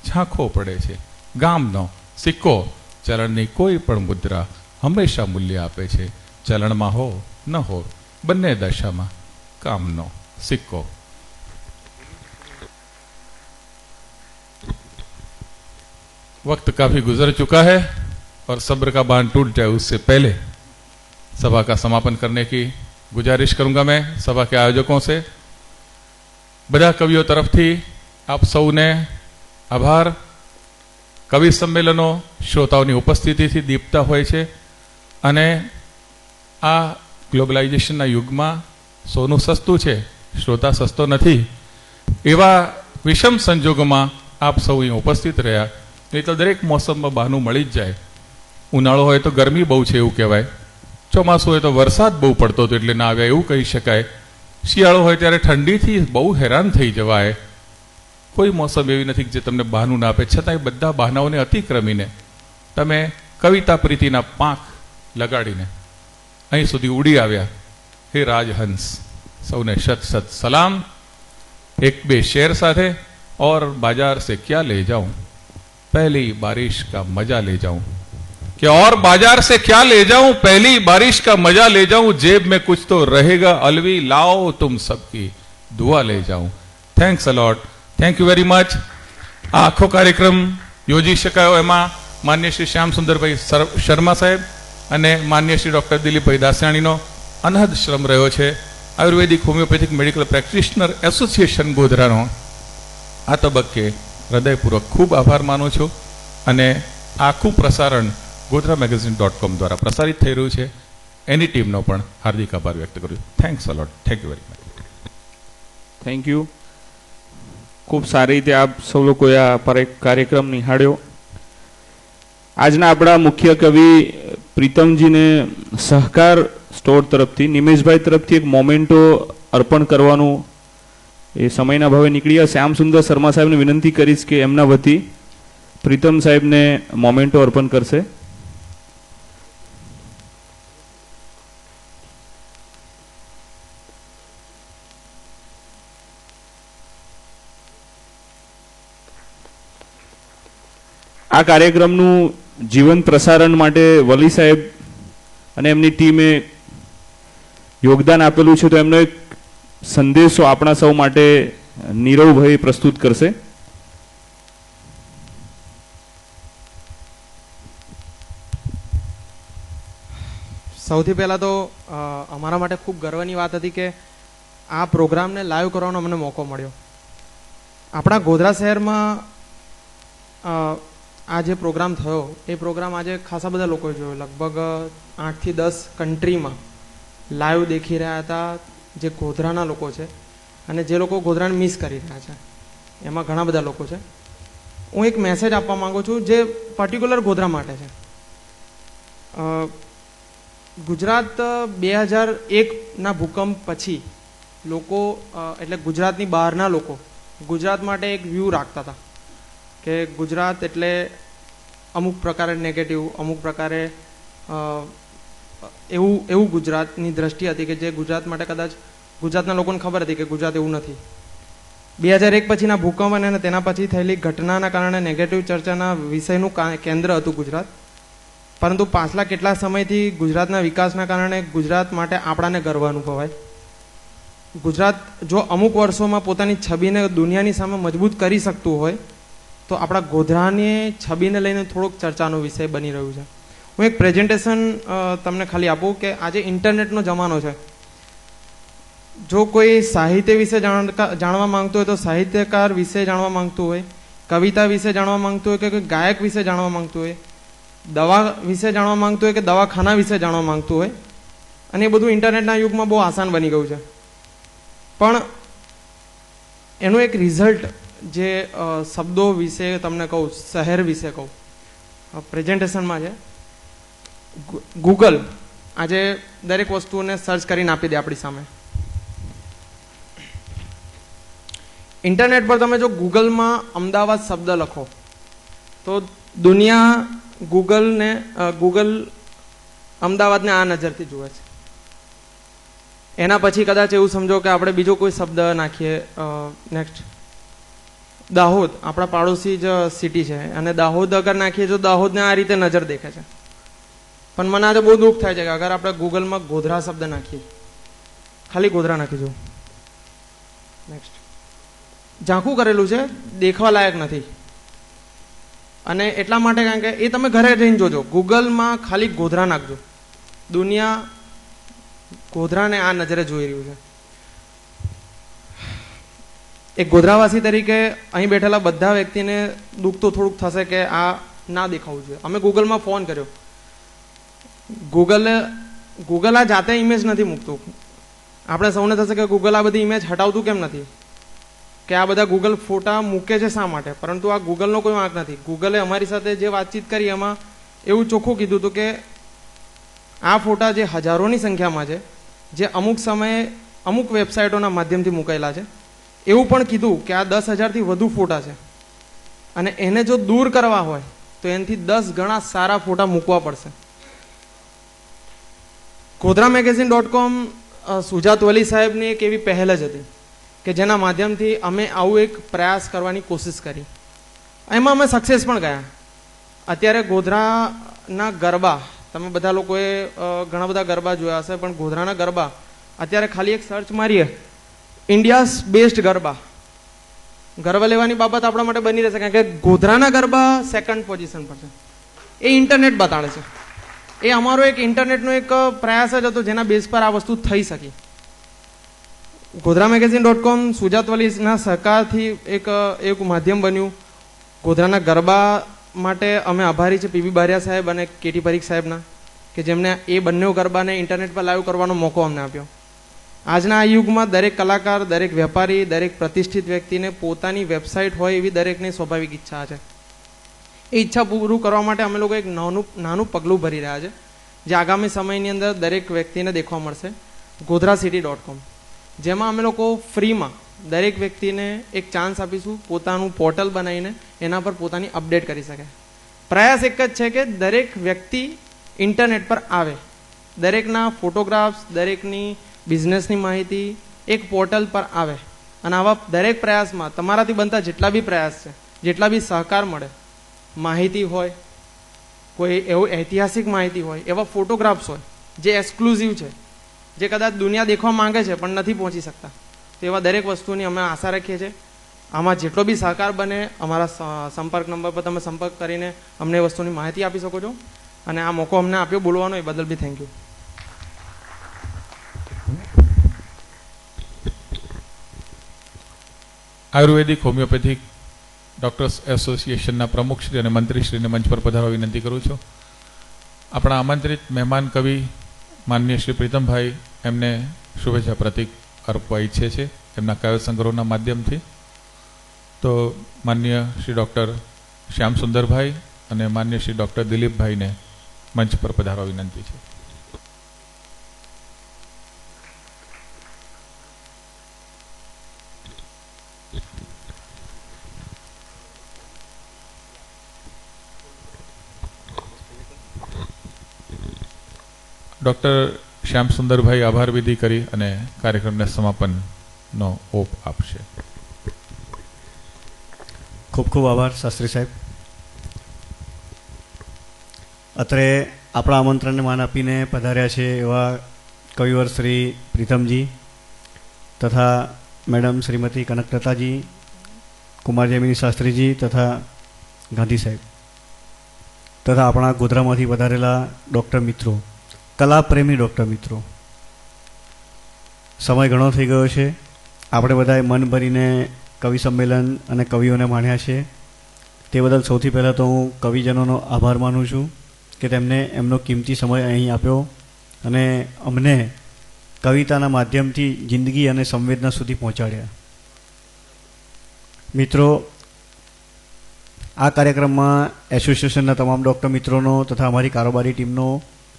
ઝાંખો પડે છે ગામનો સિક્કો. ચલણની કોઈ પણ મુદ્રા હંમેશા મૂલ્ય આપે છે, ચલણમાં હો ન હો બંને દશામાં કામનો सिक्को। वक्त काफी गुजर चुका है और सब्र का बांध टूट जाए उससे पहले सभा का समापन करने की गुजारिश करूंगा मैं सभा के आयोजकों से। બધા કવિઓ તરફથી આપ સૌને આભાર। કવિ સંમેલનો શ્રોતાઓની ઉપસ્થિતિથી દીપતા હોય છે અને આ ગ્લોબલાઇઝેશનના યુગમાં સોનું સસ્તું છે, શ્રોતા સસ્તો નથી, એવા વિષમ સંજોગોમાં આપ સૌ અહીં ઉપસ્થિત રહ્યા। નહીં તો દરેક મોસમમાં બહાનું મળી જ જાય। ઉનાળો હોય તો ગરમી બહુ છે એવું કહેવાય, ચોમાસું હોય તો વરસાદ બહુ પડતો હતો એટલે ના આવ્યા એવું કહી શકાય, શિયાળો હોય ત્યારે ઠંડીથી બહુ હેરાન થઈ જવાય। કોઈ મોસમ એવી નથી જે તમને બહાનું ના આપે, છતાંય બધા બહાનાઓને અતિક્રમીને તમે કવિતા પ્રીતિના પાંખ લગાડીને અહીં સુધી ઉડી આવ્યા। હે રાજહંસ, સૌને શત શત સલામ। એક બે શેર સાથે और बाजार से क्या ले जाऊं, पहली बारिश का मजा ले जाऊं, कि और बाजार से क्या ले जाऊं, पहली बारिश का मजा ले जाऊं, जेब में कुछ तो रहेगा अलवी, लाओ तुम सबकी दुआ ले जाऊं। Thanks a lot, thank you very much. आखो कार्यक्रम योजी शकायो एमां मान्य श्री श्याम सुंदरभाई शर्मा साहेब अने मान्य श्री डॉक्टर दिलीपभाई दासियाणीनो अनहद श्रम रह्यो छे। Ayurvedic homeopathic medical practitioner association गोधरानो आ तबक्के हृदयपूर्वक खूब आभार मानु छूं अने आखुं प्रसारण godhramagazine.com द्वारा प्रसारित थई रह्युं छे। एनी टीमनो पण हार्दिक आभार व्यक्त करूं। Thanks a lot, thank you very much. Thank you. खूब सारी रीते आप सौ लोगोए आ कार्यक्रम निहाळ्यो। आजना आपणा मुख्य कवि प्रीतमजीने सहकार स्टोर तरफथी निमेशभाई तरफथी एक मोमेंटो अर्पण करवानुं ए समयना भावे निकळ्या। श्याम सुंदर शर्मा साहेबने विनंती करीश के एमना वती प्रीतम साहेबने मोमेंटो अर्पण करशे। आ कार्यक्रमનું જીવન પ્રસારણ માટે વલી સાહેબ અને એમની ટીમે યોગદાન આપેલું છે, તો એમનો એક સંદેશો આપણા સૌ માટે નીરવભાઈ પ્રસ્તુત કરશે। સૌથી પહેલાં તો અમારા માટે ખૂબ ગર્વની વાત હતી કે આ પ્રોગ્રામને લાઈવ કરવાનો અમને મોકો મળ્યો। આપણા ગોધરા શહેરમાં આ જે પ્રોગ્રામ થયો એ પ્રોગ્રામ આજે ખાસા બધા લોકોએ જોયો, લગભગ 8 થી 10 કન્ટ્રીમાં લાઈવ દેખી રહ્યા હતા જે ગોધરાના લોકો છે અને જે લોકો ગોધરાને મિસ કરી રહ્યા છે એમાં ઘણા બધા લોકો છે। હું એક મેસેજ આપવા માંગુ છું જે પર્ટિક્યુલર ગોધરા માટે છે। ગુજરાત 2001ના ભૂકંપ પછી લોકો એટલે ગુજરાતની બહારના લોકો ગુજરાત માટે એક વ્યૂ રાખતા હતા કે ગુજરાત એટલે અમુક પ્રકારે નેગેટિવ, અમુક પ્રકારે એવું ગુજરાતની દ્રષ્ટિ હતી કે જે ગુજરાત માટે કદાચ ગુજરાતના લોકોને ખબર હતી કે ગુજરાત એવું નથી। 2001 પછીના ભૂકંપ અને તેના પછી થયેલી ઘટનાના કારણે નેગેટિવ ચર્ચાના વિષયનું કેન્દ્ર હતું ગુજરાત, પરંતુ પાછલા કેટલા સમયથી ગુજરાતના વિકાસના કારણે ગુજરાત માટે આપણાને ગર્વ અનુભવાય। ગુજરાત જો અમુક વર્ષોમાં પોતાની છબીને દુનિયાની સામે મજબૂત કરી શકતું હોય તો આપણા ગોધરાની છબીને લઈને થોડોક ચર્ચાનો વિષય બની રહ્યું છે। હું એક પ્રેઝન્ટેશન તમને ખાલી આપું કે આજે ઇન્ટરનેટનો જમાનો છે। જો કોઈ સાહિત્ય વિશે જાણવા માંગતું હોય તો સાહિત્યકાર વિશે જાણવા માંગતું હોય, કવિતા વિશે જાણવા માંગતું હોય કે કોઈ ગાયક વિશે જાણવા માંગતું હોય, દવા વિશે જાણવા માંગતું હોય કે દવાખાના વિશે જાણવા માંગતું હોય, અને એ બધું ઇન્ટરનેટના યુગમાં બહુ આસાન બની ગયું છે। પણ એનું એક રિઝલ્ટ જે શબ્દો વિશે તમને કહું, શહેર વિશે કહું, પ્રેઝન્ટેશનમાં છે ગૂગલ આજે દરેક વસ્તુને સર્ચ કરીને આપી દે આપણી સામે। ઇન્ટરનેટ પર તમે જો ગૂગલમાં અમદાવાદ શબ્દ લખો તો દુનિયા ગૂગલ અમદાવાદને આ નજરથી જુએ છે। એના પછી કદાચ એવું સમજો કે આપણે બીજો કોઈ શબ્દ નાખીએ। નેક્સ્ટ દાહોદ આપણા પાડોશી જ સિટી છે અને દાહોદ અગર નાખીએ તો દાહોદને આ રીતે નજર દેખે છે, પણ મને આજે બહુ દુઃખ થાય છે કે અગર આપણે ગૂગલમાં ગોધરા શબ્દ નાખીએ, ખાલી ગોધરા નાખીશું, નેક્સ્ટ ઝાંખું કરેલું છે, દેખવા લાયક નથી। અને એટલા માટે કારણ કે એ તમે ઘરે જઈને જોજો, ગૂગલમાં ખાલી ગોધરા નાખજો, દુનિયા ગોધરાને આ નજરે જોઈ રહ્યું છે. એક ગોધરાવાસી તરીકે અહીં બેઠેલા બધા વ્યક્તિને દુઃખ તો થોડુંક થશે કે આ ના દેખાવું જોઈએ. અમે ગૂગલમાં ફોન કર્યો, ગૂગલ આ જાતે ઇમેજ નથી મૂકતું. આપણે સૌને થશે કે ગૂગલ આ બધી ઇમેજ હટાવતું કેમ નથી, કે આ બધા ગૂગલ ફોટા મૂકે છે શા માટે, પરંતુ આ ગૂગલનો કોઈ વાંક નથી. ગૂગલે અમારી સાથે જે વાતચીત કરી એમાં એવું ચોખ્ખું કીધું હતું કે આ ફોટા જે હજારોની સંખ્યામાં છે, જે અમુક સમયે અમુક વેબસાઇટોના માધ્યમથી મુકાયેલા છે, એવું પણ કીધું કે આ 10,000થી વધુ ફોટા છે અને એને જો દૂર કરવા હોય તો એનાથી 10 ગણા સારા ફોટા મૂકવા પડશે. GodraMagazine.com સુજાત વલી સાહેબની એક એવી પહેલ જ હતી કે જેના માધ્યમથી અમે આવું એક પ્રયાસ કરવાની કોશિશ કરી. એમાં અમે સક્સેસ પણ ગયા. અત્યારે ગોધરાના ગરબા, તમે બધા લોકોએ ઘણા બધા ગરબા જોયા હશે, પણ ગોધરાના ગરબા અત્યારે ખાલી એક સર્ચ મારીએ, ઇન્ડિયાઝ બેસ્ટ ગરબા, ગરબા લેવાની બાબત આપણા માટે બની રહેશે, કારણ કે ગોધરાના ગરબા 2nd પોઝિશન પર છે. એ ઇન્ટરનેટ બતાડે છે. એ અમારો એક ઇન્ટરનેટનો એક પ્રયાસ જ હતો જેના બેઝ પર આ વસ્તુ થઈ શકી. GodraMagazine.com સુજાત વલીના સહકારથી એક માધ્યમ બન્યું. ગોધરાના ગરબા માટે અમે આભારી છે પીબી બારિયા સાહેબ અને કેટી પરીખ સાહેબના, કે જેમને એ બંને ગરબાને ઇન્ટરનેટ પર લાઈવ કરવાનો મોકો અમને આપ્યો. આજના આ યુગમાં દરેક કલાકાર, દરેક વેપારી, દરેક પ્રતિષ્ઠિત વ્યક્તિને પોતાની વેબસાઇટ હોય એવી દરેકની સ્વાભાવિક ઈચ્છા છે. એ ઈચ્છા પૂરું કરવા માટે અમે લોકો એક નાનું પગલું ભરી રહ્યા છે, જે આગામી સમયની અંદર દરેક વ્યક્તિને દેખવા મળશે. GodraCity.com, જેમાં અમે લોકો ફ્રીમાં દરેક વ્યક્તિને એક ચાન્સ આપીશું પોતાનું પોર્ટલ બનાવીને એના પર પોતાની અપડેટ કરી શકે. પ્રયાસ એક જ છે કે દરેક વ્યક્તિ ઇન્ટરનેટ પર આવે, દરેકના ફોટોગ્રાફ્સ, દરેકની બિઝનેસની માહિતી એક પોર્ટલ પર આવે, અને આવા દરેક પ્રયાસમાં તમારાથી બનતા જેટલા બી પ્રયાસ છે, જેટલા બી સહકાર મળે, માહિતી હોય, કોઈ એવું ઐતિહાસિક માહિતી હોય, એવા ફોટોગ્રાફ્સ હોય જે એક્સક્લુઝિવ છે, જે કદાચ દુનિયા દેખવા માંગે છે પણ નથી પહોંચી શકતા, તો એવા દરેક વસ્તુની અમે આશા રાખીએ છીએ. આમાં જેટલો બી સહકાર બને અમારા સંપર્ક નંબર પર તમે સંપર્ક કરીને અમને એ વસ્તુની માહિતી આપી શકો છો. અને આ મોકો અમને આપ્યો બોલવાનો, એ બદલ બી thank you. Ayurvedic homeopathic doctors એસોસિએશનના પ્રમુખશ્રી અને મંત્રીશ્રીને મંચ પર પધારવા વિનંતી કરું છું. આપણા આમંત્રિત મહેમાન કવિ માનનીય શ્રી પ્રીતમભાઈ એમને શુભેચ્છા પ્રતિક અર્પવા ઈચ્છે છે એમના કાવ્ય સંગ્રહના માધ્યમથી. તો માનનીય શ્રી ડૉક્ટર શ્યામ સુંદરભાઈ અને માનનીય શ્રી ડૉક્ટર દિલીપભાઈને મંચ પર પધારવા વિનંતી છે. ડૉક્ટર શ્યામ સુંદરભાઈ આભાર વિધિ કરી અને કાર્યક્રમને સમાપનનો ઓપ આપશે. ખૂબ ખૂબ આભાર શાસ્ત્રી સાહેબ. અત્રે આપણા આમંત્રણને માન આપીને પધાર્યા છે એવા કવિવર શ્રી પ્રીતમજી તથા મેડમ શ્રીમતી કનકલતાજી, કુમાર જયમિની શાસ્ત્રીજી તથા ગાંધી સાહેબ તથા આપણા ગોધરામાંથી પધારેલા ડૉક્ટર મિત્રો, કલાપ્રેમી ડૉક્ટર મિત્રો. સમય ઘણો થઈ ગયો છે. આપણે બધાએ મન ભરીને કવિ સંમેલન અને કવિઓને માણ્યા છે. તે બદલ સૌથી પહેલાં તો હું કવિજનોનો આભાર માનું છું કે તેમને એમનો કિંમતી સમય અહીં આપ્યો અને અમને કવિતાના માધ્યમથી જિંદગી અને સંવેદના સુધી પહોંચાડ્યા. મિત્રો, આ કાર્યક્રમમાં એસોસિએશનના તમામ ડૉક્ટર મિત્રોનો તથા અમારી કારોબારી ટીમનો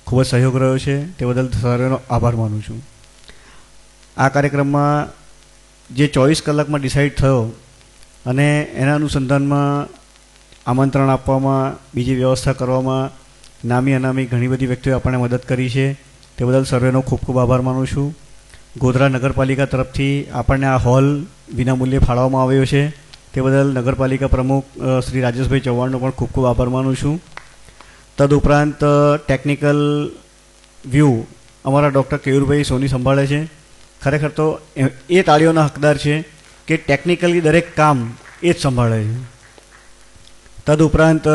ખૂબ જ સહયોગ રહ્યો છે. તે બદલ સર્વેનો આભાર માનું છું. આ કાર્યક્રમમાં જે 24 કલાકમાં ડિસાઇડ થયો અને એના અનુસંધાનમાં આમંત્રણ આપવામાં, બીજી વ્યવસ્થા કરવામાં નામી અનામી ઘણી બધી વ્યક્તિઓએ આપણને મદદ કરી છે. તે બદલ સર્વેનો ખૂબ ખૂબ આભાર માનું છું. ગોધરા નગરપાલિકા તરફથી આપણને આ હોલ વિનામૂલ્યે ફાળવવામાં આવ્યો છે. તે બદલ નગરપાલિકા પ્રમુખ શ્રી રાજેશભાઈ ચૌહાણનો પણ ખૂબ ખૂબ આભાર માનું છું. તદુપરાંત ટેકનિકલ વ્યૂ અમારા ડૉક્ટર કેયુરભાઈ સોની સંભાળે છે. ખરેખર તો એ તાળીઓના હકદાર છે કે ટેકનિકલી દરેક કામ એ જ સંભાળે છે. તદુપરાંત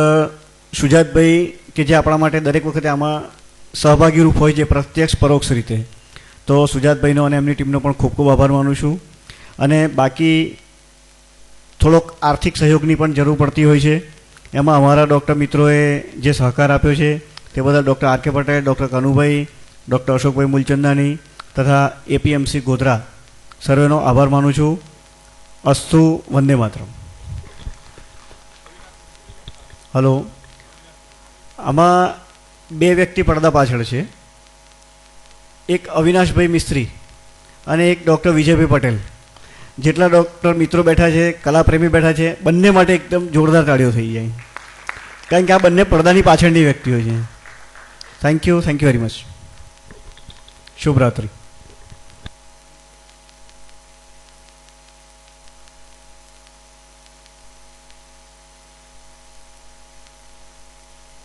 સુજાતભાઈ કે જે આપણા માટે દરેક વખતે આમાં સહભાગી રૂપ હોય છે પ્રત્યક્ષ પરોક્ષ રીતે, તો સુજાતભાઈનો અને એમની ટીમનો પણ ખૂબ ખૂબ આભાર માનું છું. અને બાકી થોડોક આર્થિક સહયોગની પણ જરૂર પડતી હોય છે, એમાં અમારા ડૉક્ટર મિત્રોએ જે સહકાર આપ્યો છે તે બદલ doctor R K Patel, doctor Kanubhai, doctor Ashokbhai Mulchandani તથા એપીએમસી ગોધરા સર્વેનો આભાર માનું છું. અસ્તુ, વંદે માતરમ. હલો, આમાં બે વ્યક્તિ પડદા પાછળ છે, એક અવિનાશભાઈ મિસ્ત્રી અને એક ડૉક્ટર વિજયભાઈ પટેલ. જેટલા ડૉક્ટર મિત્રો બેઠા છે, કલાપ્રેમી બેઠા છે, બંને માટે એકદમ જોરદાર તાળીઓ થઈ જાય, કારણ કે આ બંને પડદાની પાછળની વ્યક્તિઓ છે. Thank you very much. શુભરાત્રિ.